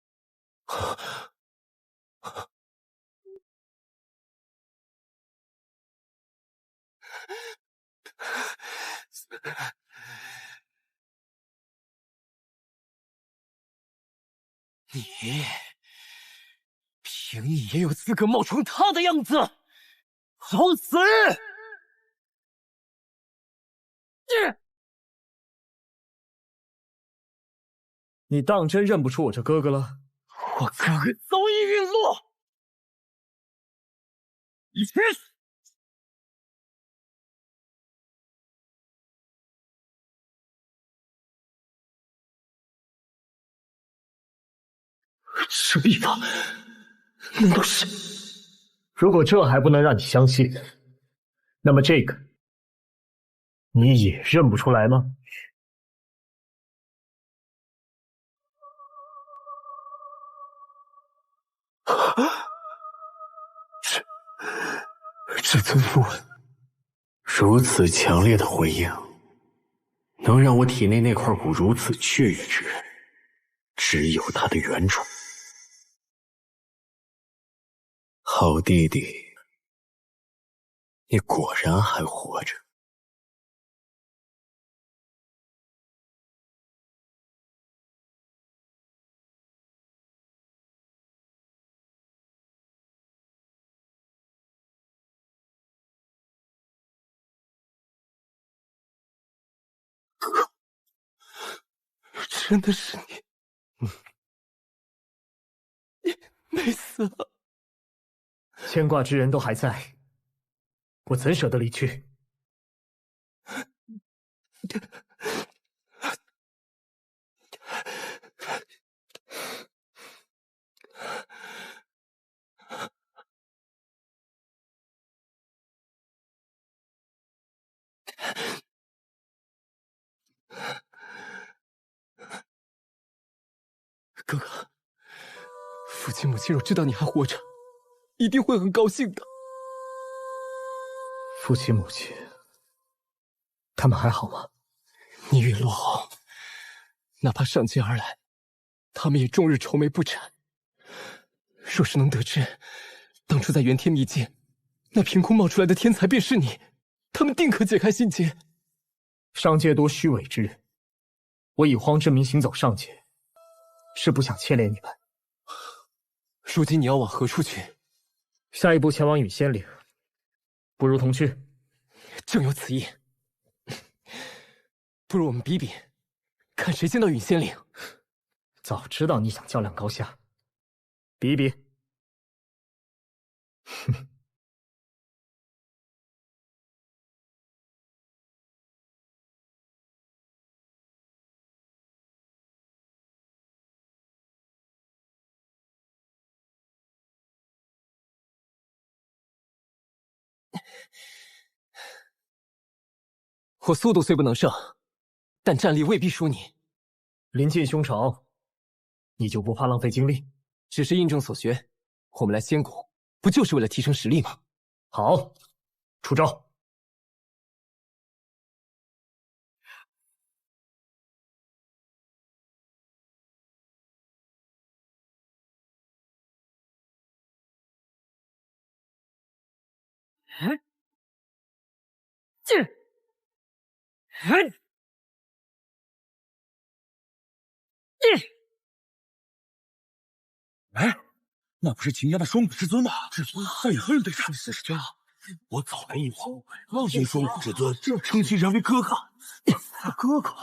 你，凭你也有资格冒充他的样子，好死！你当真认不出我这哥哥了？我哥哥早已陨落，你去死！这秘法难道是？如果这还不能让你相信，那么这个你也认不出来吗？至尊符文，如此强烈的回应，能让我体内那块骨如此雀跃之人，只有他的原主。好弟弟，你果然还活着。真的是你，你没死啊！牵挂之人都还在，我怎舍得离去？哥哥，父亲母亲若知道你还活着，一定会很高兴的。父亲母亲，他们还好吗？你与陆侯，哪怕上京而来，他们也终日愁眉不展。若是能得知，当初在元天秘境，那凭空冒出来的天才便是你，他们定可解开心结。上界多虚伪之人，我以荒之名行走上界，是不想牵连你们。如今你要往何处去？下一步前往陨仙岭，不如同去。正有此意。不如我们比比，看谁先到陨仙岭。早知道你想较量高下，比一比。哼。我速度虽不能胜，但战力未必输你。临近凶潮，你就不怕浪费精力？只是印证所学，我们来仙谷，不就是为了提升实力吗？好，出招！哎，那不是秦家的双骨至尊吗？至尊他也恨对上40尊了。我早来一步，忘记双骨至尊称其人为哥哥。哥哥，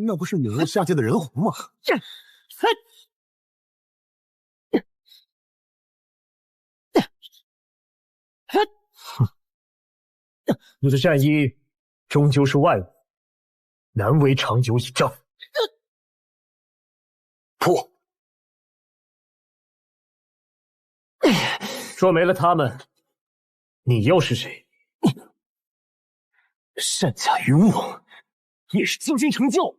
那不是引入下界的人狐吗？我的战衣终究是外物，难为长久以战。破！说没了他们，你又是谁？善假于物，也是精心成就。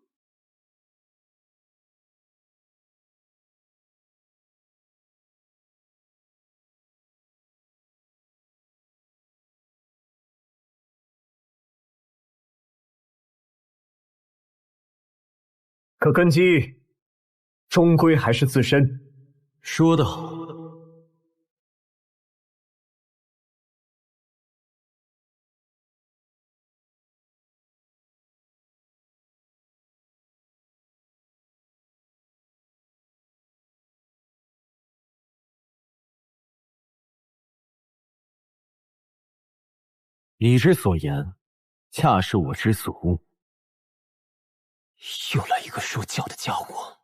可根基终归还是自身。说得好。你之所言，恰是我之所悟。又来一个说教的家伙。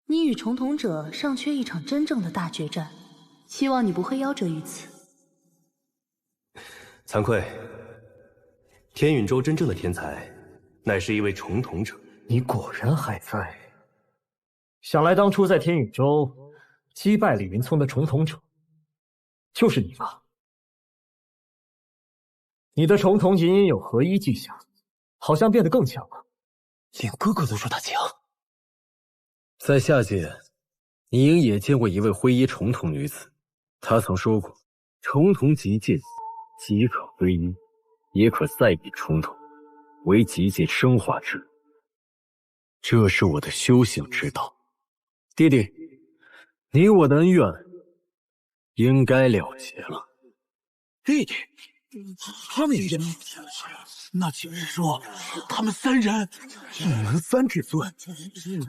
你与重统者尚缺一场真正的大决战，希望你不会夭折于此。惭愧，天允州真正的天才，乃是一位重统者。你果然还在。想来当初在天允州击败李云聪的重统者，就是你吧？你的重统隐隐有合一迹象，好像变得更强了。连哥哥都说他强。在下界，你应也见过一位灰衣重统女子，她曾说过：“重统极尽，即可归一，也可再比重统，为极尽升华之。”这是我的修行之道。弟弟，你我的恩怨应该了结了。弟弟，他们也是，那岂不是说他们三人一门三至尊？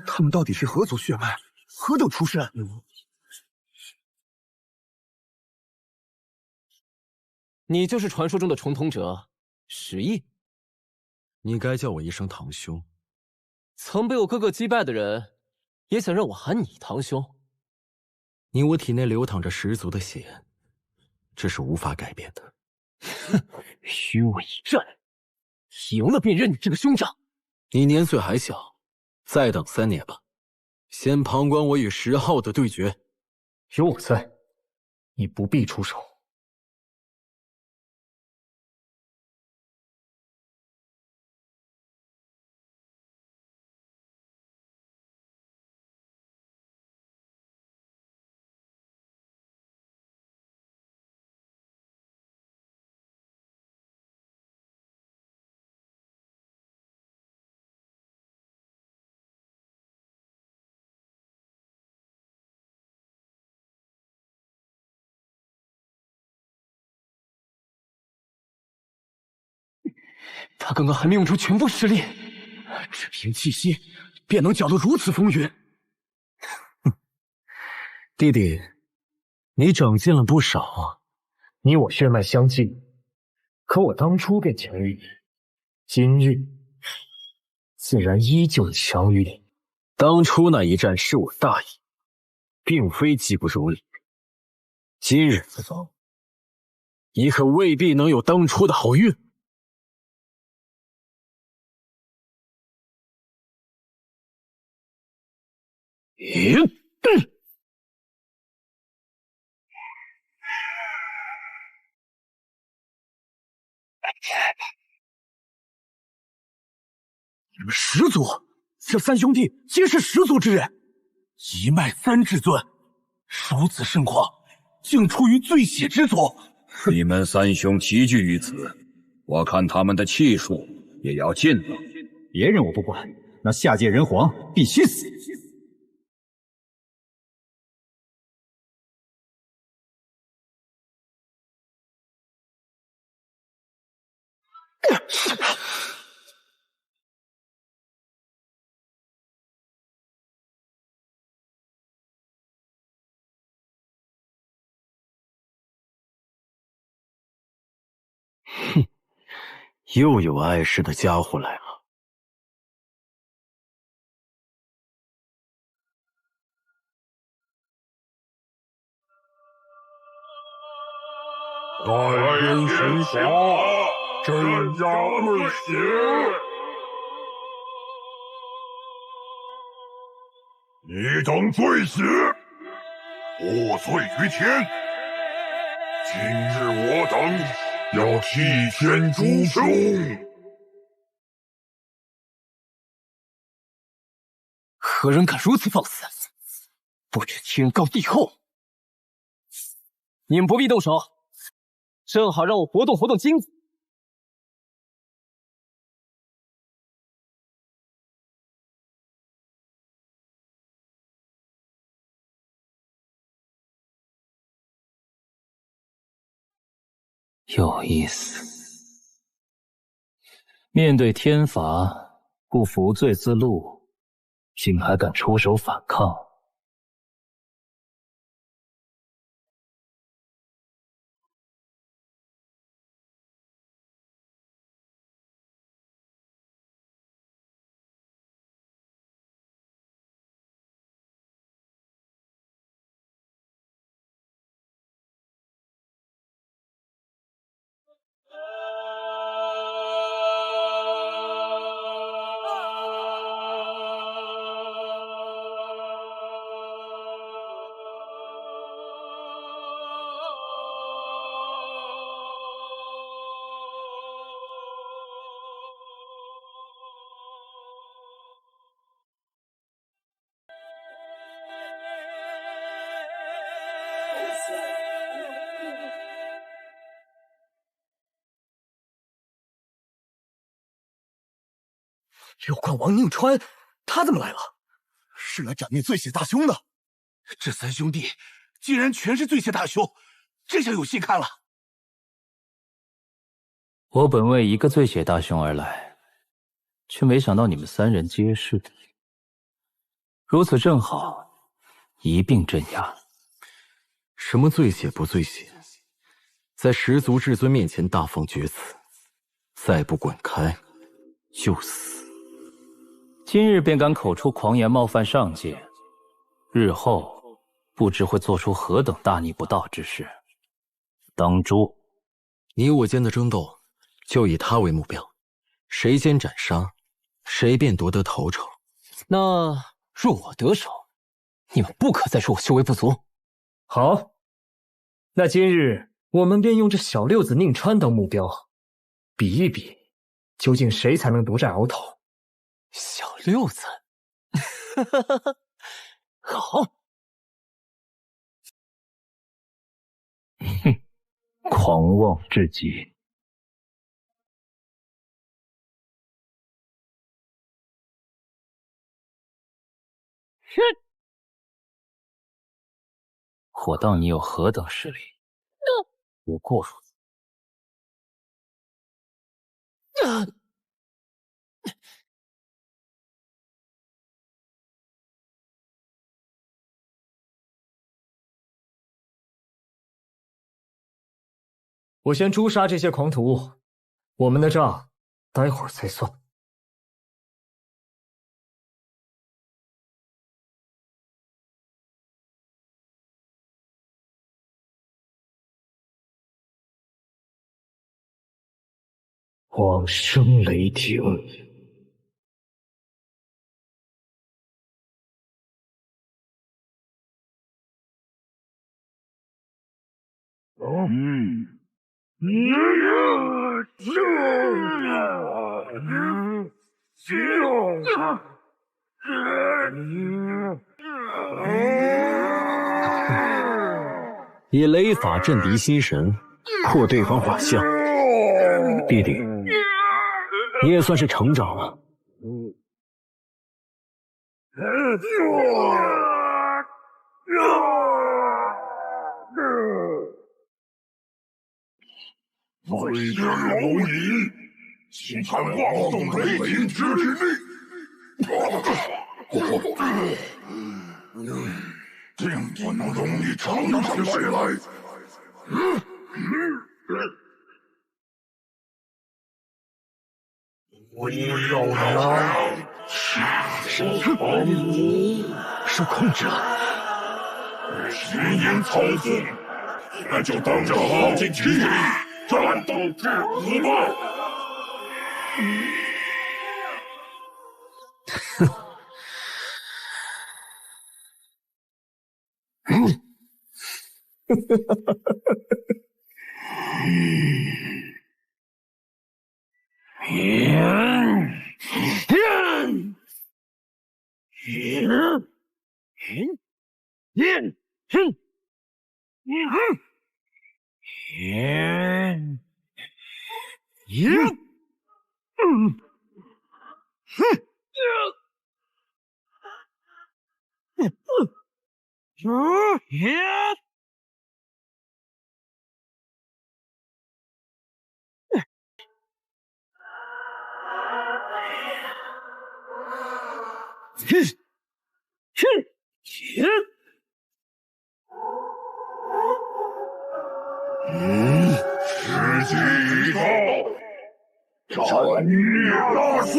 他们到底是何族血脉，何等出身？你就是传说中的重统者石毅？你该叫我一声堂兄。曾被我哥哥击败的人，也想让我喊你堂兄。你我体内流淌着十足的血，这是无法改变的。哼，虚伪一战，赢了便认你这个兄长。你年岁还小，再等3年吧，先旁观我与10号的对决。有我在，你不必出手。他刚刚还没用出全部实力，只凭气息便能搅得如此风云。弟弟，你长进了不少啊。你我血脉相近，可我当初便强于你，今日自然依旧强于你。当初那一战是我大意，并非技不如你。今日此走，你可未必能有当初的好运。你们始祖，这三兄弟皆是始祖之人，一脉三至尊，如此盛况，竟出于醉血之祖。你们三兄齐聚于此，我看他们的气数也要尽了。别人我不管，那下界人皇必须死。哼，又有碍事的家伙来了。代人神侠，镇压恶邪。你等罪死，不罪于天。今日我等要替天诛凶。何人敢如此放肆？不知天高地厚！你们不必动手，正好让我活动活动筋骨。有意思，面对天罚，不服罪自戮，竟还敢出手反抗。六冠王宁川，他怎么来了？是来斩灭醉血大凶的。这三兄弟竟然全是醉血大凶，这下有戏看了。我本为一个醉血大凶而来，却没想到你们三人皆是。如此正好，一并镇压。什么醉血不醉血，在十族至尊面前大放厥词，再不滚开就死。今日便敢口出狂言冒犯上界，日后不知会做出何等大逆不道之事，当诛。你我间的争斗就以他为目标，谁先斩杀，谁便夺得头筹。那若我得手，你们不可再说我修为不足。好，那今日我们便用这小六子宁川当目标，比一比，究竟谁才能独占鳌头。小六子，好。哼，狂妄至极。哼，我当你有何等实力？不过如此。我先诛杀这些狂徒，我们的账待会儿再算。往生雷霆。以雷法震敌心神，破对方法相。弟弟，你也算是成长了。最之蝼蚁，岂敢妄动雷霆之力！定不能容你长长回来！不要来！受控制了。虚言操纵，那就当着好几体战斗至死吧！时机已到，斩灭大树！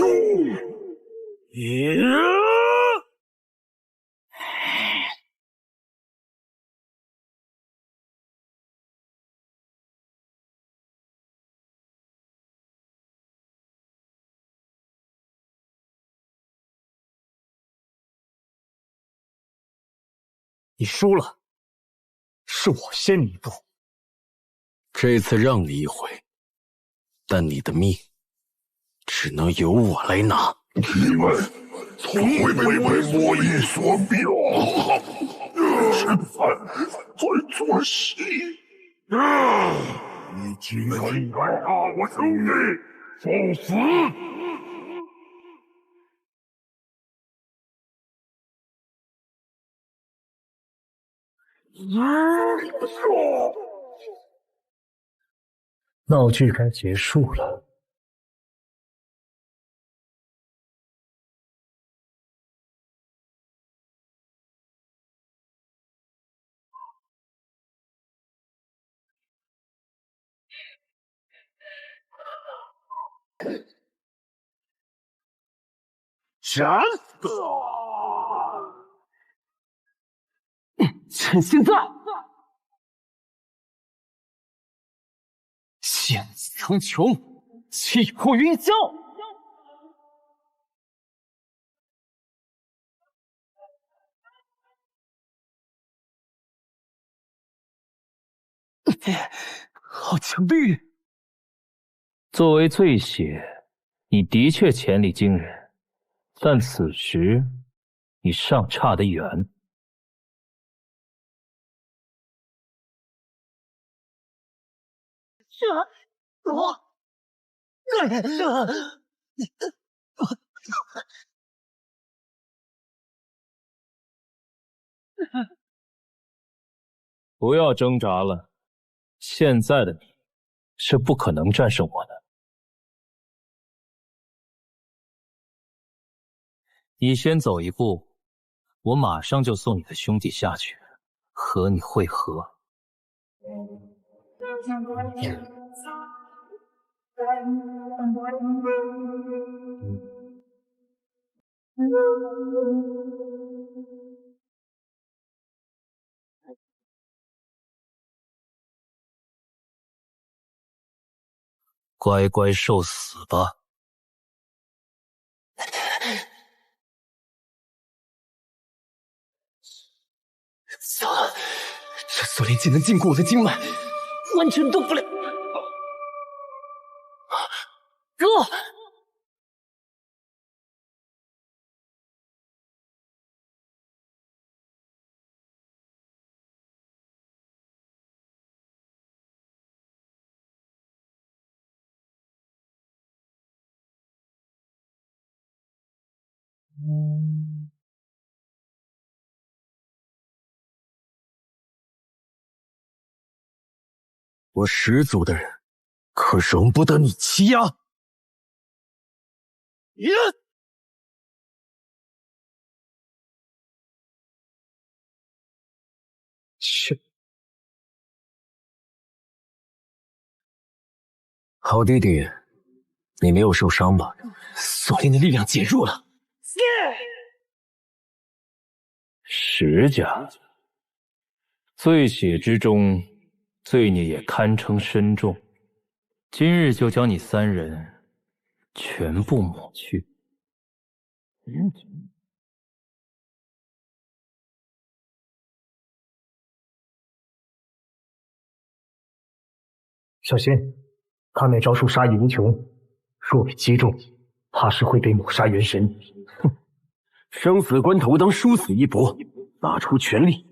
你输了，是我先你一步。这次让你一回，但你的命只能由我来拿。你们从未被魔音所表，是犯罪作戏。你竟敢害我兄弟，受死！闹剧该结束了。斩！趁现在！险苍穹，气魄云霄！好强力！作为醉血，你的确潜力惊人，但此时你尚差得远。不要挣扎了，现在的你是不可能战胜我的。你先走一步，我马上就送你的兄弟下去，和你会合。乖乖受死吧！糟了，这锁链竟能禁锢我的经脉，完全动不了。哥，我十族的人，可容不得你欺压！切！好弟弟，你没有受伤吧？锁链的力量减弱了。石家罪血之中，罪孽也堪称深重。今日就将你三人全部抹去。小心，看那招数杀意无穷，若被击中，怕是会被抹杀元神。哼，生死关头当殊死一搏，拿出全力，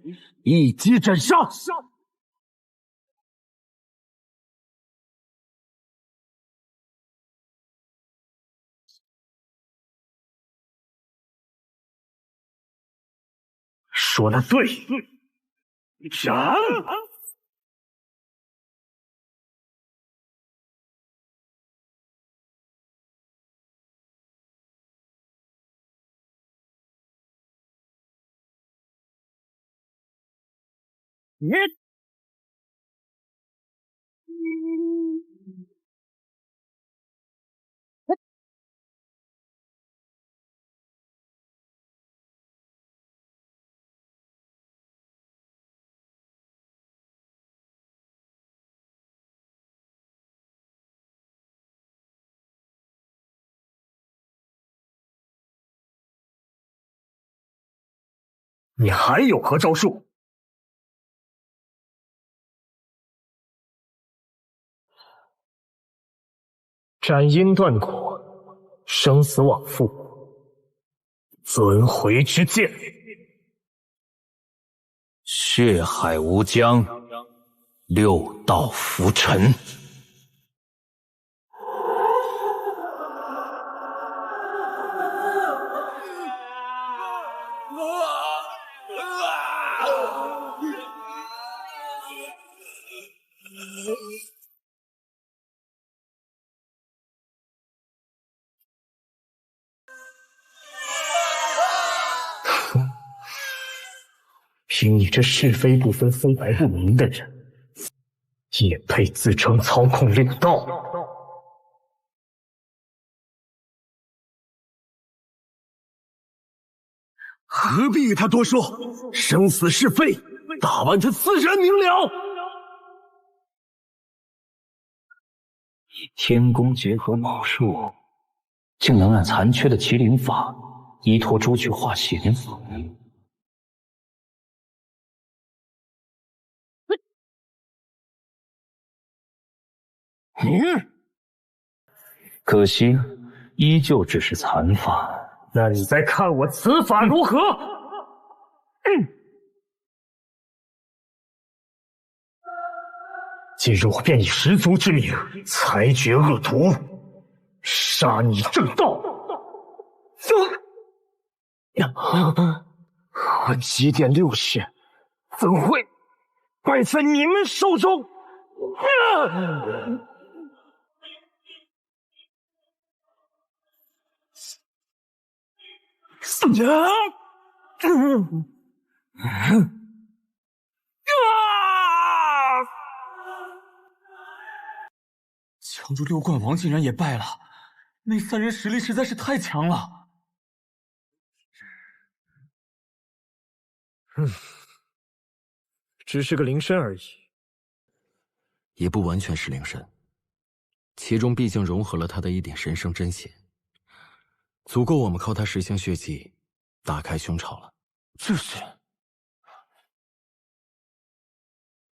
一击斩杀！说得对，斩！你还有何招数？斩阴断骨，生死往复，轮回之剑，血海无疆，六道浮沉。凭你这是非不分、非白不明的人，也配自称操控六道？何必与他多说？生死是非，大完他自然明了。天宫结合卯术，竟能按残缺的麒麟法依托朱去化形法。可惜，依旧只是残法。那你再看我此法如何？今日我便以十族之名裁决恶徒，杀你正道。我积淀六血，怎会败在你们手中？强主六冠王竟然也败了，那3人实力实在是太强了。只是个灵身而已。也不完全是灵身，其中毕竟融合了他的一点神圣真血，足够我们靠他10星血迹打开胸巢了。这是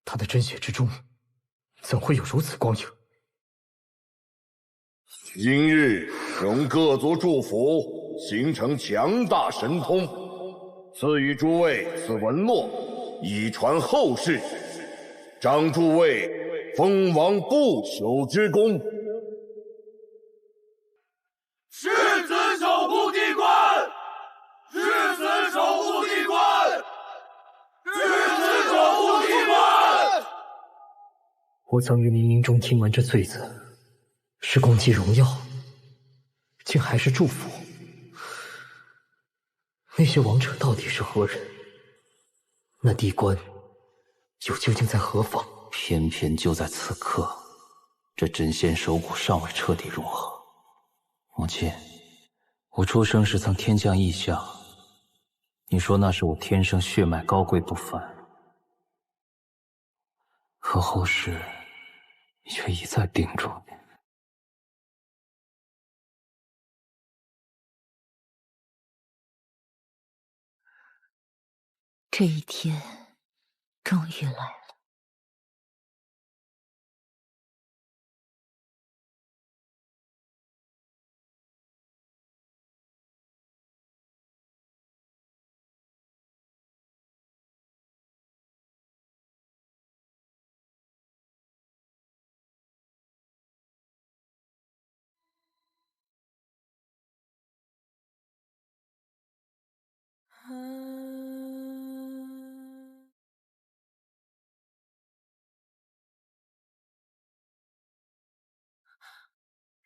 他的真血之中，怎会有如此光影？今日用各族祝福，形成强大神通，赐予诸位此文络，以传后世，彰诸位封王不朽之功。世子守护地关，世子守护地关，世子守护地关。我曾于冥冥中听闻这罪字。是攻击荣耀，竟还是祝福。那些王者到底是何人？那地关又究竟在何方？偏偏就在此刻，这真仙手骨尚未彻底融合。母亲，我出生时曾天降异象，你说那是我天生血脉高贵不凡，可后世却一再叮嘱你。这一天终于来了。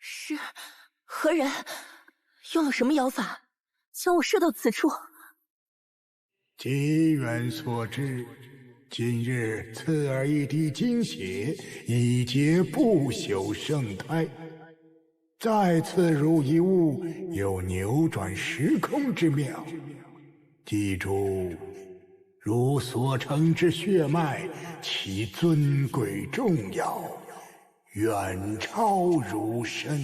是何人用了什么妖法，将我射到此处？机缘所致，今日赐儿一滴精血，以结不朽圣胎。再赐入一物，有扭转时空之妙。记住，如所成之血脉，其尊贵重要，远超儒生。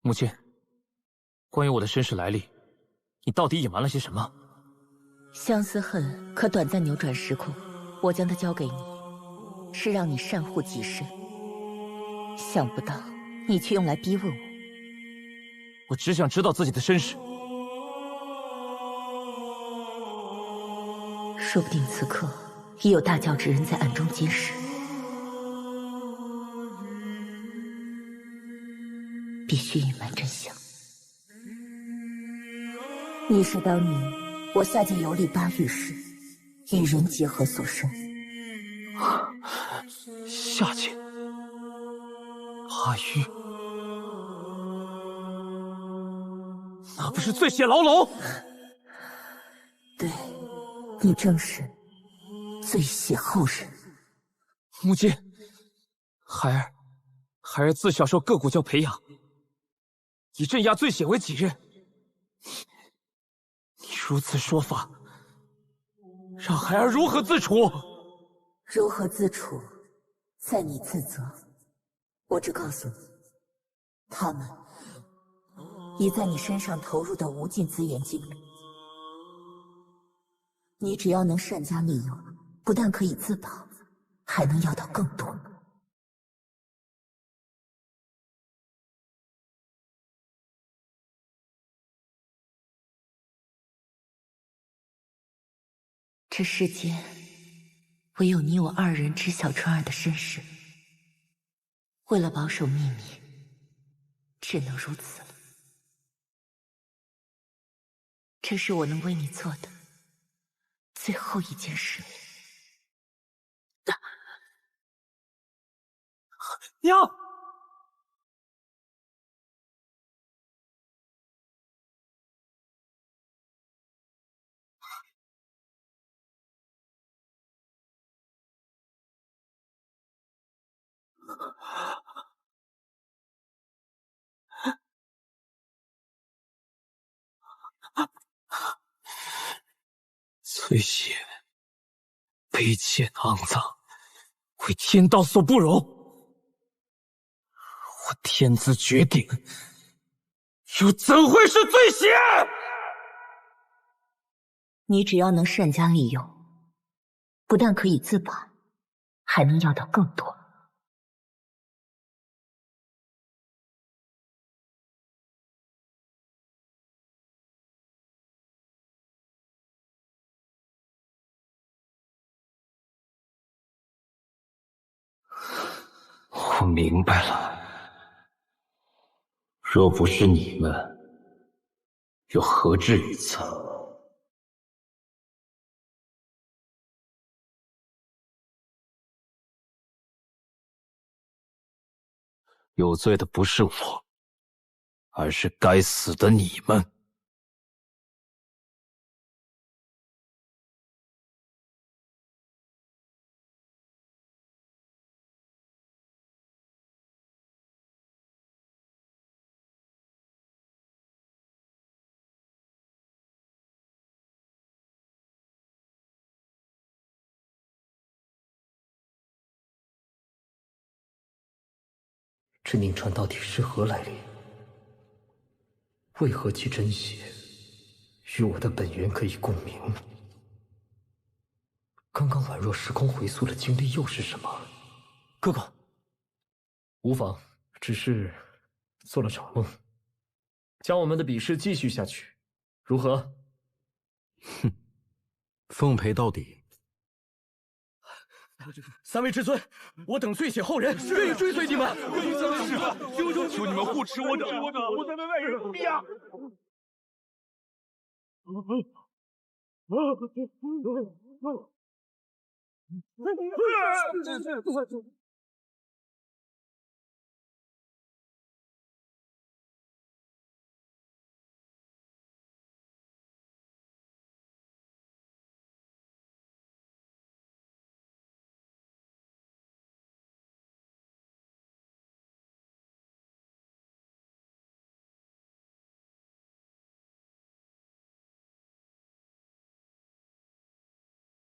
母亲，关于我的身世来历，你到底隐瞒了些什么？相思恨可短暂扭转时空，我将它交给你，是让你善护己身。想不到你却用来逼问我。我只想知道自己的身世。说不定此刻已有大教之人在暗中监视。必须隐瞒真相。你是当年我下界游历8域时与人结合所生。下界8域，那不是醉血牢笼？对，你正是醉血后人。母亲，孩儿自小受各古教培养，以镇压醉血为己任。你如此说法，让孩儿如何自处？如何自处，在你自责。我只告诉你，他们已在你身上投入的无尽资源精力。你只要能善加利用，不但可以自保，还能要到更多。这世间唯有你我2人知晓川儿的身世，为了保守秘密，只能如此了。这是我能为你做的，最后一件事。娘！翠血，卑贱肮脏，为天道所不容。我天资绝顶，又怎会是醉血？你只要能善加利用，不但可以自保，还能要到更多。我明白了，若不是你们，又何至于此？有罪的不是我，而是该死的你们。这宁川到底是何来历？为何其真邪与我的本源可以共鸣？刚刚宛若时空回溯的经历又是什么？哥哥，无妨，只是做了场梦。将我们的比试继续下去，如何？哼，奉陪到底。三位至尊，我等醉血后人愿意追随你们。求你们护持我等，我在门外忍逼啊！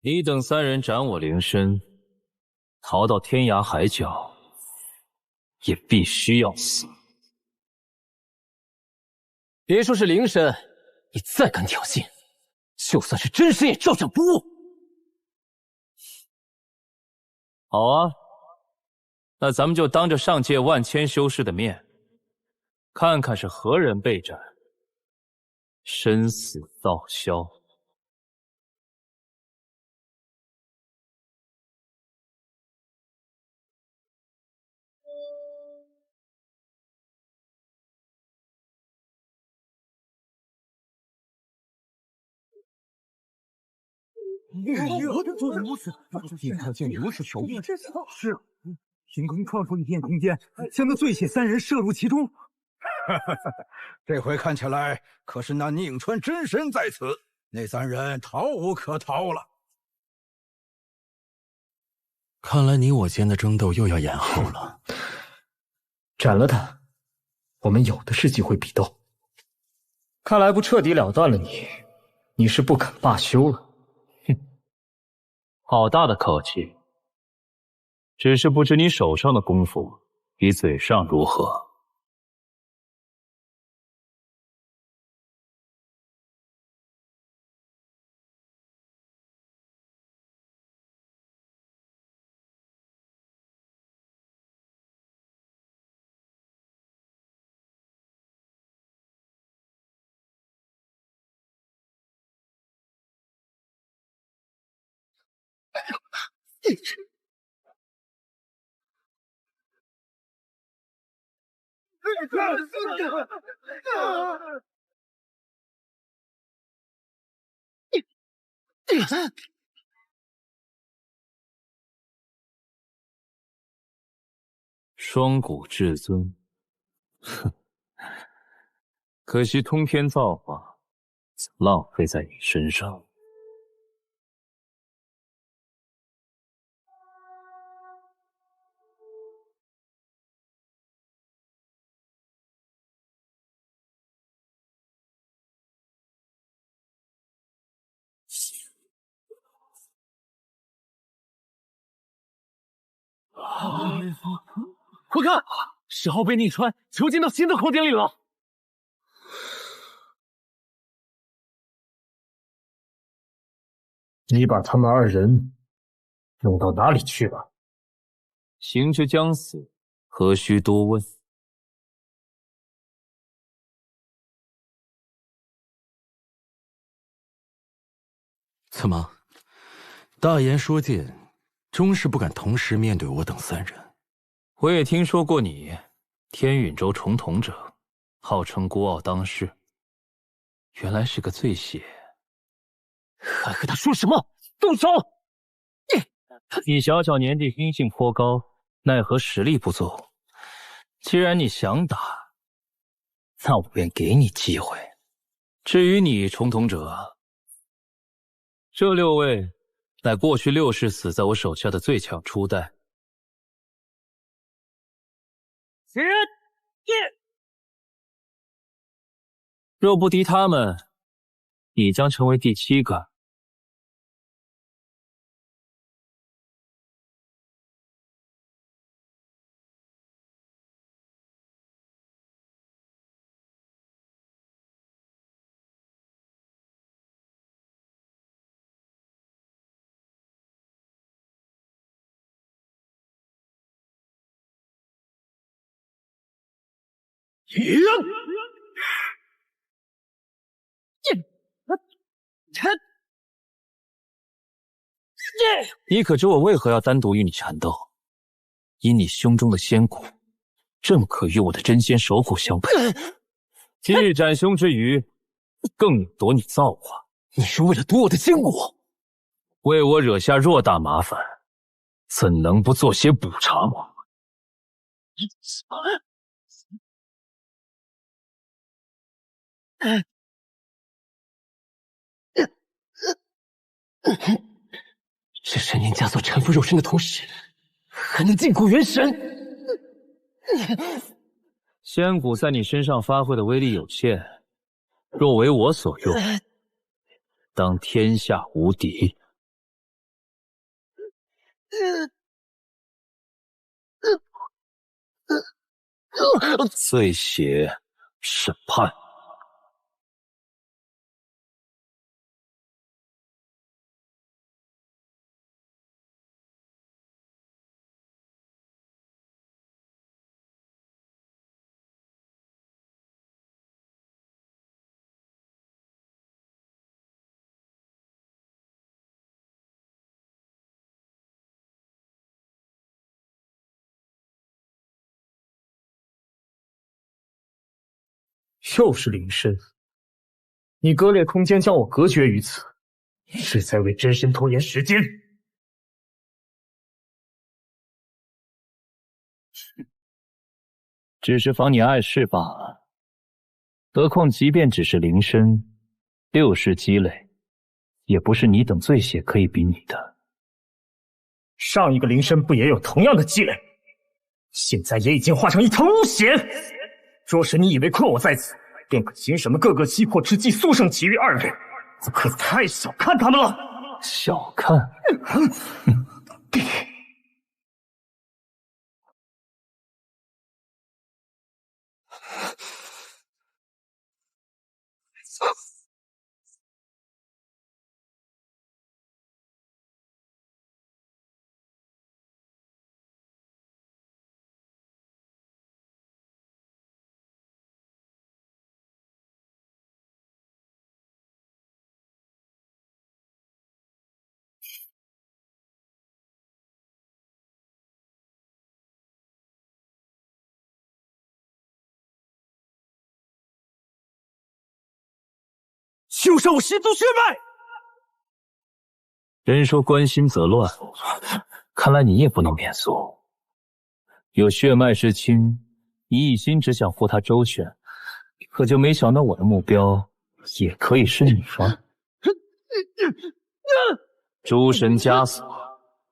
你等三人斩我灵身，逃到天涯海角，也必须要死。别说是灵身，你再敢挑衅，就算是真身也照斩不误。好啊，那咱们就当着上界万千修士的面，看看是何人被斩，生死道消。如此，地上竟如此稠密。是啊，凭空创出一片空间，将那醉血三人摄入其中。这回看起来可是那宁川真身在此，那三人逃无可逃了。看来你我间的争斗又要延后了。斩了他，我们有的是机会比斗。看来不彻底了断了你，你是不肯罢休了。好大的口气！只是不知你手上的功夫比嘴上如何。双骨至尊，哼，可惜通天造化浪费在你身上。快看，10号被逆穿囚禁到新的空间里了。你把他们2人弄到哪里去了？行之将死，何须多问？怎么，大言说谏，终是不敢同时面对我等3人？我也听说过你，天允州重统者，号称孤傲当世，原来是个醉血。还和他说什么？动手！你小小年纪，心性颇高，奈何实力不足。既然你想打，那我便给你机会。至于你，重统者，这6位乃过去6世死在我手下的最强初代。若不敌他们，你将成为第7个。你可知我为何要单独与你缠斗？因你胸中的仙骨，正可与我的真仙手骨相配。今日斩凶之余，更夺你造化。你是为了夺我的仙骨？为我惹下偌大麻烦，怎能不做些补偿？这神念枷锁缠缚肉身的同时，还能禁锢元神。仙骨在你身上发挥的威力有限，若为我所用，当天下无敌。醉血审判。又是灵身，你割裂空间将我隔绝于此，是在为真身拖延时间。只是防你碍事罢了。何况即便只是灵身，6世积累，也不是你等醉血可以比拟的。上一个灵身不也有同样的积累？现在也已经化成一滩污血。若是你以为困我在此，便可凭什么个个击破之际速胜其余2人？可太小看他们了。小看？休杀我师祖血脉！人说关心则乱，看来你也不能免俗。有血脉之亲，你一心只想护他周旋，可就没想到我的目标也可以是你吗？诸神枷锁，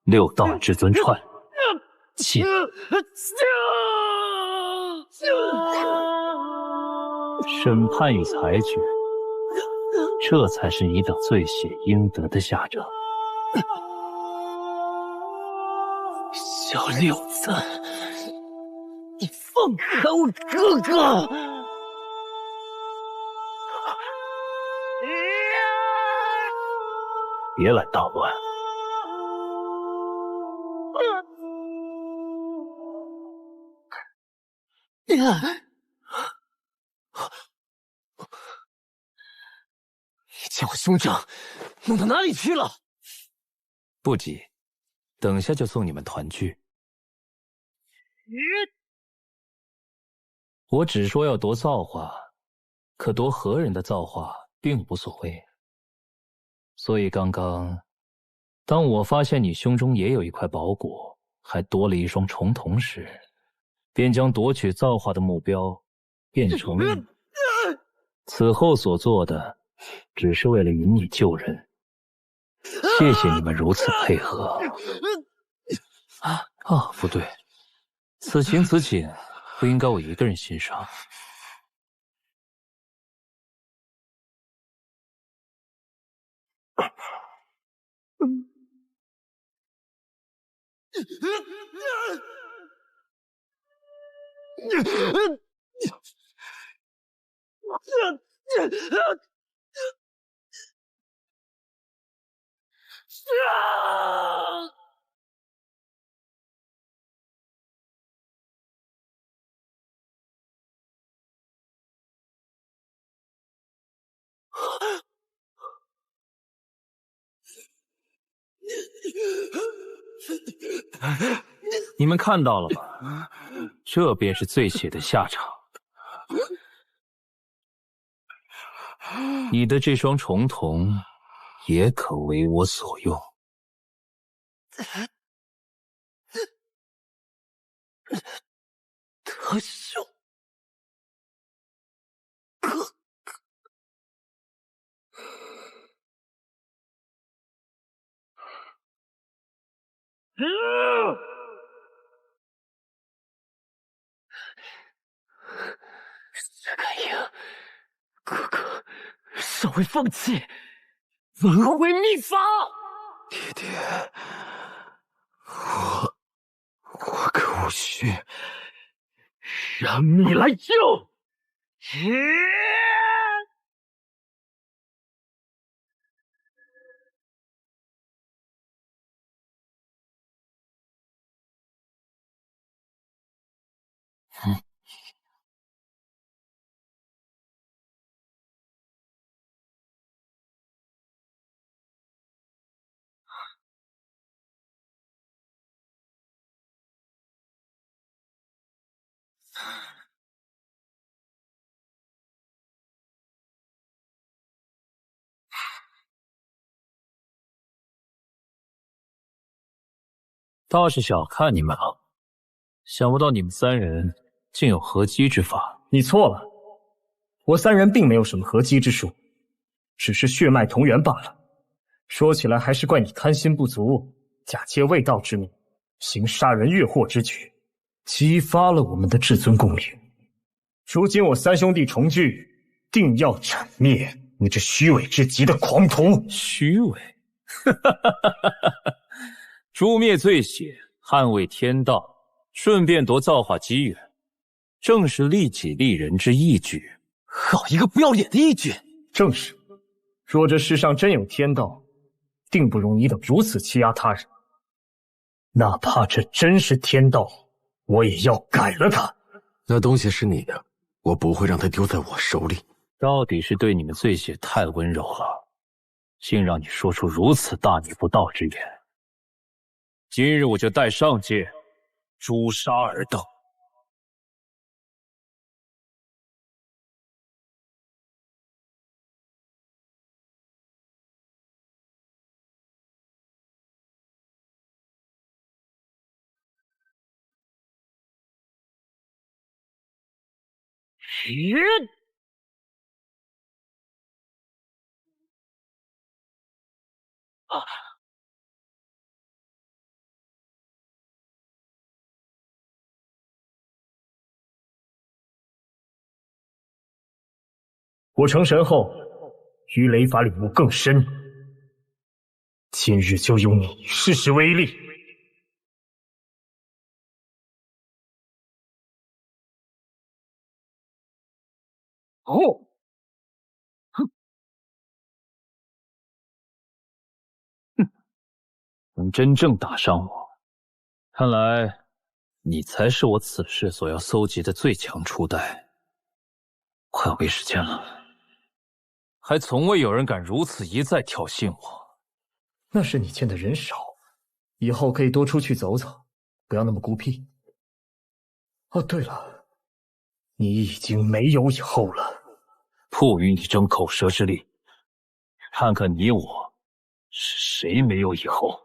六道至尊串，剑。审判与裁决，这才是你等罪血应得的下场。小六子，你放开我哥哥！别来捣乱！你将我兄长弄到哪里去了？不急，等下就送你们团聚。我只说要夺造化，可夺何人的造化并无所谓。所以刚刚，当我发现你胸中也有一块宝骨，还多了一双重瞳时，便将夺取造化的目标变成了你。此后所做的，只是为了引你救人。谢谢你们如此配合。不对，此情此景不应该我一个人欣赏。你们看到了吧？这便是醉血的下场。你的这双重瞳也可为我所用。德兄，薛感应，哥哥尚未放弃，文恶为秘法。爹爹，我可无需让你来救。倒是小看你们了，想不到你们三人竟有合击之法。你错了，我三人并没有什么合击之术，只是血脉同源罢了。说起来还是怪你贪心不足，假借卫道之名，行杀人越货之举，激发了我们的至尊共灵。如今我三兄弟重聚，定要铲灭你这虚伪至极的狂徒！虚伪？诛灭罪血，捍卫天道，顺便夺造化机缘，正是利己利人之义举。好一个不要脸的义举！正是，若这世上真有天道，定不容你等如此欺压他人。哪怕这真是天道，我也要改了它。那东西是你的，我不会让它丢在我手里。到底是对你们罪血太温柔了，竟让你说出如此大逆不道之言。今日我就带上界诛杀尔等。我成神后，于雷法领悟更深。今日就用你试试威力。哦，能真正打伤我，看来你才是我此事所要搜集的最强初代。快要没时间了，还从未有人敢如此一再挑衅我。那是你见的人少，以后可以多出去走走，不要那么孤僻。哦，对了，你已经没有以后了。不与你争口舌之力，看看你我是谁没有以后。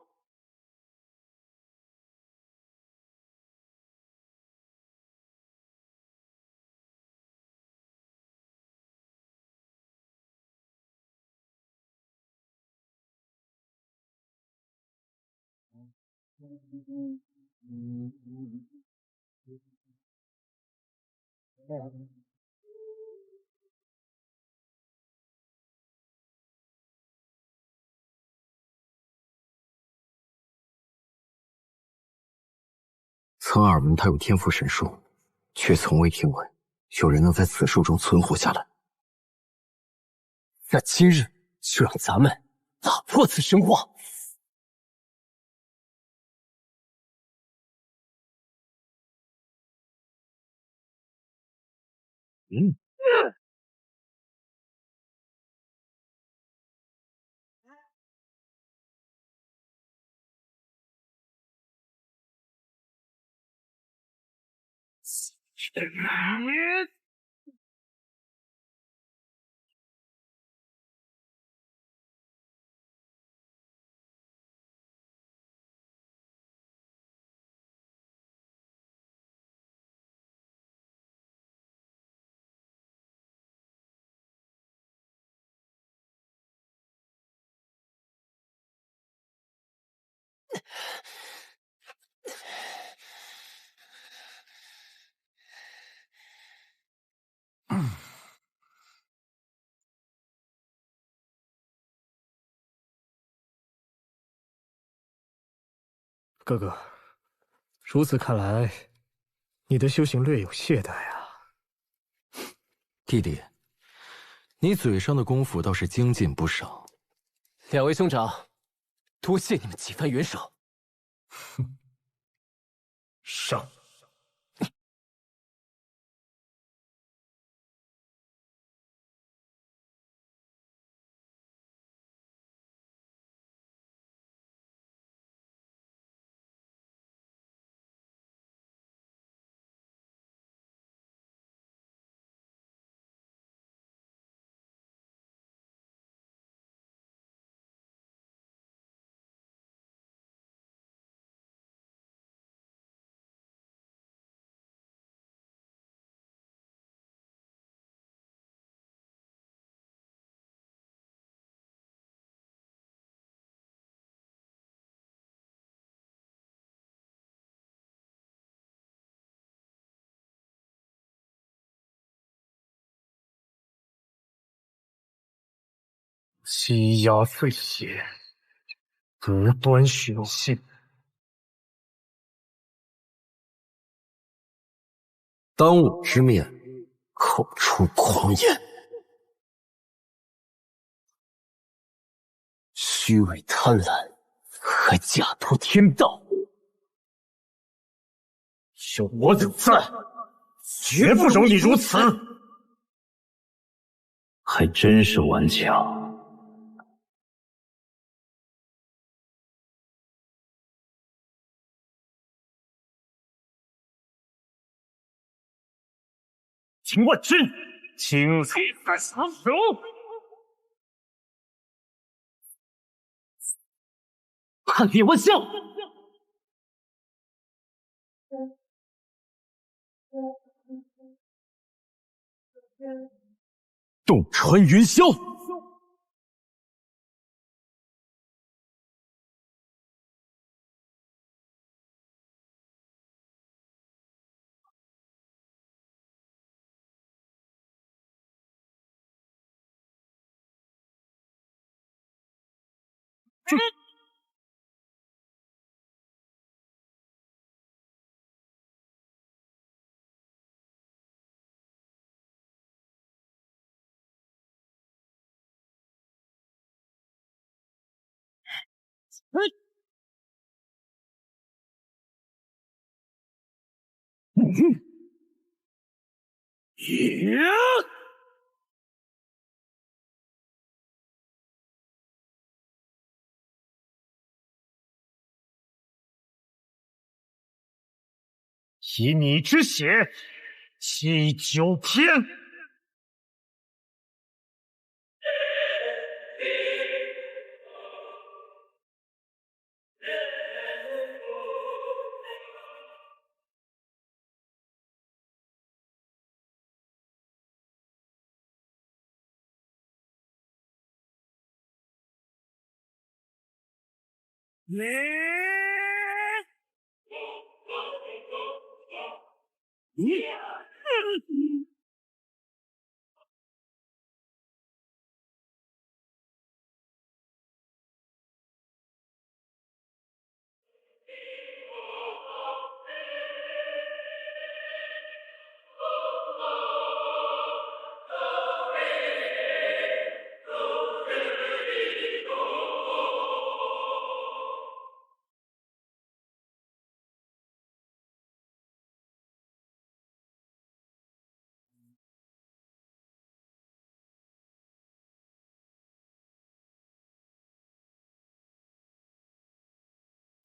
曾耳闻他有天赋神术，却从未听闻有人能在此术中存活下来。那今日就让咱们打破此神话。哥哥，如此看来，你的修行略有懈怠啊。弟弟，你嘴上的功夫倒是精进不少。两位兄长，多谢你们几番援手。上！欺压碎血，隔端寻衅。当我之面，口出狂言，虚伪贪婪，还假托天道。有我等在，绝不容你如此。还真是顽强。秦万之，请死在此手！叛变万象！洞穿云霄。以你之血祭九天。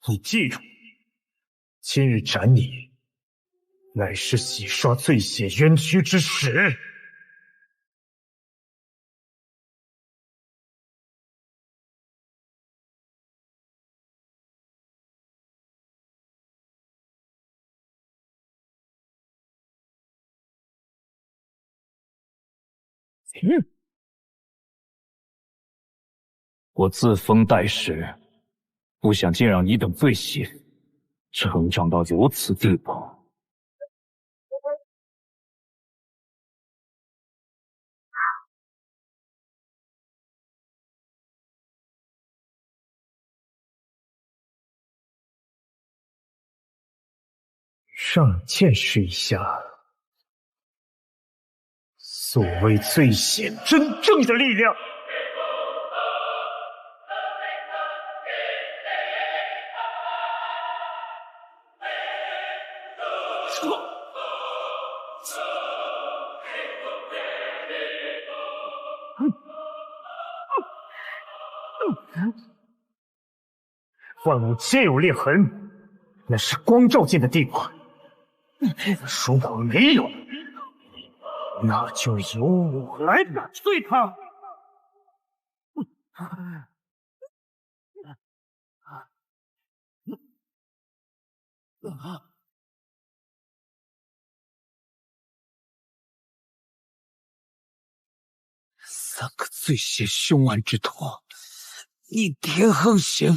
你记住，今日斩你，乃是洗刷罪血冤屈之时。我自封代使，不想见让你等罪血成长到如此地步。让你见识一下所谓罪血真正的力量。万物皆有裂痕，那是光照见的地步。如果没有，那就由我来打碎它。三个罪血凶案之徒，逆天横行，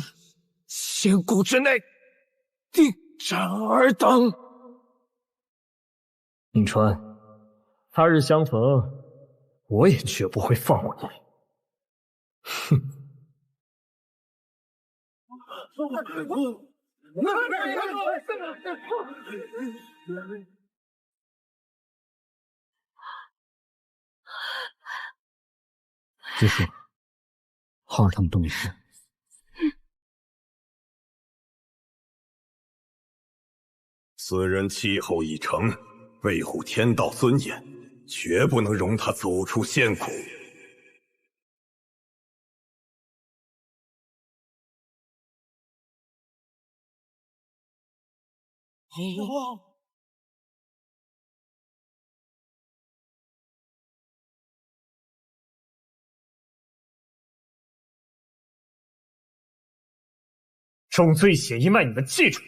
千古之内定斩尔等。闵川，他日相逢，我也绝不会放过你。哼！别说，浩儿他们都没事。此人气候已成，维护天道尊严，绝不能容他走出仙谷。众罪血一脉，你们记住，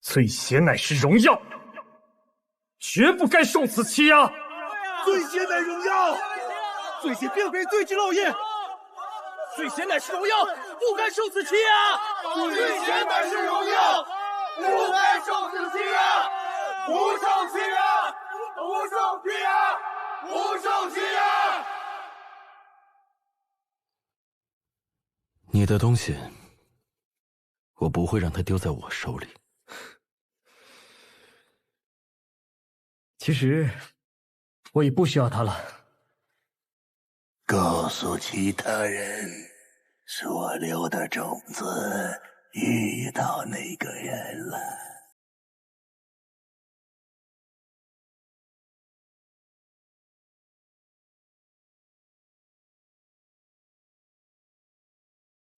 罪血乃是荣耀，绝不该受此欺压。醉仙乃荣耀，醉仙并非罪之陋业，醉仙乃是荣耀，不该受此欺压。醉仙乃是荣耀，不该受此欺压，不受欺压，不受欺压，不受欺压。你的东西，我不会让它丢在我手里。其实，我已不需要它了。告诉其他人，是我留的种子遇到那个人了。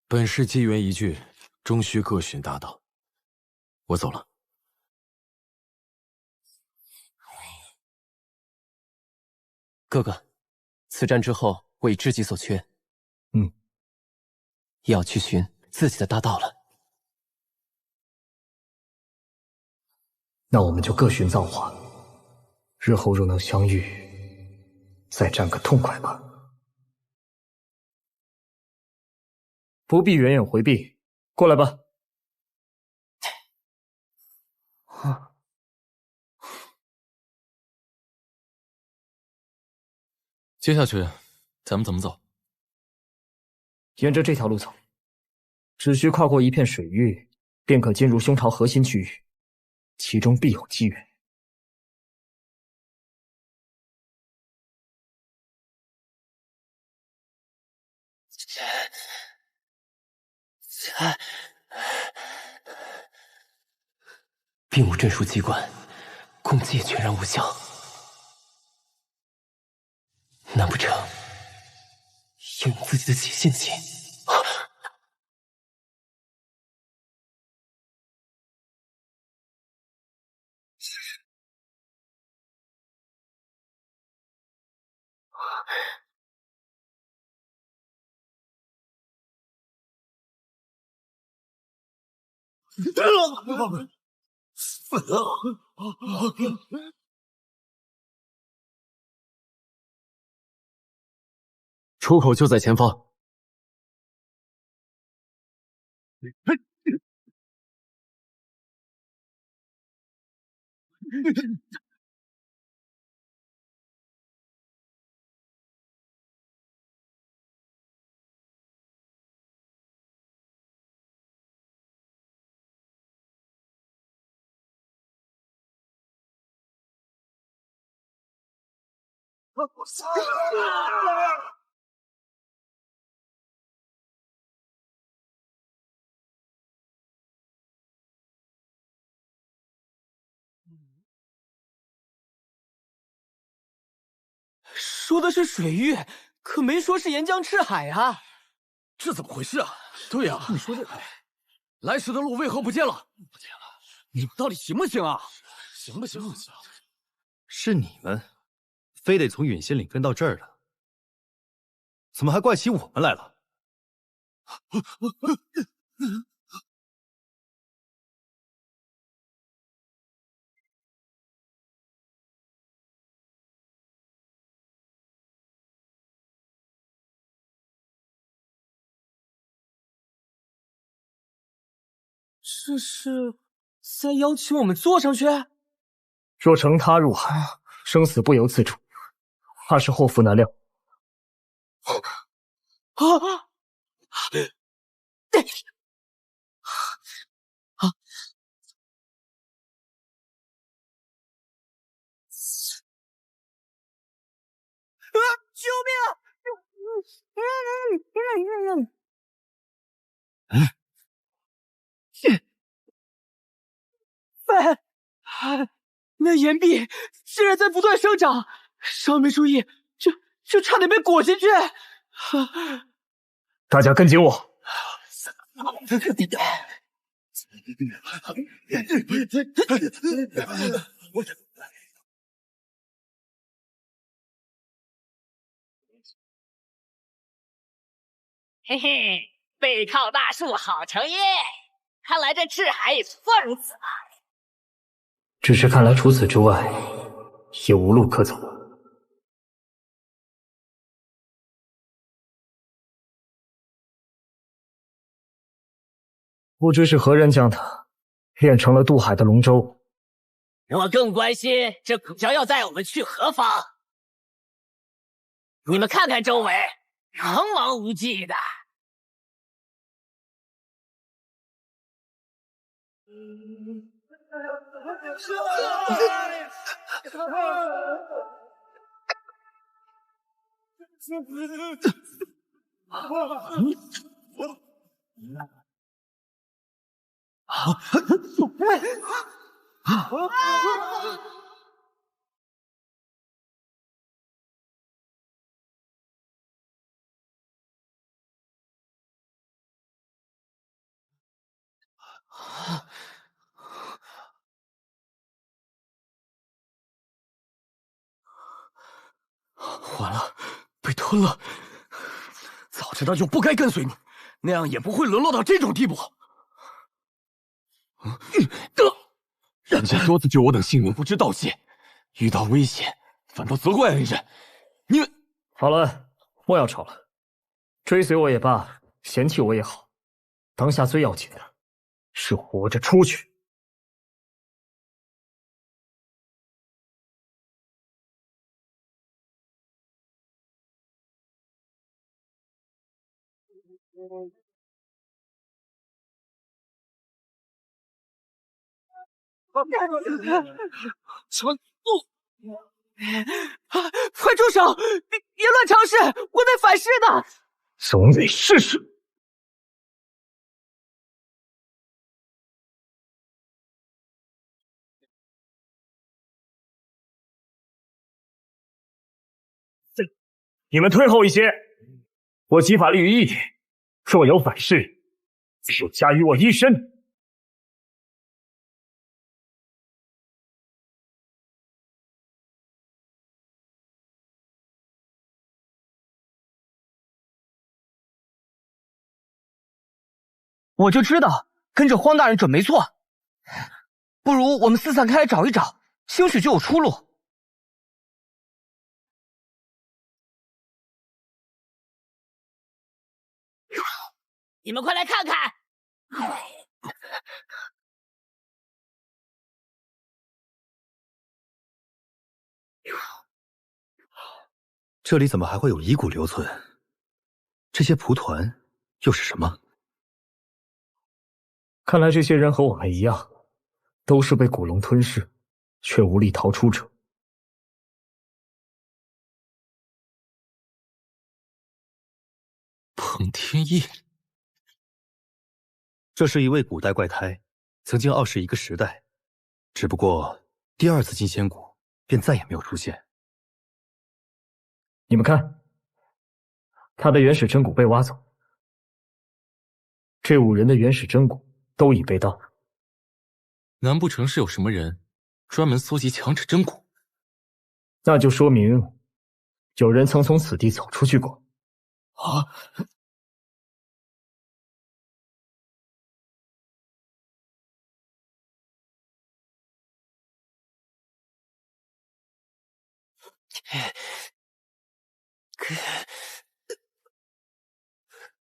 本是机缘一聚，终须各寻大道。我走了。哥哥，此战之后，我已知己所缺。嗯，要去寻自己的大道了。那我们就各寻造化，日后若能相遇，再战个痛快吧。不必远远回避，过来吧。接下去，咱们怎么走？沿着这条路走，只需跨过一片水域，便可进入凶巢核心区域，其中必有机缘。并无镇术机关，攻击也全然无效。难不成要用自己的血献血？出口就在前方。说的是水域，可没说是岩浆赤海啊！这怎么回事啊？对呀，你说这来时的路为何不见了？不见了，你们到底行不行啊？行不行？是你们，非得从允仙岭跟到这儿的，怎么还怪起我们来了？这是在邀请我们坐上去？若乘他入海，生死不由自主，怕是后福难料。救命！那岩壁竟然在不断生长，稍没注意，就差点被裹进去。大家跟紧我。嘿嘿，背靠大树好成业，看来这赤海也是放肆了。只是看来除此之外，也无路可走。不知是何人将它炼成了渡海的龙舟。我更关心这古桥要带我们去何方。你们看看周围，茫茫无际的。完了，被吞了。早知道就不该跟随你，那样也不会沦落到这种地步。人家多次救我等性命，不知道谢，遇到危险反倒责怪恩人。你们好了，莫要吵了。追随我也罢，嫌弃我也好，当下最要紧的是活着出去。什么？快住手！别乱尝试，我得反噬的。总得试试。你们退后一些，我集法力于一体，若有反噬，就加于我一身。我就知道跟着荒大人准没错，不如我们四散开来找一找，兴许就有出路。你们快来看看！这里怎么还会有遗骨留存？这些蒲团又是什么？看来这些人和我们一样，都是被古龙吞噬，却无力逃出者。彭天意，这是一位古代怪胎，曾经傲视一个时代，只不过第二次进仙谷便再也没有出现。你们看，他的原始真骨被挖走，这5人的原始真骨都已被盗。难不成是有什么人专门搜集强者真骨？那就说明有人曾从此地走出去过。啊！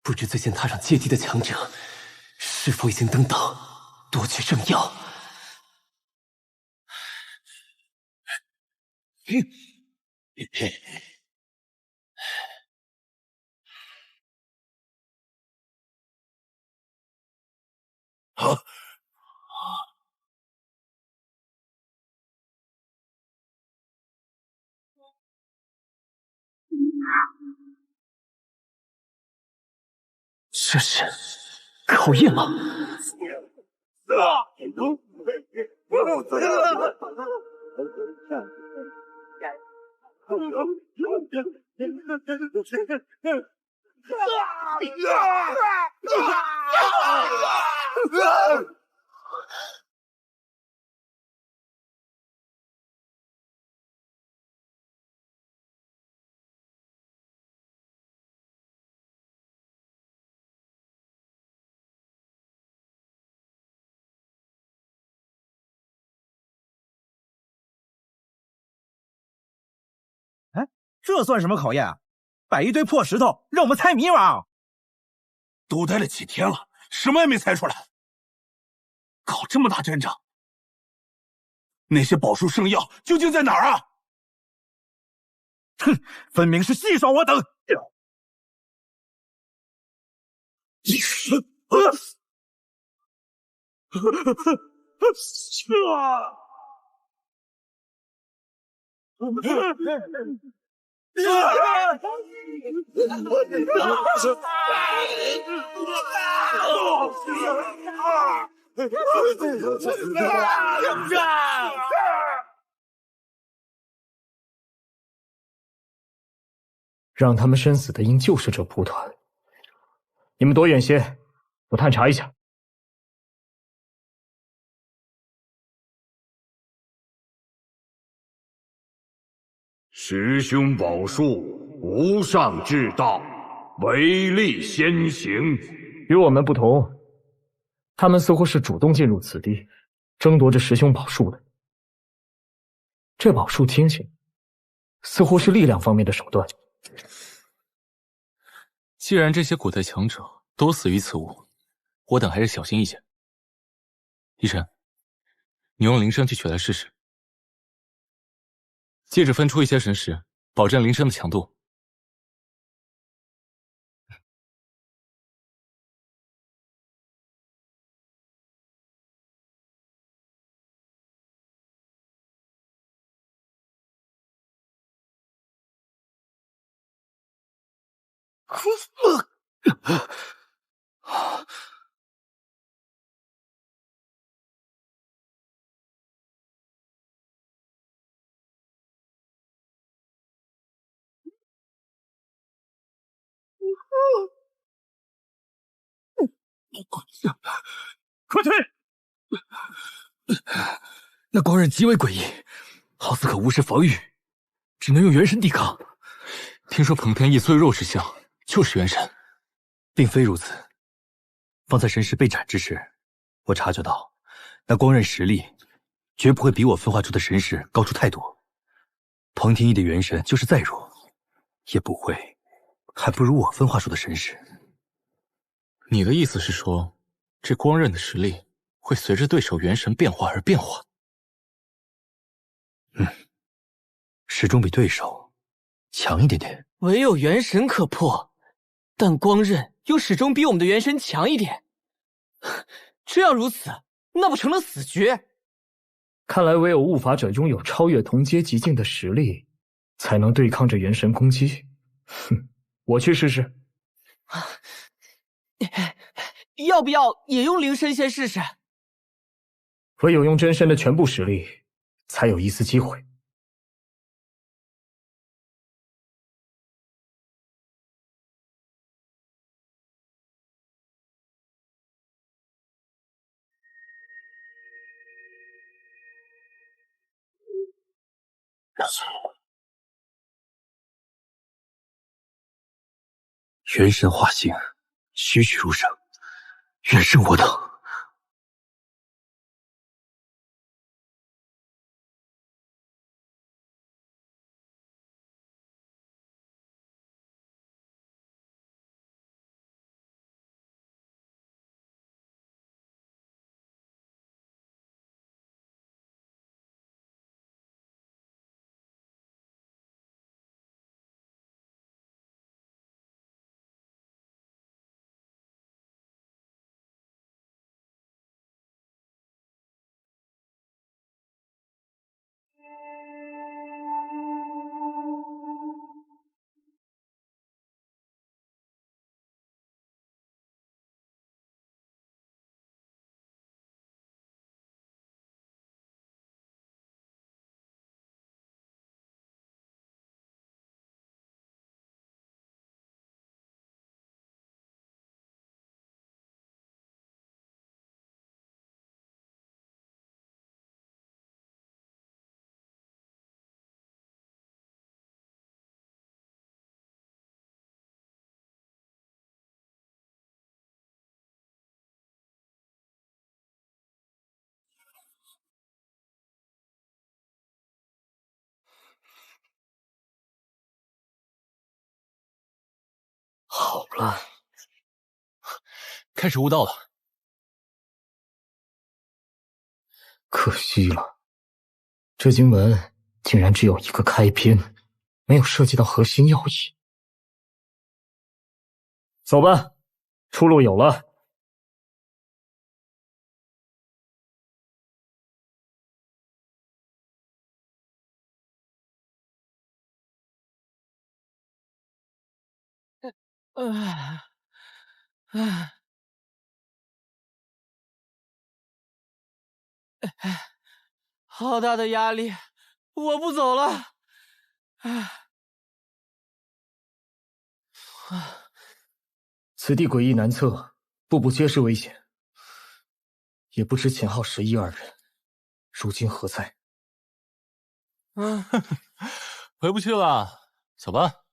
不知最先踏上阶梯的强者，是否已经登岛夺取圣药？这是考验吗？这算什么考验啊？摆一堆破石头让我们猜谜玩？都待了几天了，什么也没猜出来。搞这么大阵仗，那些宝术圣药究竟在哪儿啊？哼，分明是戏耍我等！让他们生死的因就是这蒲团。你们躲远些，我探查一下。师兄宝术无上至大，唯利先行。与我们不同，他们似乎是主动进入此地，争夺着师兄宝术的。这宝术听起来似乎是力量方面的手段。既然这些古代强者都死于此物，我等还是小心一些。医生，你用灵参去取来试试。借着分出一些神识，保证灵参的强度。快退！那光刃极为诡异，好似可无视防御，只能用元神抵抗。听说彭天翼最弱之相就是元神，并非如此。方才神识被斩之时，我察觉到那光刃实力绝不会比我分化出的神识高出太多。彭天翼的元神就是再弱，也不会还不如我分化出的神识。你的意思是说，这光刃的实力会随着对手元神变化而变化？始终比对手强一点点。唯有元神可破，但光刃又始终比我们的元神强一点。这样如此，那不成了死局？看来唯有悟法者拥有超越同阶极境的实力，才能对抗这元神攻击。哼，我去试试。要不要也用灵参先试试？唯有用真身的全部实力，才有一丝机会。元神化形，栩栩如生，远胜我等。好了，开始悟道了。可惜了，这经文竟然只有一个开篇，没有涉及到核心要义。走吧，出路有了。好大的压力，我不走了。此地诡异难测，步步皆是危险。也不知钱浩、11二人如今何在？回不去了，走吧。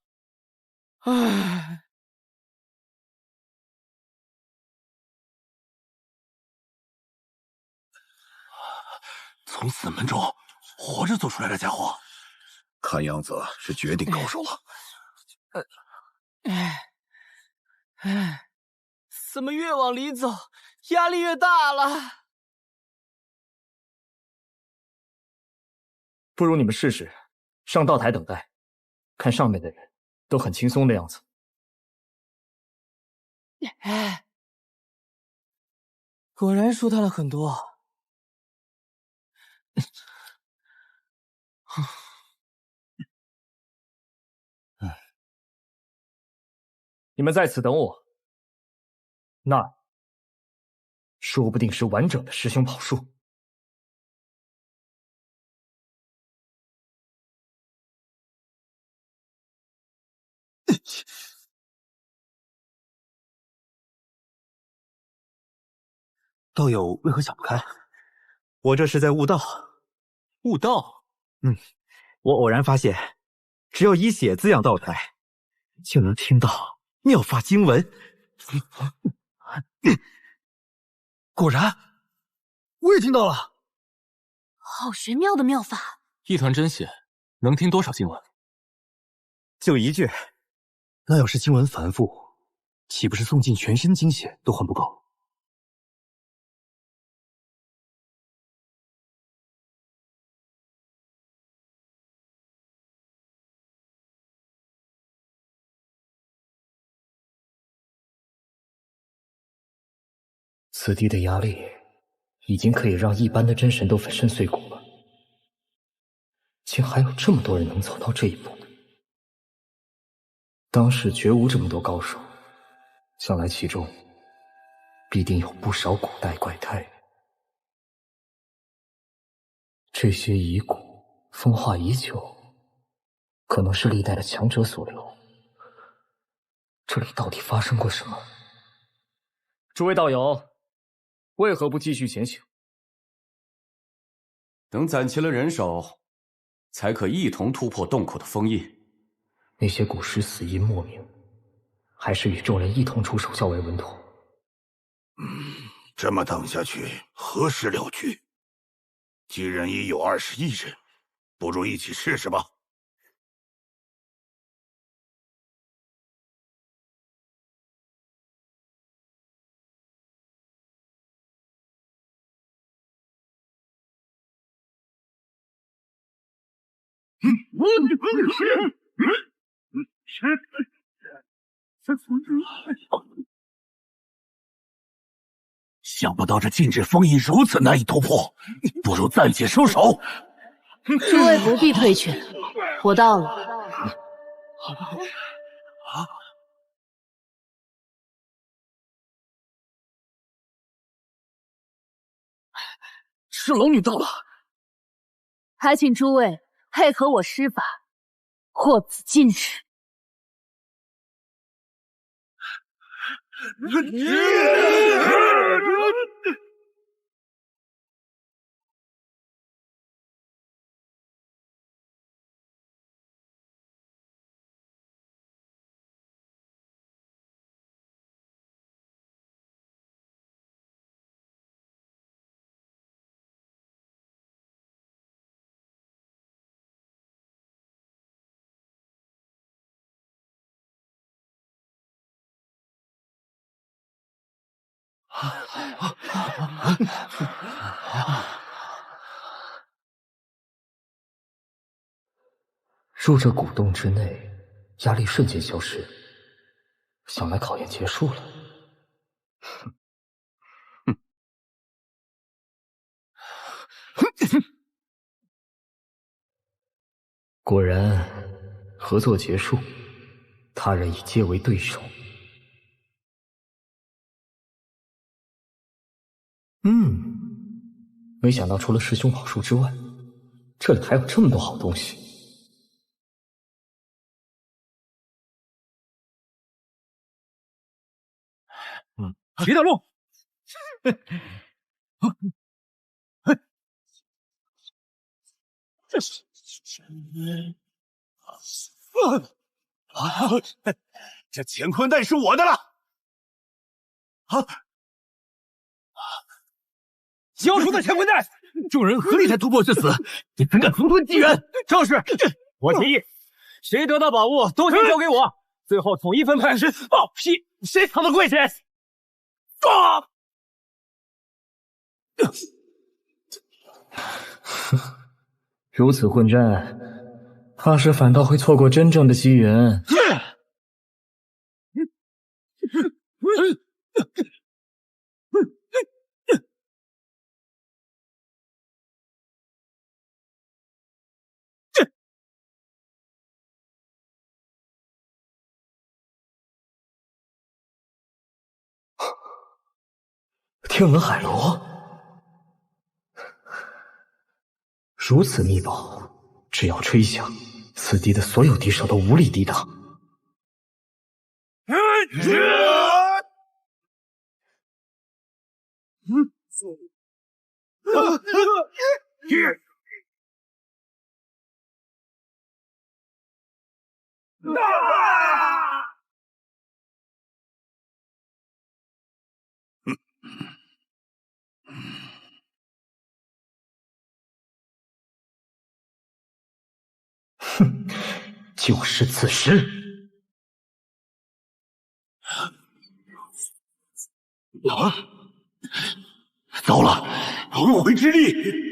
从死门中活着走出来的家伙，看样子是绝顶高手了。怎么越往里走，压力越大了？不如你们试试上道台等待，看上面的人都很轻松的样子。果然舒坦了很多。你们在此等我，那儿说不定是完整的师兄宝术。道友为何想不开？我这是在悟道。悟道？我偶然发现，只要以血滋养道台，就能听到妙法经文。果然，我也听到了。好玄妙的妙法！一团真血，能听多少经文？就一句。那要是经文繁复，岂不是送尽全身精血都还不够？此地的压力已经可以让一般的真神都粉身碎骨了，竟还有这么多人能走到这一步。当世绝无这么多高手，想来其中必定有不少古代怪胎。这些遗骨风化已久，可能是历代的强者所留。这里到底发生过什么？诸位道友，为何不继续前行？等攒齐了人手，才可一同突破洞口的封印。那些古尸死因莫名，还是与众人一同出手较为稳妥。这么等下去，何时了局？既然已有21人，不如一起试试吧。想不到这禁制封印如此难以突破，不如暂且收手。诸位不必退却，我到了。是龙女到了，还请诸位配合我施法，获此禁制。入这古洞之内，压力瞬间消失，想来考验结束了。果然，合作结束，他人已皆为对手。没想到除了师兄宝术之外，这里还有这么多好东西。别挡路！这乾坤袋是我的了！交出那乾坤袋！众人合力才突破至此，你怎敢独吞机缘？正是，我提议，谁得到宝物都先交给我，最后统一分配。放屁！谁藏的贵钱？如此混战，怕是反倒会错过真正的机缘。天文海螺，如此秘宝，只要吹响，此地的所有敌手都无力抵挡。哼，就是此时。糟了，无回之力！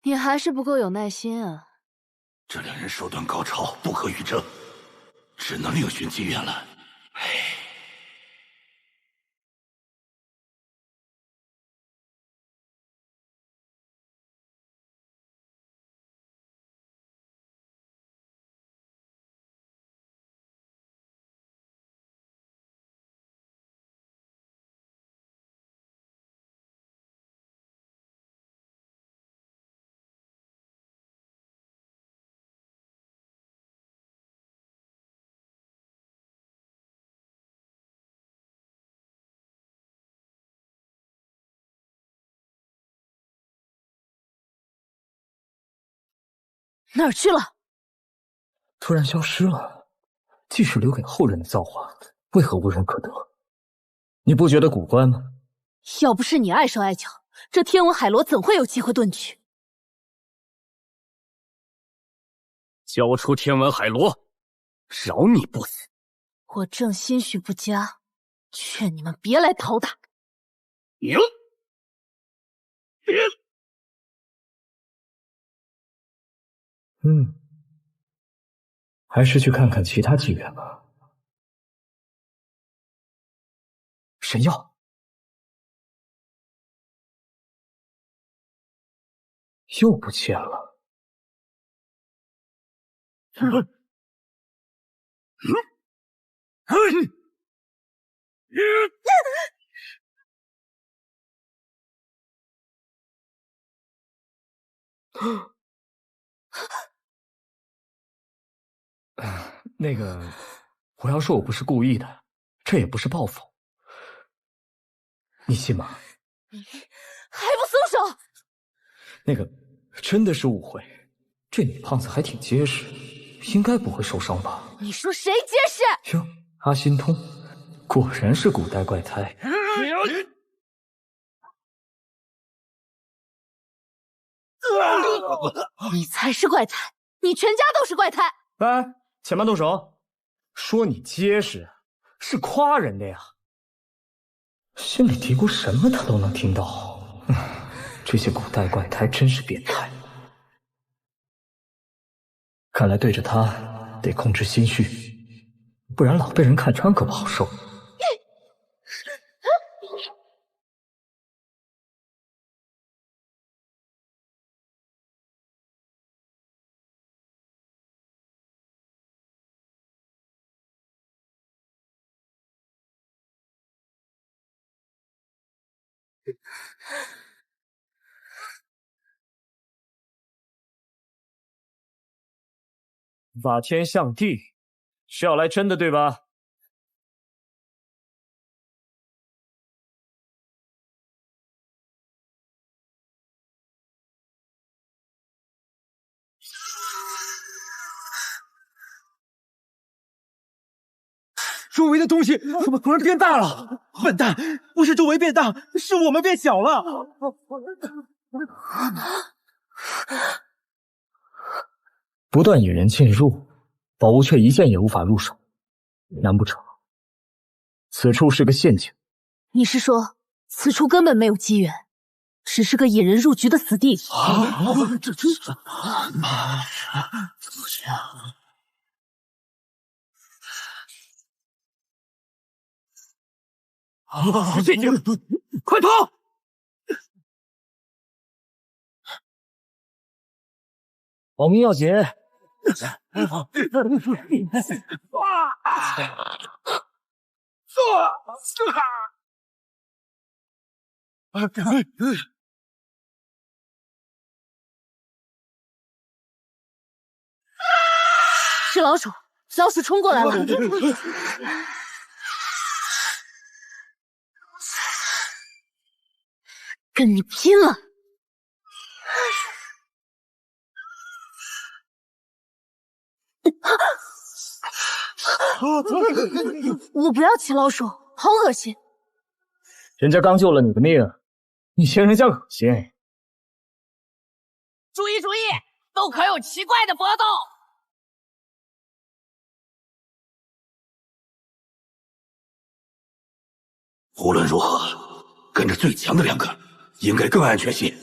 你还是不够有耐心啊！这两人手段高超，不可与争，只能另寻机缘了。哪儿去了？突然消失了，既是留给后人的造化，为何无人可得？你不觉得古怪吗？要不是你碍手碍脚，这天文海螺怎会有机会遁去？交出天文海螺，饶你不死！我正心绪不佳，劝你们别来讨打。赢！还是去看看其他机缘吧。神药又不见了。那个，我要说我不是故意的，这也不是报复，你信吗？还不松手！那个，真的是误会，这女胖子还挺结实，应该不会受伤吧？你说谁结实？哟，阿心通，果然是古代怪胎。你才是怪胎，你全家都是怪胎！哎，且慢动手，说你结实，是夸人的呀。心里嘀咕什么他都能听到。这些古代怪胎真是变态。看来对着他得控制心绪，不然老被人看穿可不好受。瓦天象帝是要来真的对吧？周围的东西怎么突然变大了？笨蛋，不是周围变大，是我们变小了。不断引人进入，宝物却一件也无法入手。难不成此处是个陷阱？你是说此处根本没有机缘，只是个引人入局的死地？这怎么这样？陷阱，快逃！保命要紧。是老鼠，老鼠冲过来了！跟你拼了！我不要骑老鼠，好恶心！人家刚救了你的命，你嫌人家恶心？注意注意，都可有奇怪的搏斗！无论如何，跟着最强的两个，应该更安全些。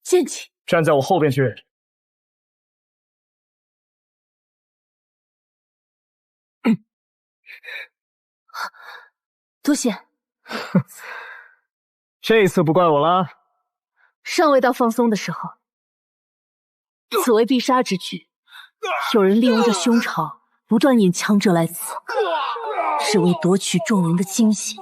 剑气，站在我后边去。多谢。这次不怪我了。尚未到放松的时候，此为必杀之举。有人利用这凶潮，不断引强者来此，是为夺取众人的惊喜。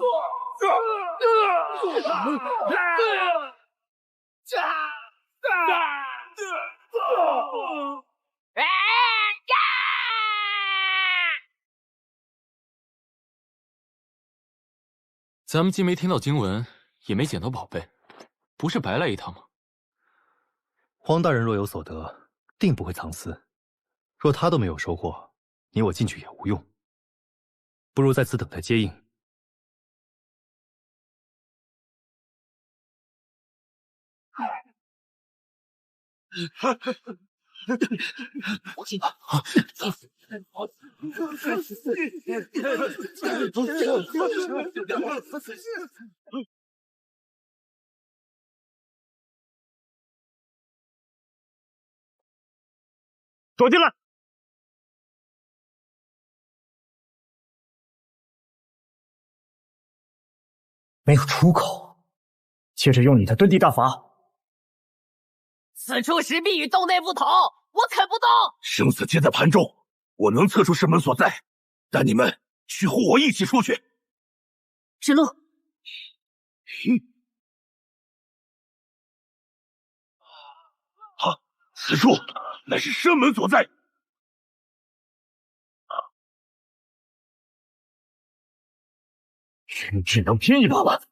咱们既没听到经文，也没捡到宝贝，不是白来一趟吗？黄大人若有所得，定不会藏私。若他都没有收获，你我进去也无用，不如在此等待接应。躲进来！没有出口，接着用你的遁地大法。此处石壁与洞内不同，我啃不动。生死皆在盘中，我能测出石门所在，但你们需和我一起出去。指路。此处乃是生门所在。只能拼一把了。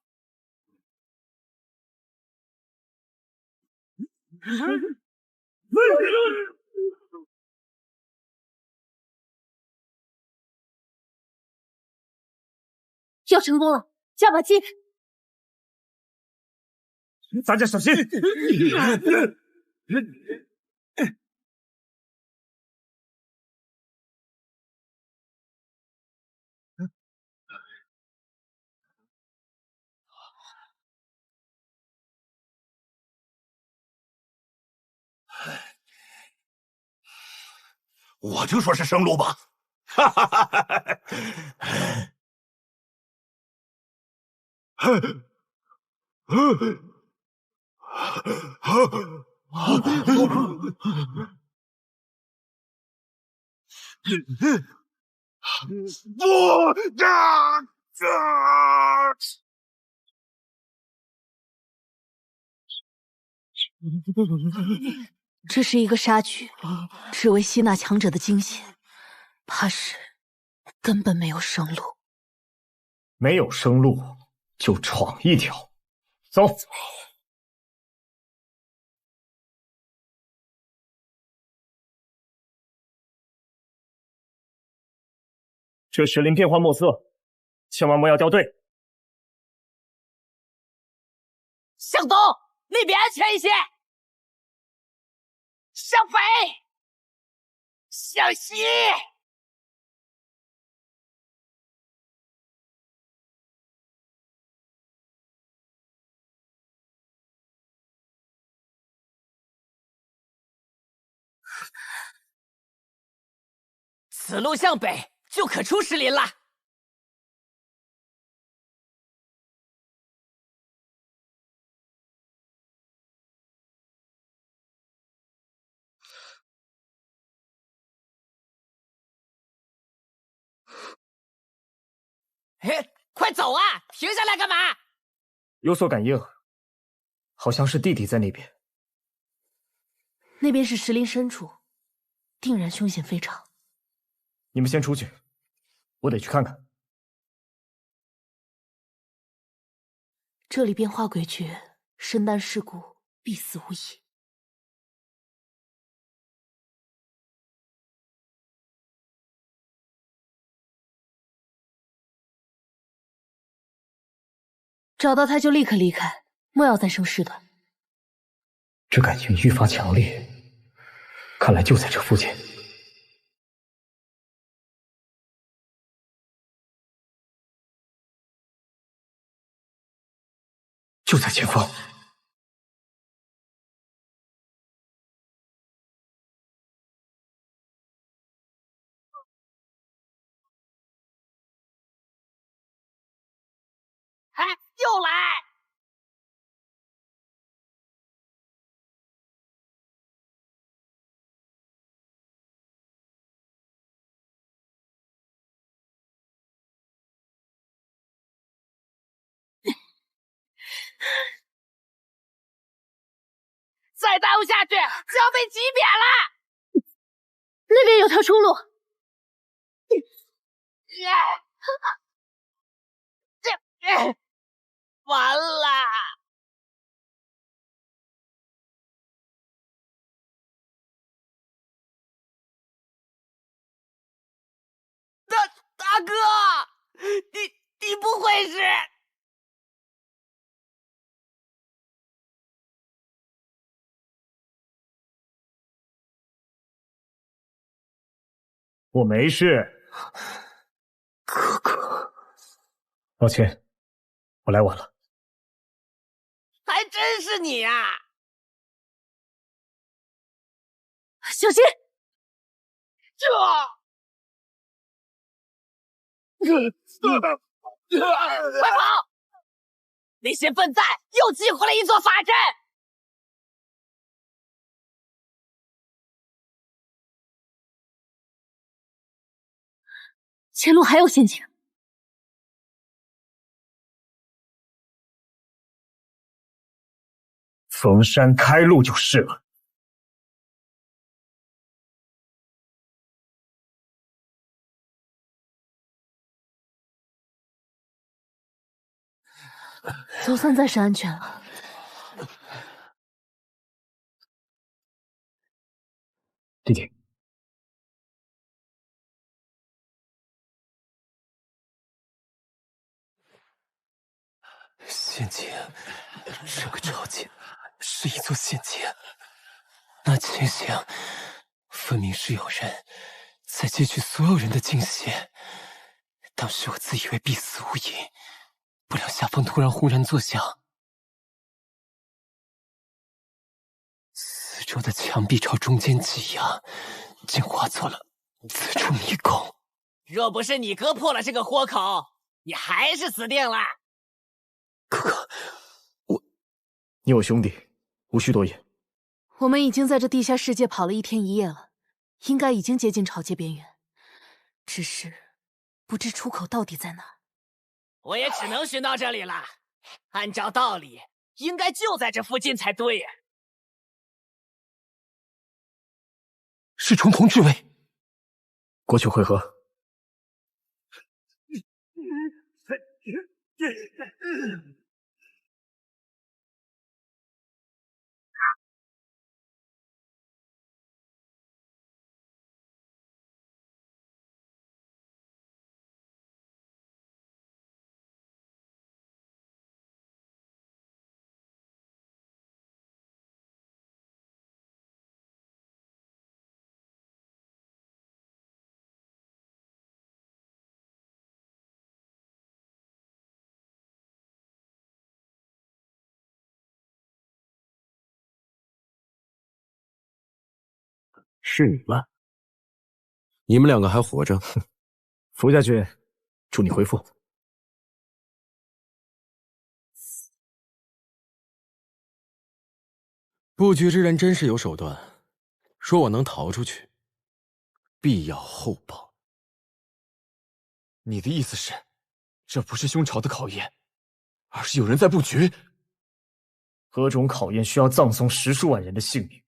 要成功了，加把劲！大家小心！我就说是生路吧，哈哈哈哈哈！这是一个杀局，只为吸纳强者的精血，怕是根本没有生路。没有生路就闯一条，走。这石林变幻莫测，千万莫要掉队。向东，那边安全一些。向北，向西。此路向北就可出石林了。嘿，快走啊！停下来干嘛？有所感应，好像是弟弟在那边。那边是石林深处，定然凶险非常。你们先出去，我得去看看。这里变化诡谲，身担世故，必死无疑。找到他就立刻离开，莫要再生事端。这感应愈发强烈，看来就在这附近。就在前方。哎，又来！再耽误下去就要被挤扁了。那边有条出路。完了！大哥，你不会是？我没事，哥哥。抱歉，我来晚了。还真是你啊！小心！快跑！那些笨蛋又击毁了一座法阵。前路还有陷阱。逢山开路就是了。总算暂时安全了。弟弟，陷阱，这个朝界是一座陷阱。那情形，分明是有人在劫取所有人的精血。当时我自以为必死无疑，不料下方突然轰然作响，四周的墙壁朝中间挤压，竟化作了此处迷宫。若不是你哥破了这个豁口，你还是死定了。你有兄弟，无需多言。我们已经在这地下世界跑了1天1夜了，应该已经接近潮界边缘，只是不知出口到底在哪。我也只能寻到这里了。按照道理，应该就在这附近才对呀。是重瞳之位，过去会合。是你们？你们两个还活着？福家君，祝你恢复。不局之人真是有手段，说我能逃出去，必要厚报。你的意思是，这不是兄朝的考验，而是有人在布局？何种考验需要葬送10数万人的性命？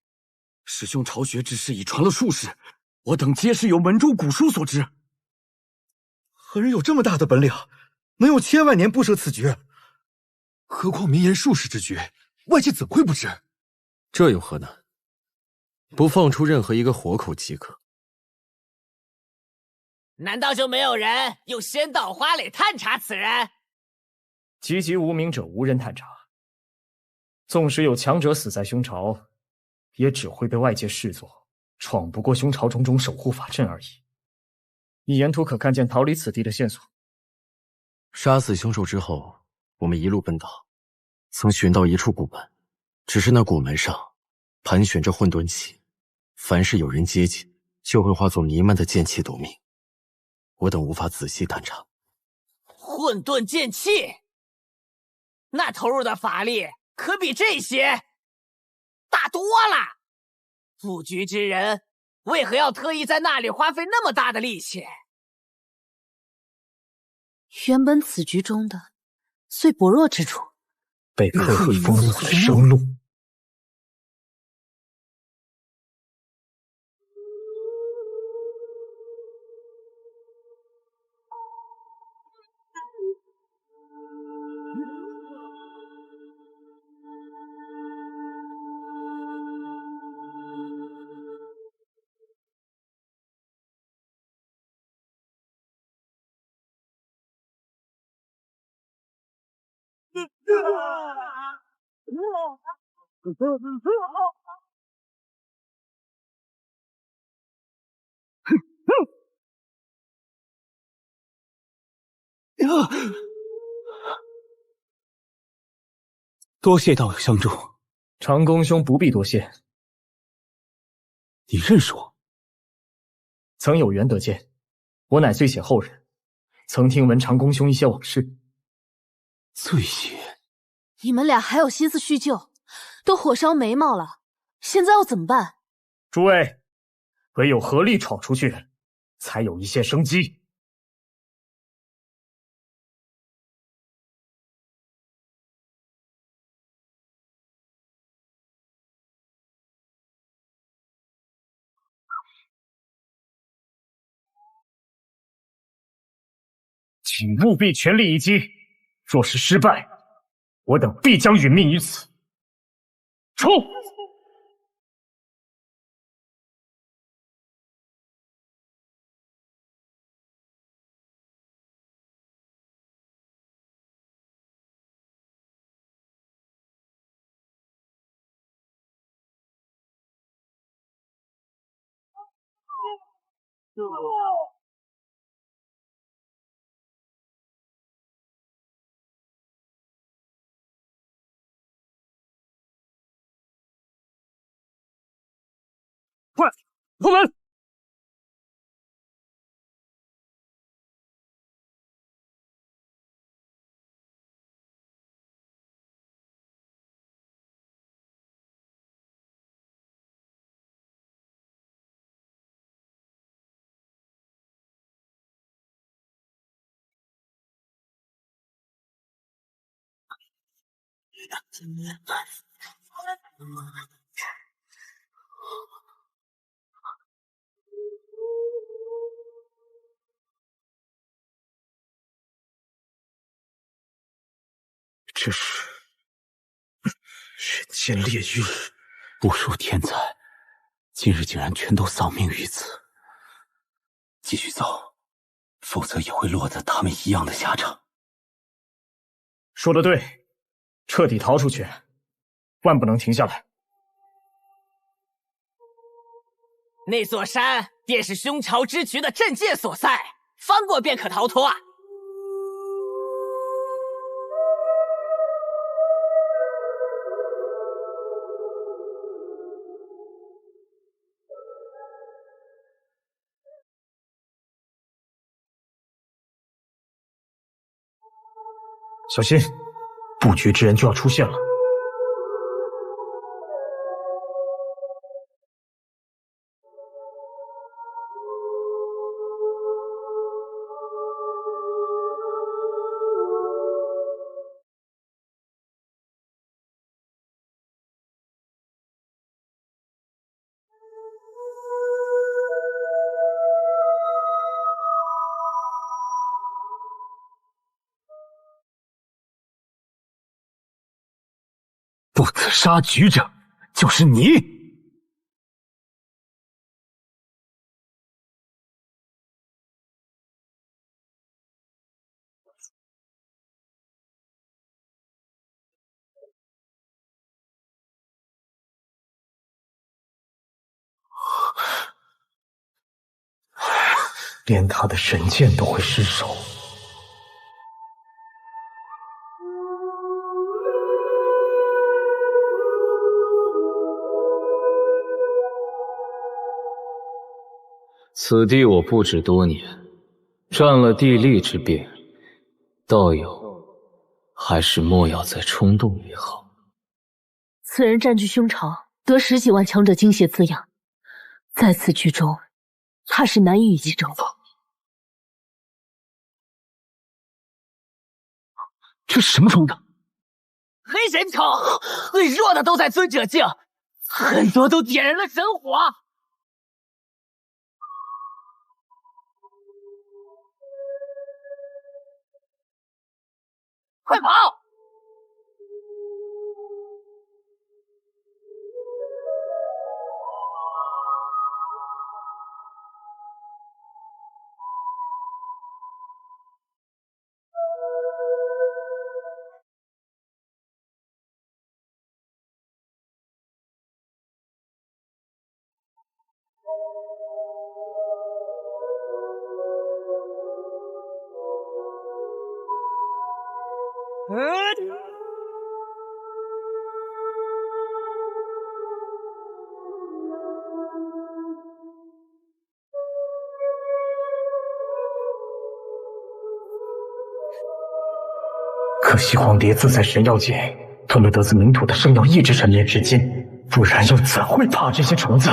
师兄巢穴之事已传了数世，我等皆是有门中古书所知。何人有这么大的本领，能有千万年不设此局？何况绵延数世之局，外界怎会不知？这有何难？不放出任何一个活口即可。难道就没有人用仙道花蕾探查此人？籍籍无名者，无人探查。纵使有强者死在兄巢，也只会被外界视作闯不过兄巢种种守护法阵而已。你沿途可看见逃离此地的线索？杀死凶兽之后，我们一路奔逃，曾寻到一处古门，只是那古门上盘旋着混沌气，凡是有人接近，就会化作弥漫的剑气夺命。我等无法仔细探查。混沌剑气，那投入的法力可比这些大多了。布局之人为何要特意在那里花费那么大的力气？原本此局中的最薄弱之处，被刻意封锁了生路。多谢道友相助。长公兄不必多谢。你认识我？曾有缘得见，我乃醉血后人，曾听闻长公兄一些往事。醉血？你们俩还有心思叙旧？都火烧眉毛了，现在要怎么办？诸位，唯有合力闯出去，才有一线生机。请务必全力一击，若是失败，我等必将殒命于此。冲！快，破门！这是人间炼狱，无数天才今日竟然全都丧命于此。继续走，否则也会落得他们一样的下场。说得对，彻底逃出去，万不能停下来。那座山便是凶巢之局的镇界所在，翻过便可逃脱啊！小心，不局之人就要出现了。不可杀局者，就是你！连他的神剑都会失手。此地我布置多年，占了地利之便，道友还是莫要再冲动为好。此人占据凶巢，得10几万强者精血滋养，在此局中，怕是难以与其争锋。这是什么虫子？黑神虫，最弱的都在尊者境，很多都点燃了神火。快跑！可惜黄蝶自在神药界他们得自冥土的圣药一直沉眠至今，不然又怎会怕这些虫子？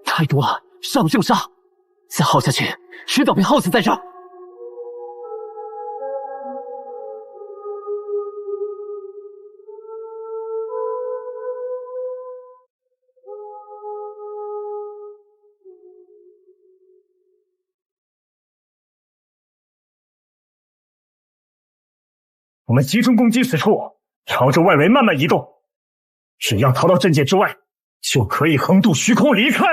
太多了，杀不就杀，再耗下去，迟早被耗死在这儿。我们集中攻击此处，朝着外围慢慢移动。只要逃到阵界之外，就可以横渡虚空离开。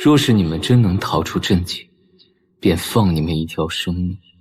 若是你们真能逃出阵界，便放你们一条生路。